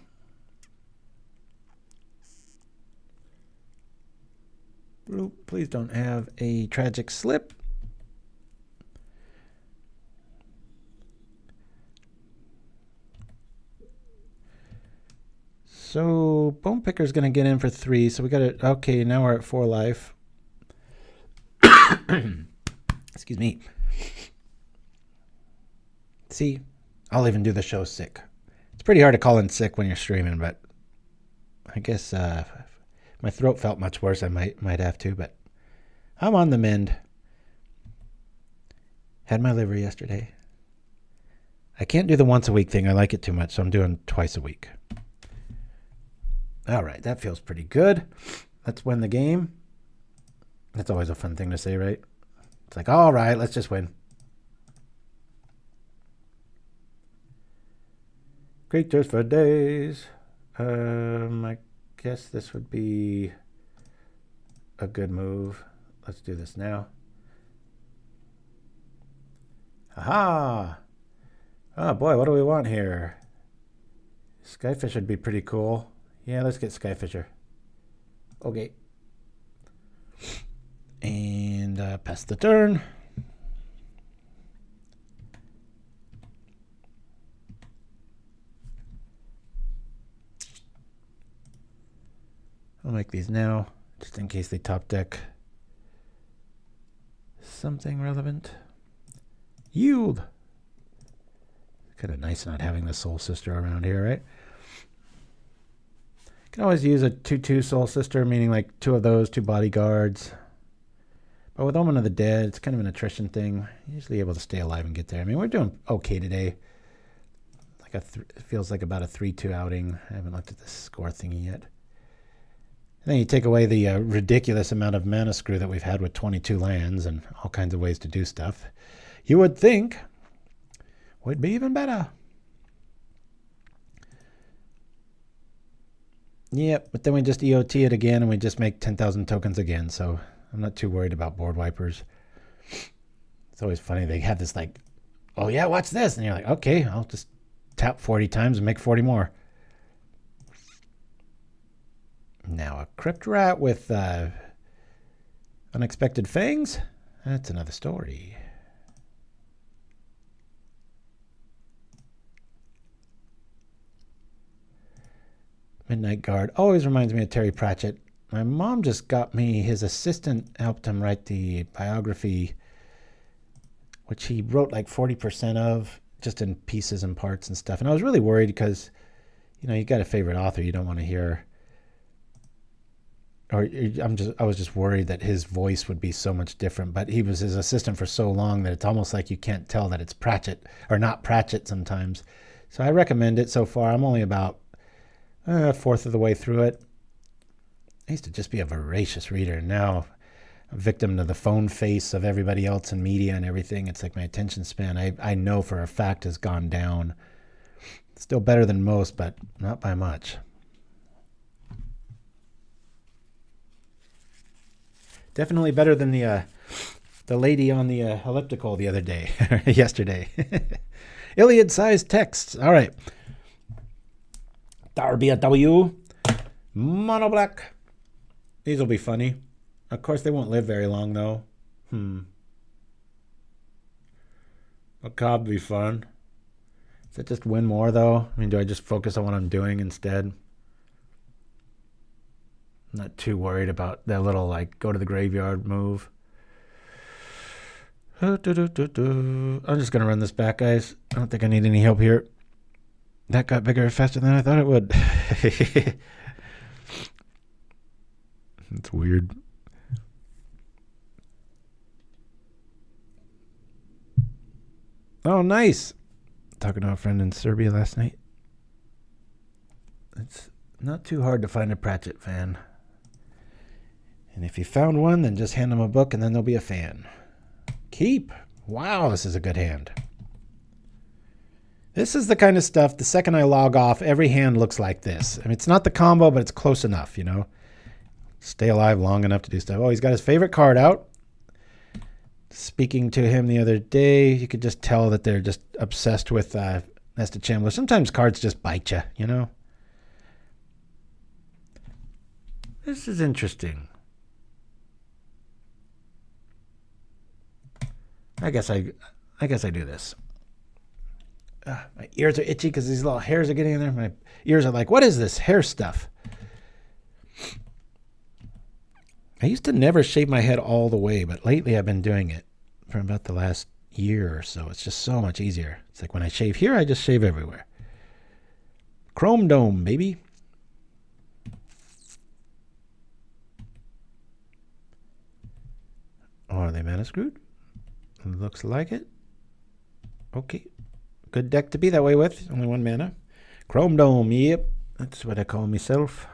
Bloop. Please don't have a tragic slip. So Bone Picker's going to get in for 3. So we got it. Okay, now we're at 4 life. Excuse me. See, I'll even do the show sick. It's pretty hard to call in sick when you're streaming, but I guess if my throat felt much worse, I might have to, but I'm on the mend. Had my liver yesterday. I can't do the once a week thing. I like it too much, so I'm doing twice a week. All right, that feels pretty good. Let's win the game. That's always a fun thing to say, right? It's like, all right, let's just win. Creatures for days. I guess this would be a good move. Let's do this now. Aha! Oh boy, what do we want here? Skyfish would be pretty cool. Yeah, let's get Skyfisher. Okay. And pass the turn. I'll make these now, just in case they top deck something relevant. Yield. Kind of nice not having the Soul Sister around here, right? Can always use a 2/2 Soul Sister, meaning like 2 of those, 2 bodyguards. But with Omen of the Dead, it's kind of an attrition thing. Usually able to stay alive and get there. I mean, we're doing okay today. Like it feels like about a 3-2 outing. I haven't looked at the score thingy yet. And then you take away the ridiculous amount of mana screw that we've had with 22 lands and all kinds of ways to do stuff. You would think would be even better. Yep, but then we just EOT it again and we just make 10,000 tokens again. So I'm not too worried about board wipers. It's always funny. They have this like, oh yeah, watch this. And you're like, okay, I'll just tap 40 times and make 40 more. Now a Crypt Rat with Unexpected Fangs. That's another story. Midnight Guard always reminds me of Terry Pratchett. My mom just got me, his assistant helped him write the biography, which he wrote like 40% of, just in pieces and parts and stuff. And I was really worried because, you know, you got a favorite author, you don't want to hear, or I was just worried that his voice would be so much different. But he was his assistant for so long that it's almost like you can't tell that it's Pratchett or not Pratchett sometimes. So I recommend it so far. I'm only about a fourth of the way through it. I used to just be a voracious reader, and now a victim to the phone face of everybody else in media and everything. It's like my attention span, I know for a fact, has gone down. Still better than most, but not by much. Definitely better than the lady on the elliptical the other day, yesterday. Iliad-sized texts. All right. Darby at W. Mono black. These will be funny. Of course, they won't live very long, though. Macabre be fun. Does it just win more, though? I mean, do I just focus on what I'm doing instead? I'm not too worried about that little, like, go to the graveyard move. I'm just going to run this back, guys. I don't think I need any help here. That got bigger faster than I thought it would. It's weird. Oh, nice. Talking to a friend in Serbia last night. It's not too hard to find a Pratchett fan. And if you found one, then just hand them a book and then they'll be a fan. Keep. Wow, this is a good hand. This is the kind of stuff, the second I log off, every hand looks like this. I mean, it's not the combo, but it's close enough, you know. Stay alive long enough to do stuff. Oh, he's got his favorite card out. Speaking to him the other day, you could just tell that they're just obsessed with Nested Chandler. Sometimes cards just bite you, you know. This is interesting. I guess I do this. My ears are itchy because these little hairs are getting in there. My ears are like, what is this hair stuff? I used to never shave my head all the way, but lately I've been doing it for about the last year or so. It's just so much easier. It's like when I shave here, I just shave everywhere. Chrome Dome, baby. Oh, are they mana screwed? Looks like it. Okay. Good deck to be that way with. Only one mana. Chrome Dome, yep. That's what I call myself.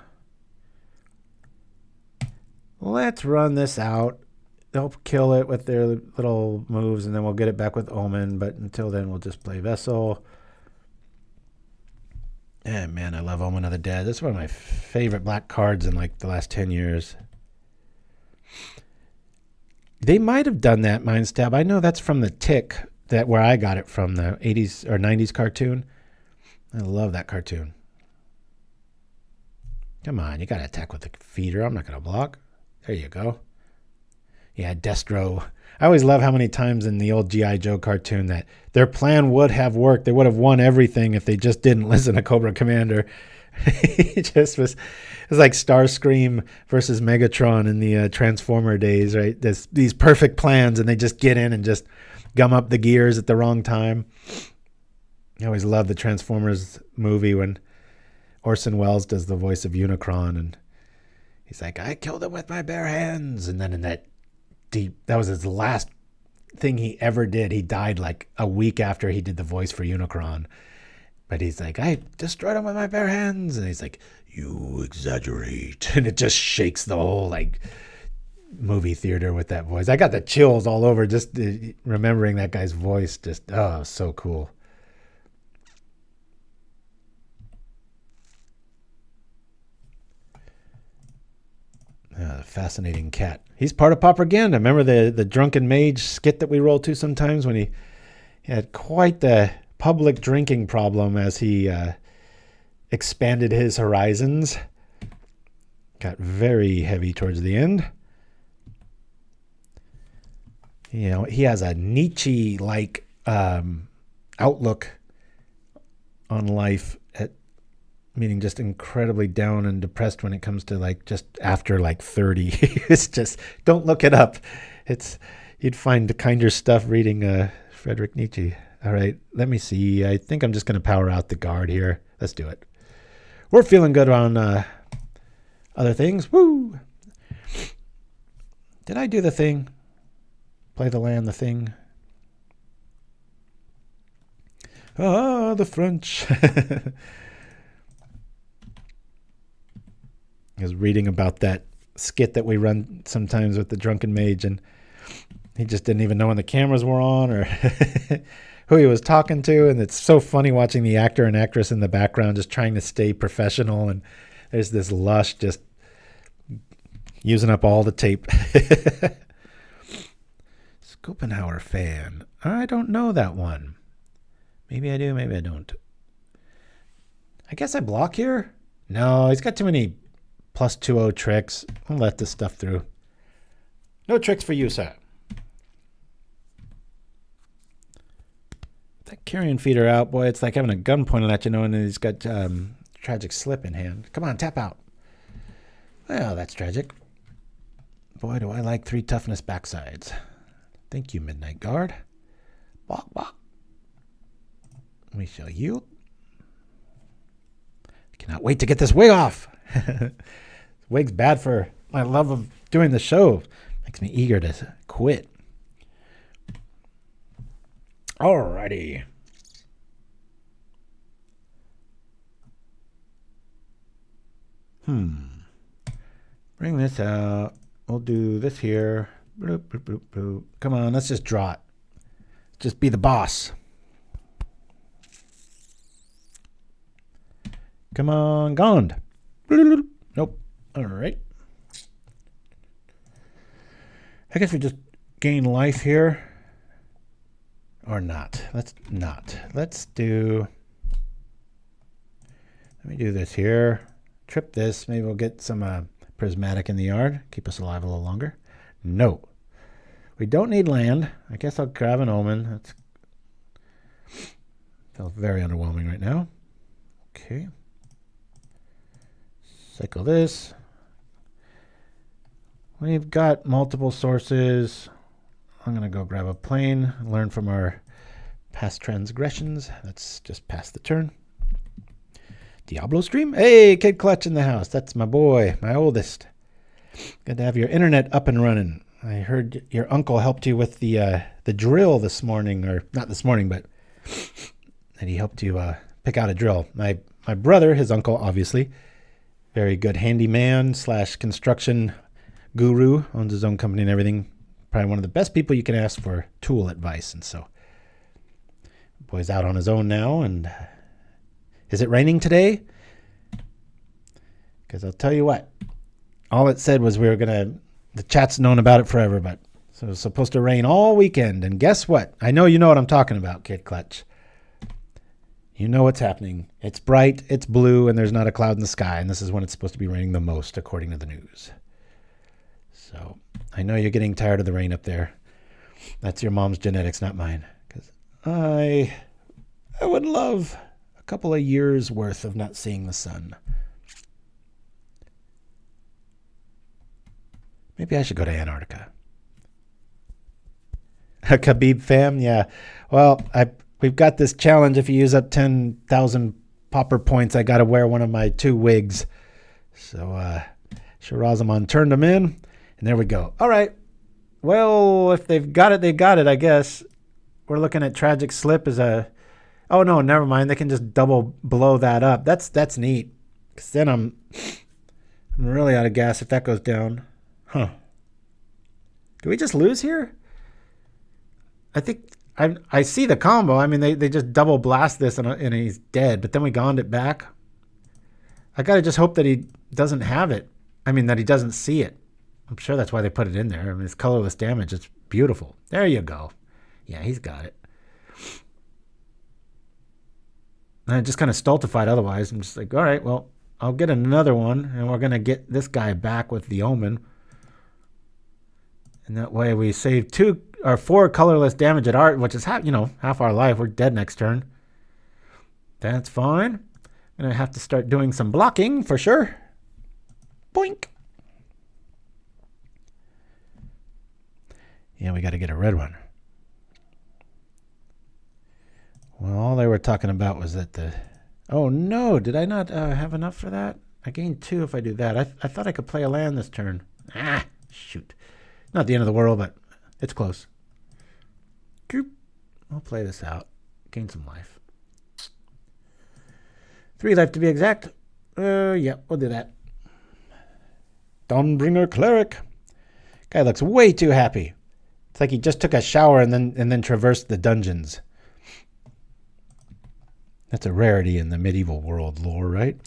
Let's run this out. They'll kill it with their little moves, and then we'll get it back with Omen. But until then, we'll just play Vessel. And man, I love Omen of the Dead. This is one of my favorite black cards in like the last 10 years. They might have done that, Mind Stab. I know that's from the Tick, that where I got it from, the 80s or 90s cartoon. I love that cartoon. Come on, you got to attack with the feeder. I'm not going to block. There you go. Yeah, Destro. I always love how many times in the old G.I. Joe cartoon that their plan would have worked. They would have won everything if they just didn't listen to Cobra Commander. It just was. It was like Starscream versus Megatron in the Transformer days, right? These perfect plans, and they just get in and just gum up the gears at the wrong time. I always love the Transformers movie when Orson Welles does the voice of Unicron, and he's like, I killed him with my bare hands. And then in that that was his last thing he ever did. He died like a week after he did the voice for Unicron. But he's like, I destroyed him with my bare hands. And he's like, you exaggerate. And it just shakes the whole like movie theater with that voice. I got the chills all over just remembering that guy's voice. Just, oh, so cool. Fascinating cat. He's part of Propaganda. Remember the Drunken Mage skit that we roll to sometimes when he had quite the public drinking problem as he expanded his horizons. Got very heavy towards the end. You know, he has a Nietzsche-like outlook on life, meaning just incredibly down and depressed when it comes to like just after like 30. It's just, don't look it up. You'd find kinder stuff reading Friedrich Nietzsche. All right, let me see. I think I'm just going to power out the guard here. Let's do it. We're feeling good on other things. Woo! Did I do the thing? Play the land, the thing. Ah, the French. I was reading about that skit that we run sometimes with the Drunken Mage, and he just didn't even know when the cameras were on or who he was talking to. And it's so funny watching the actor and actress in the background just trying to stay professional. And there's this Lush just using up all the tape. Schopenhauer fan. I don't know that one. Maybe I do, maybe I don't. I guess I block here? No, he's got too many plus 2/0 tricks. I'll let this stuff through. No tricks for you, sir. That carrion feeder out, boy, it's like having a gun pointed at you knowing that he's got tragic slip in hand. Come on, tap out. Well, that's tragic. Boy, do I like 3 toughness backsides. Thank you, Midnight Guard. Bok, bok. We shall yield. Cannot wait to get this wig off. Wig's bad for my love of doing the show. Makes me eager to quit. Alrighty. Bring this out. We'll do this here. Bloop, bloop, bloop, bloop. Come on, let's just draw it. Just be the boss. Come on, Gond. Nope. All right. I guess we just gain life here. Or not. Let's not. Let's do... Let me do this here. Trip this. Maybe we'll get some prismatic in the yard. Keep us alive a little longer. No. We don't need land. I guess I'll grab an Omen. That's feels very underwhelming right now. Okay. Cycle this. We've got multiple sources. I'm going to go grab a plane, learn from our past transgressions. Let's just pass the turn. Diablo stream? Hey, Kid Clutch in the house. That's my boy, my oldest. Good to have your internet up and running. I heard your uncle helped you with the drill this morning, or not this morning, but that he helped you pick out a drill. My brother, his uncle, obviously, very good handyman / construction guru, owns his own company and everything. Probably one of the best people you can ask for tool advice. And so, boy's out on his own now. And is it raining today? Because I'll tell you what, all it said was we were going to, the chat's known about it forever, but so it was supposed to rain all weekend. And guess what? I know you know what I'm talking about, Kid Clutch. You know what's happening. It's bright, it's blue, and there's not a cloud in the sky. And this is when it's supposed to be raining the most, according to the news. So I know you're getting tired of the rain up there. That's your mom's genetics, not mine. Because I would love a couple of years worth of not seeing the sun. Maybe I should go to Antarctica. A Khabib fam? Yeah. Well, we've got this challenge. If you use up 10,000 Pauper points, I got to wear one of my 2 wigs. So Shirazamon turned them in. And there we go. All right. Well, if they've got it, they got it, I guess. We're looking at Tragic Slip as a... Oh, no, never mind. They can just double blow that up. That's neat. Because then I'm really out of gas if that goes down. Huh. Do we just lose here? I think... I see the combo. I mean, they just double blast this and he's dead. But then we gonned it back. I got to just hope that he doesn't have it. I mean, that he doesn't see it. I'm sure that's why they put it in there. I mean, it's colorless damage. It's beautiful. There you go. Yeah, he's got it. And I just kind of stultified otherwise. I'm just like, all right, well, I'll get another one, and we're going to get this guy back with the Omen. And that way we save 2 or 4 colorless damage at art, which is half our life. We're dead next turn. That's fine. I'm going to have to start doing some blocking for sure. Boink. Yeah, we got to get a red one. Well, all they were talking about was that the... Oh, no. Did I not have enough for that? I gained 2 if I do that. I thought I could play a land this turn. Ah, shoot. Not the end of the world, but it's close. I'll play this out. Gain some life. 3 life to be exact. Yeah, we'll do that. Dawnbringer Cleric. Guy looks way too happy. It's like he just took a shower and then traversed the dungeons. That's a rarity in the medieval world lore, right?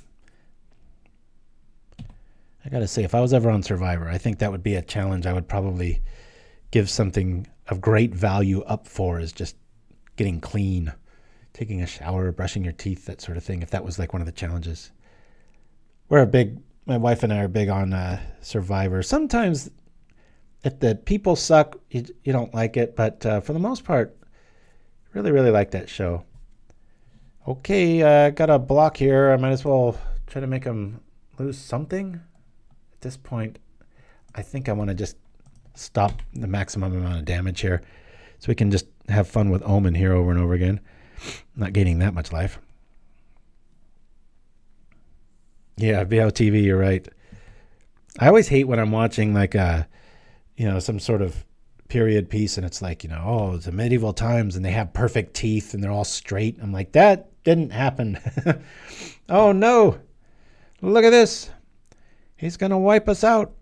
I gotta say, if I was ever on Survivor, I think that would be a challenge I would probably give something of great value up for, is just getting clean, taking a shower, brushing your teeth, that sort of thing, if that was like one of the challenges. My wife and I are big on Survivor. Sometimes if the people suck, you don't like it, but for the most part, really, really like that show. Okay, got a block here. I might as well try to make them lose something. At this point, I think I want to just stop the maximum amount of damage here so we can just have fun with Omen here over and over again. Not gaining that much life. Yeah, VOTV, you're right. I always hate when I'm watching like some sort of period piece and it's like, oh, it's the medieval times and they have perfect teeth and they're all straight. I'm like, that didn't happen. Oh no. Look at this. He's going to wipe us out.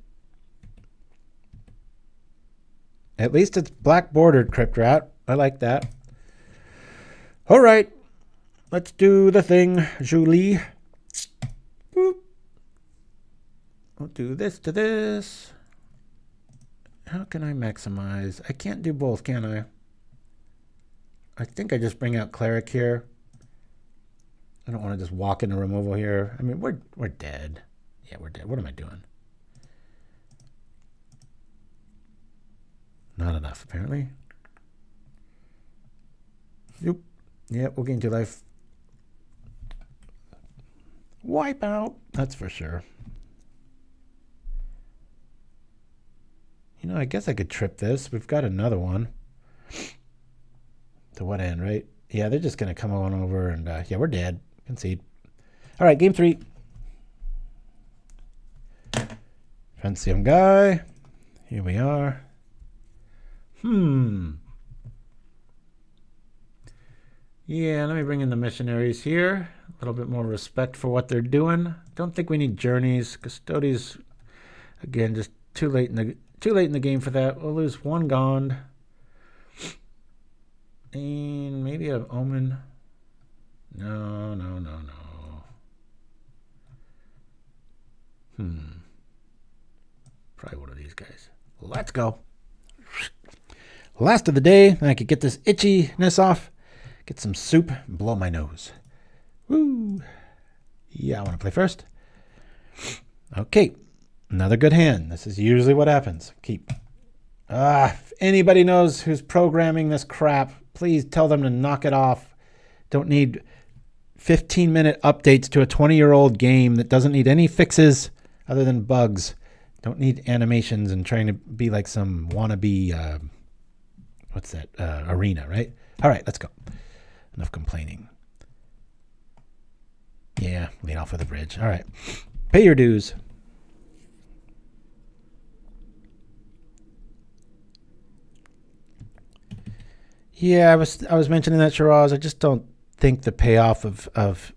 At least it's black bordered Crypt Rat. I like that. All right. Let's do the thing, Julie. We'll do this to this. How can I maximize? I can't do both, can I? I think I just bring out Cleric here. I don't want to just walk into removal here. I mean, we're dead. Yeah, we're dead. What am I doing? Not enough, apparently. Yep. Yeah, we'll gain 2 life. Wipe out. That's for sure. You know, I guess I could trip this. We've got another one. To what end, right? Yeah, they're just going to come on over and, yeah, we're dead. Concede. All right, game 3. Fancy him guy. Here we are. Yeah, let me bring in the missionaries here. A little bit more respect for what they're doing. Don't think we need journeys. Custodi's, again, just too late in the game for that. We'll lose 1 Gond. And maybe an Omen. No. Probably one of these guys. Let's go. Last of the day. I could get this itchiness off. Get some soup and blow my nose. Woo. Yeah, I want to play first. Okay. Another good hand. This is usually what happens. Keep. If anybody knows who's programming this crap, please tell them to knock it off. Don't need 15-minute updates to a 20-year-old game that doesn't need any fixes other than bugs. Don't need animations and trying to be like some wannabe, arena, right? All right, let's go. Enough complaining. Yeah, lead off with a bridge. All right. Pay your dues. Yeah, I was mentioning that, Shiraz. I just don't think the payoff of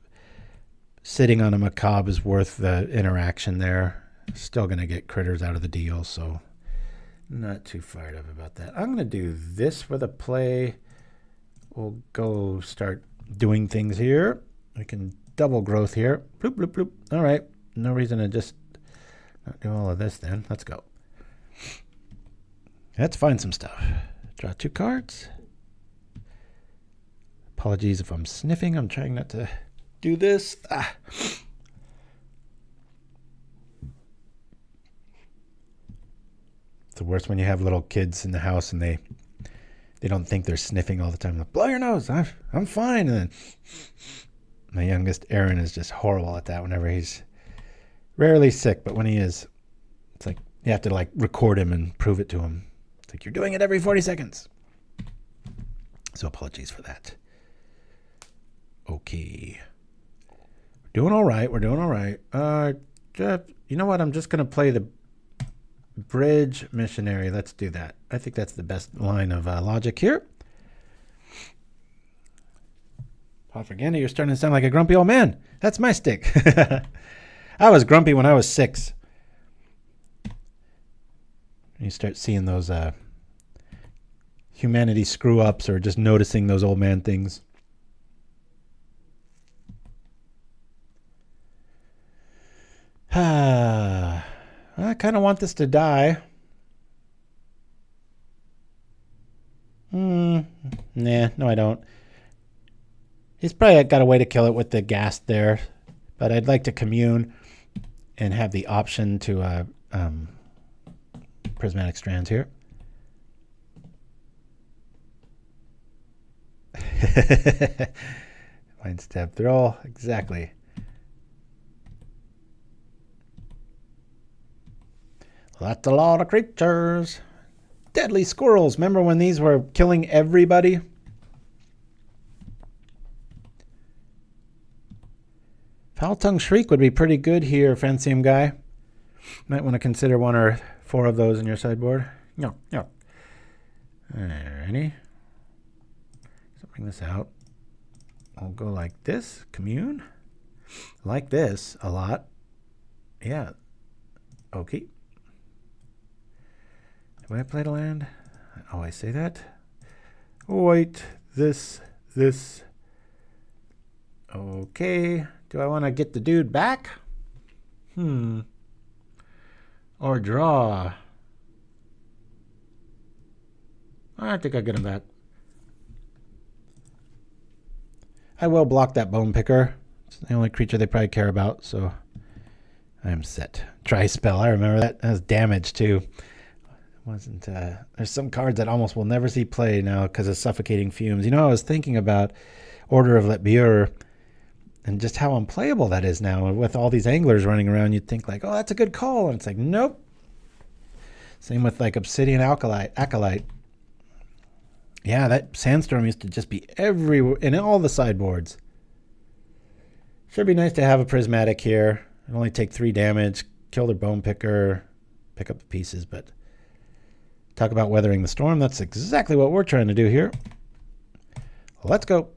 sitting on a Macabre is worth the interaction there. Still going to get critters out of the deal, so not too fired up about that. I'm going to do this for the play. We'll go start doing things here. We can double growth here. Bloop, bloop, bloop. All right. No reason to just not do all of this then. Let's go. Let's find some stuff. Draw 2 cards. Apologies if I'm sniffing. I'm trying not to do this. It's the worst when you have little kids in the house and they don't think they're sniffing all the time. Like, blow your nose. I'm fine. And then my youngest, Aaron, is just horrible at that whenever he's rarely sick. But when he is, it's like you have to like record him and prove it to him. It's like you're doing it every 40 seconds. So apologies for that. Okay. We're doing all right. We're doing all right. You know what? I'm just going to play the Bridge Missionary. Let's do that. I think that's the best line of logic here. Propaganda, you're starting to sound like a grumpy old man. That's my stick. I was grumpy when I was 6. You start seeing those humanity screw-ups or just noticing those old man things. I kind of want this to die. Nah, no I don't. He's probably got a way to kill it with the gas there, but I'd like to commune and have the option to Prismatic Strands here. Mind step throw, exactly. That's a lot of creatures. Deadly squirrels. Remember when these were killing everybody? Foul-tongued Shriek would be pretty good here, Francium guy. Might want to consider 1 or 4 of those in your sideboard. No. Alrighty. So bring this out. I'll go like this. Commune. Like this a lot. Yeah. Okay. Have I played a land? Oh, I say that. Wait. This. Okay. Do I want to get the dude back? Or draw. I think I get him back. I will block that Bone Picker. It's the only creature they probably care about, so I am set. Tri-spell, I remember that. That was damage too. There's some cards that almost will never see play now because of suffocating fumes. You know, I was thinking about Order of Letbure and just how unplayable that is now. And with all these anglers running around, you'd think like, oh, that's a good call. And it's like, nope. Same with like Obsidian Acolyte. Yeah, that Sandstorm used to just be everywhere in all the sideboards. Should be nice to have a Prismatic here. It'll only take 3 damage, kill their Bone Picker, pick up the pieces, but talk about weathering the storm. That's exactly what we're trying to do here. Let's go.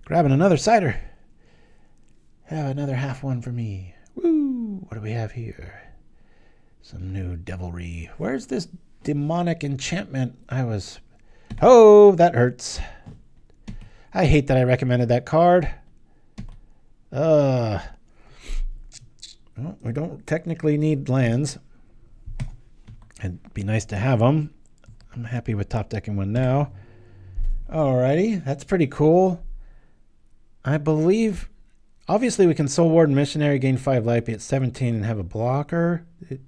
Grabbing another cider. Have another half one for me. Woo! What do we have here? Some new devilry. Where's this demonic enchantment? Oh, that hurts. I hate that I recommended that card. Well, we don't technically need lands. It'd be nice to have them. I'm happy with top decking one now. Alrighty, that's pretty cool. I believe, obviously we can Soul Warden Missionary, gain 5 life, be at 17 and have a blocker. There's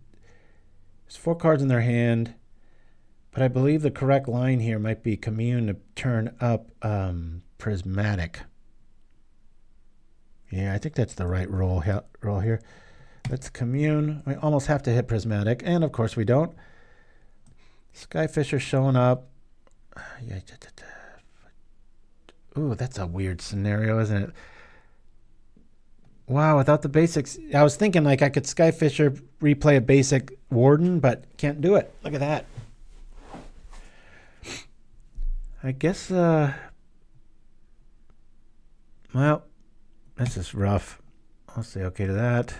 4 cards in their hand. But I believe the correct line here might be Commune to turn up Prismatic. Yeah, I think that's the right roll here. Let's Commune. We almost have to hit Prismatic, and of course we don't. Skyfisher showing up. Ooh, that's a weird scenario, isn't it? Wow, without the basics. I was thinking like I could Skyfisher replay a basic Warden, but can't do it. Look at that. I guess, well, this is rough. I'll say okay to that.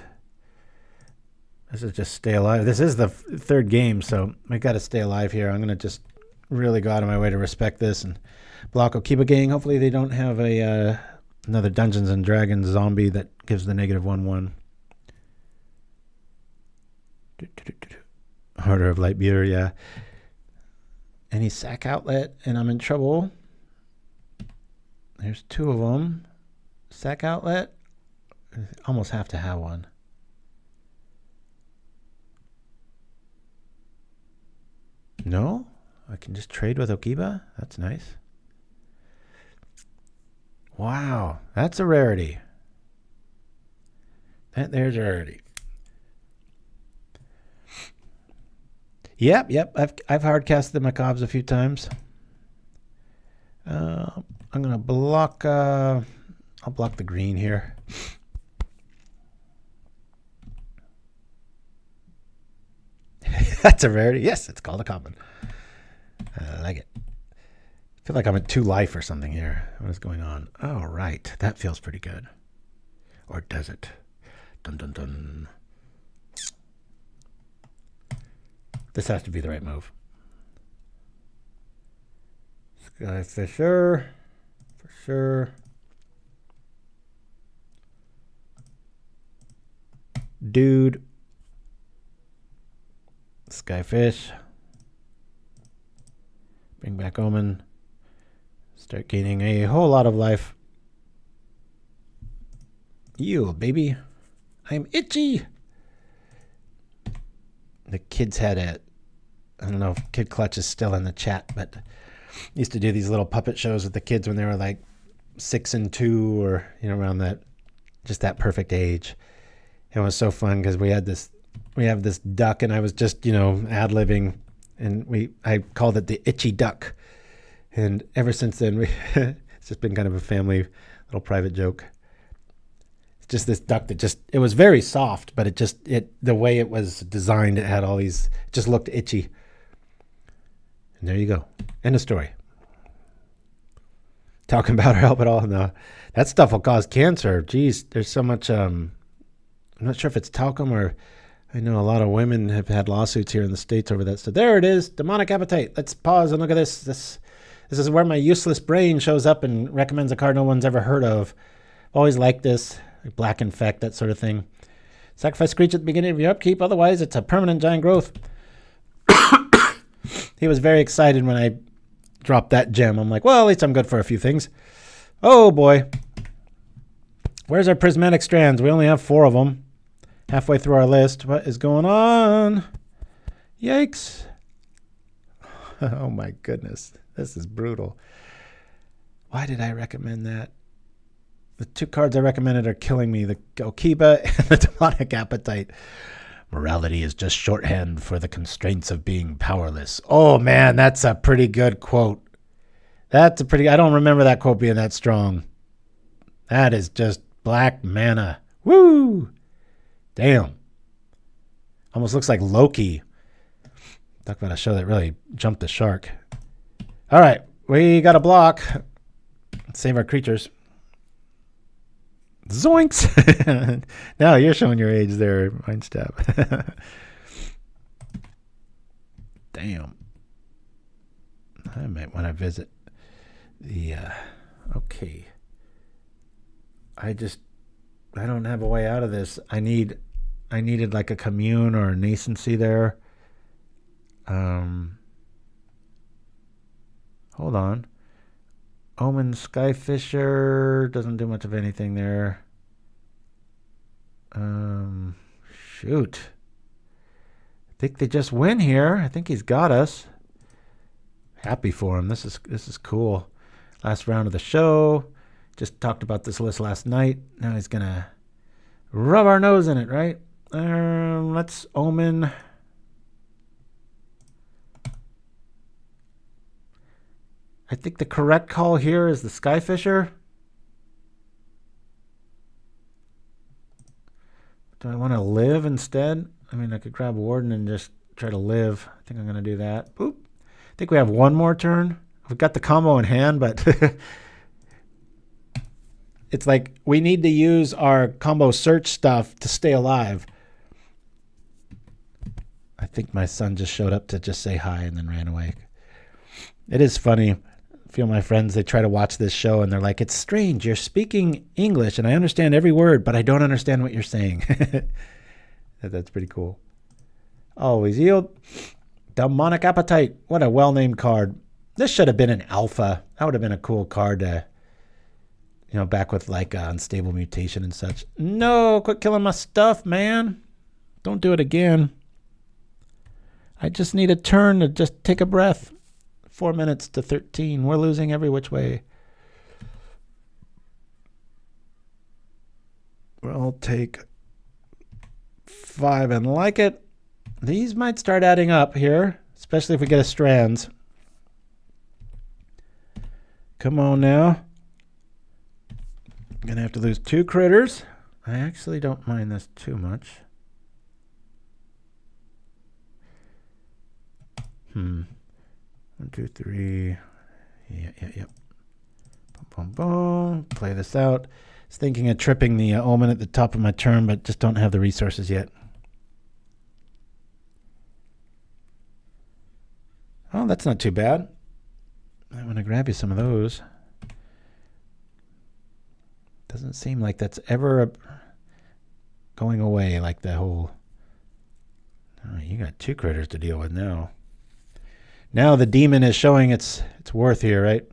This is just stay alive. This is the 3rd game, so I got to stay alive here. I'm going to just really go out of my way to respect this and block Okiba Gang. Hopefully they don't have another Dungeons and Dragons zombie that gives the -1/1. Order of Lightbeater, yeah. Any sack outlet, and I'm in trouble. There's 2 of them. Sack outlet. Almost have to have one. No? I can just trade with Okiba? That's nice. Wow, that's a rarity. There's a rarity. Yep. I've hardcast the Macabres a few times. I'm gonna block. I'll block the green here. That's a rarity. Yes, it's called a common. I like it. I feel like I'm at 2 life or something here. What is going on? All right, that feels pretty good. Or does it? Dun dun dun. This has to be the right move. Skyfisher, for sure. Dude. Skyfish. Bring back Omen. Start gaining a whole lot of life. You, baby. I'm itchy. The kids had a, I don't know if Kid Clutch is still in the chat, but used to do these little puppet shows with the kids when they were like 6 and 2 or, you know, around that, just that perfect age. It was so fun because we have this duck and I was just, you know, ad-libbing and I called it the itchy duck. And ever since then, it's just been kind of a family little private joke. It's just this duck that it was very soft, but the way it was designed, it had all these, it just looked itchy. And there you go. End of story. Talking about or help at all? No. That stuff will cause cancer. Geez, there's so much, I'm not sure if it's talcum or, I know a lot of women have had lawsuits here in the States over that stuff. There it is, demonic appetite. Let's pause and look at this. This is where my useless brain shows up and recommends a card no one's ever heard of. Always liked this, like Black Infect, that sort of thing. Sacrifice Screech at the beginning of your upkeep. Otherwise, it's a permanent giant growth. He was very excited when I dropped that gem. I'm like, well, at least I'm good for a few things. Oh, boy. Where's our Prismatic Strands? We only have 4 of them. Halfway through our list. What is going on? Yikes. Oh, my goodness. This is brutal. Why did I recommend that? The 2 cards I recommended are killing me. The Okiba and the Demonic Appetite. Morality is just shorthand for the constraints of being powerless. Oh, man, that's a pretty good quote. I don't remember that quote being that strong. That is just black mana. Woo! Damn. Almost looks like Loki. Talk about a show that really jumped the shark. All right, we got a block. Let's save our creatures. Zoinks! Now you're showing your age there, Mindstab. Damn. I might want to visit the... okay. I don't have a way out of this. I needed like a Commune or a Nascency there. Hold on. Omen Skyfisher doesn't do much of anything there. Shoot. I think they just win here. I think he's got us. Happy for him. This is cool. Last round of the show. Just talked about this list last night. Now he's gonna rub our nose in it, right? Let's Omen. I think the correct call here is the Skyfisher. Do I want to live instead? I mean, I could grab Warden and just try to live. I think I'm going to do that. Boop. I think we have one more turn. We've got the combo in hand, but it's like we need to use our combo search stuff to stay alive. I think my son just showed up to just say hi and then ran away. It is funny. A few of my friends, they try to watch this show and they're like, it's strange. You're speaking English and I understand every word, but I don't understand what you're saying. That's pretty cool. Always yield. Demonic Appetite. What a well-named card. This should have been an alpha. That would have been a cool card to, back with like Unstable Mutation and such. No, quit killing my stuff, man. Don't do it again. I just need a turn to just take a breath. 4 minutes to 13. We're losing every which way. We'll take 5 and like it. These might start adding up here, especially if we get a Strands. Come on now. I'm going to have to lose 2 critters. I actually don't mind this too much. 1, 2, 3. Yep. Boom, boom, boom. Play this out. I was thinking of tripping the Omen at the top of my turn, but just don't have the resources yet. Oh, that's not too bad. I want to grab you some of those. Doesn't seem like that's ever going away, like the whole... Oh, you got 2 critters to deal with now. Now the demon is showing its worth here, right?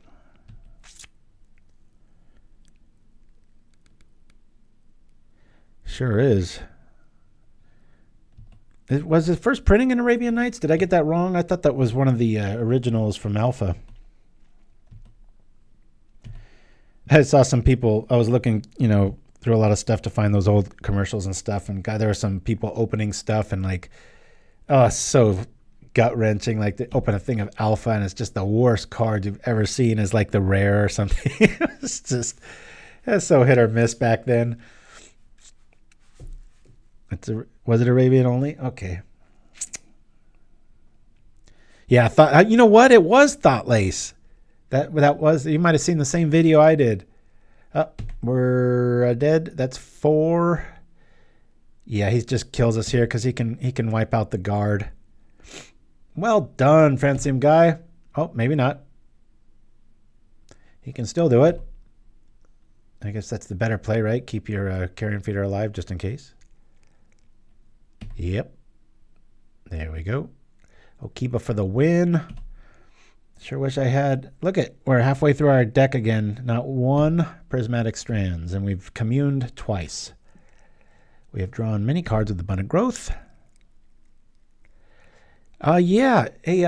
Sure is. Was it first printing in Arabian Nights? Did I get that wrong? I thought that was one of the originals from Alpha. I saw some people, I was looking, through a lot of stuff to find those old commercials and stuff. And God, there were some people opening stuff and like, oh, so gut-wrenching. Like they open a thing of Alpha and it's just the worst card you've ever seen as like the rare or something. It's just, that's so hit or miss back then. Was it Arabian only? Okay. Yeah, I thought, you know what? It was Thought Lace. That was, you might have seen the same video I did. We're dead. That's 4. Yeah, he just kills us here because he can wipe out the guard. Well done, Francium guy. Oh, maybe not. He can still do it. I guess that's the better play, right? Keep your Carrion Feeder alive just in case. Yep. There we go. Okiba for the win. Sure wish I had. Look at, we're halfway through our deck again. Not one Prismatic Strands, and we've communed twice. We have drawn many cards with abundant growth. Yeah. Hey,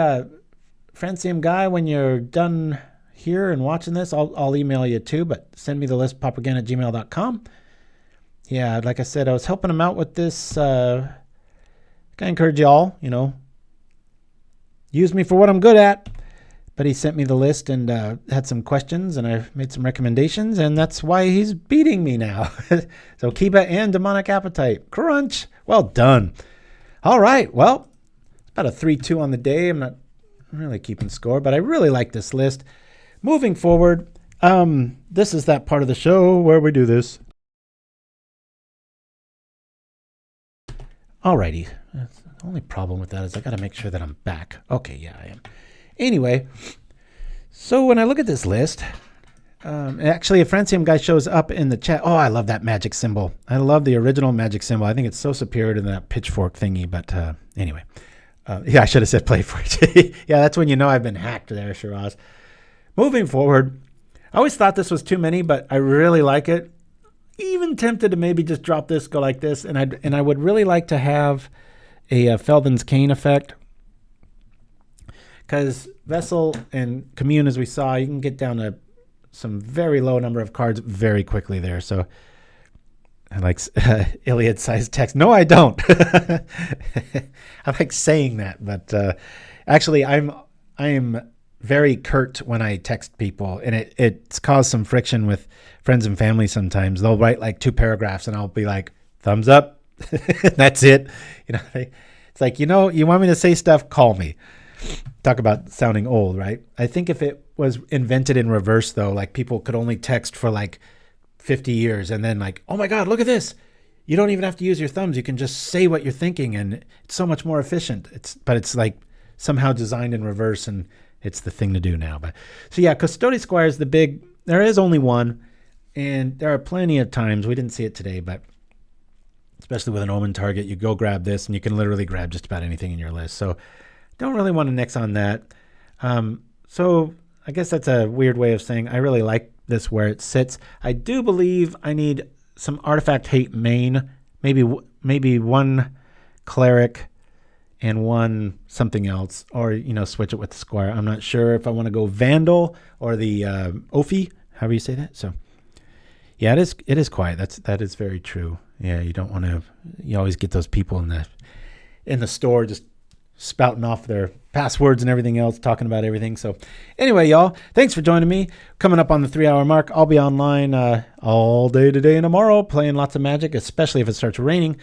Francium guy, when you're done here and watching this, I'll email you too, but send me the list, paupergen@gmail.com. Yeah, like I said, I was helping him out with this. I encourage y'all, use me for what I'm good at. But he sent me the list and had some questions, and I made some recommendations, and that's why he's beating me now. So Kiba and Demonic Appetite. Crunch. Well done. All right. Well, it's about a 3-2 on the day. I'm not really keeping score, but I really like this list. Moving forward, this is that part of the show where we do this. Alrighty. The only problem with that is I got to make sure that I'm back. Okay, yeah, I am. Anyway, so when I look at this list, actually a Francium guy shows up in the chat. Oh, I love that magic symbol. I love the original magic symbol. I think it's so superior to that pitchfork thingy. But anyway, yeah, I should have said play for it. Yeah, that's when you know I've been hacked there, Shiraz. Moving forward, I always thought this was too many, but I really like it. Even tempted to maybe just drop this, go like this, and I would really like to have a Felden's Cane effect. Because Vessel and Commune, as we saw, you can get down to some very low number of cards very quickly there. So I like Iliad-sized text. No, I don't. I like saying that, but actually, I am very curt when I text people, and it's caused some friction with friends and family sometimes. They'll write like 2 paragraphs, and I'll be like, thumbs up. That's it. It's like, you want me to say stuff, call me. Talk about sounding old, right? I think if it was invented in reverse, though, like people could only text for like 50 years and then like, oh my God, look at this. You don't even have to use your thumbs. You can just say what you're thinking, and it's so much more efficient. But it's like somehow designed in reverse, and it's the thing to do now. But so yeah, Custodi Squire is the big, there is only one, and there are plenty of times, we didn't see it today, but especially with an Omen target, you go grab this and you can literally grab just about anything in your list. So don't really want to nix on that. So I guess that's a weird way of saying I really like this where it sits. I do believe I need some artifact hate main, maybe one cleric and one something else, or switch it with the squire. I'm not sure if I want to go Vandal or the Ophi, however you say that. So yeah, it is quiet. That is very true. Yeah, you don't want to. You always get those people in the store just spouting off their passwords and everything else, talking about everything. So anyway, y'all, thanks for joining me. Coming up on the 3-hour mark, I'll be online all day today and tomorrow playing lots of Magic, especially if it starts raining.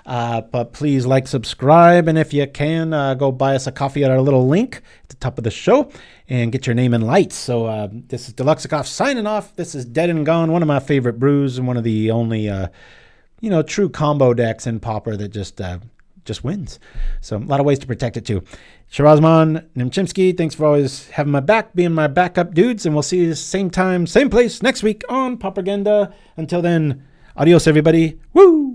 But please like, subscribe, and if you can, go buy us a coffee at our little link at the top of the show and get your name in lights. So this is deluxeicoff signing off. This is Dead and Gone, one of my favorite brews and one of the only true combo decks in Pauper that just wins. So a lot of ways to protect it too. Shirazman and Chimpskey, thanks for always having my back, being my backup dudes, and we'll see you same time, same place next week on Paupergenda. Until then, adios everybody. Woo!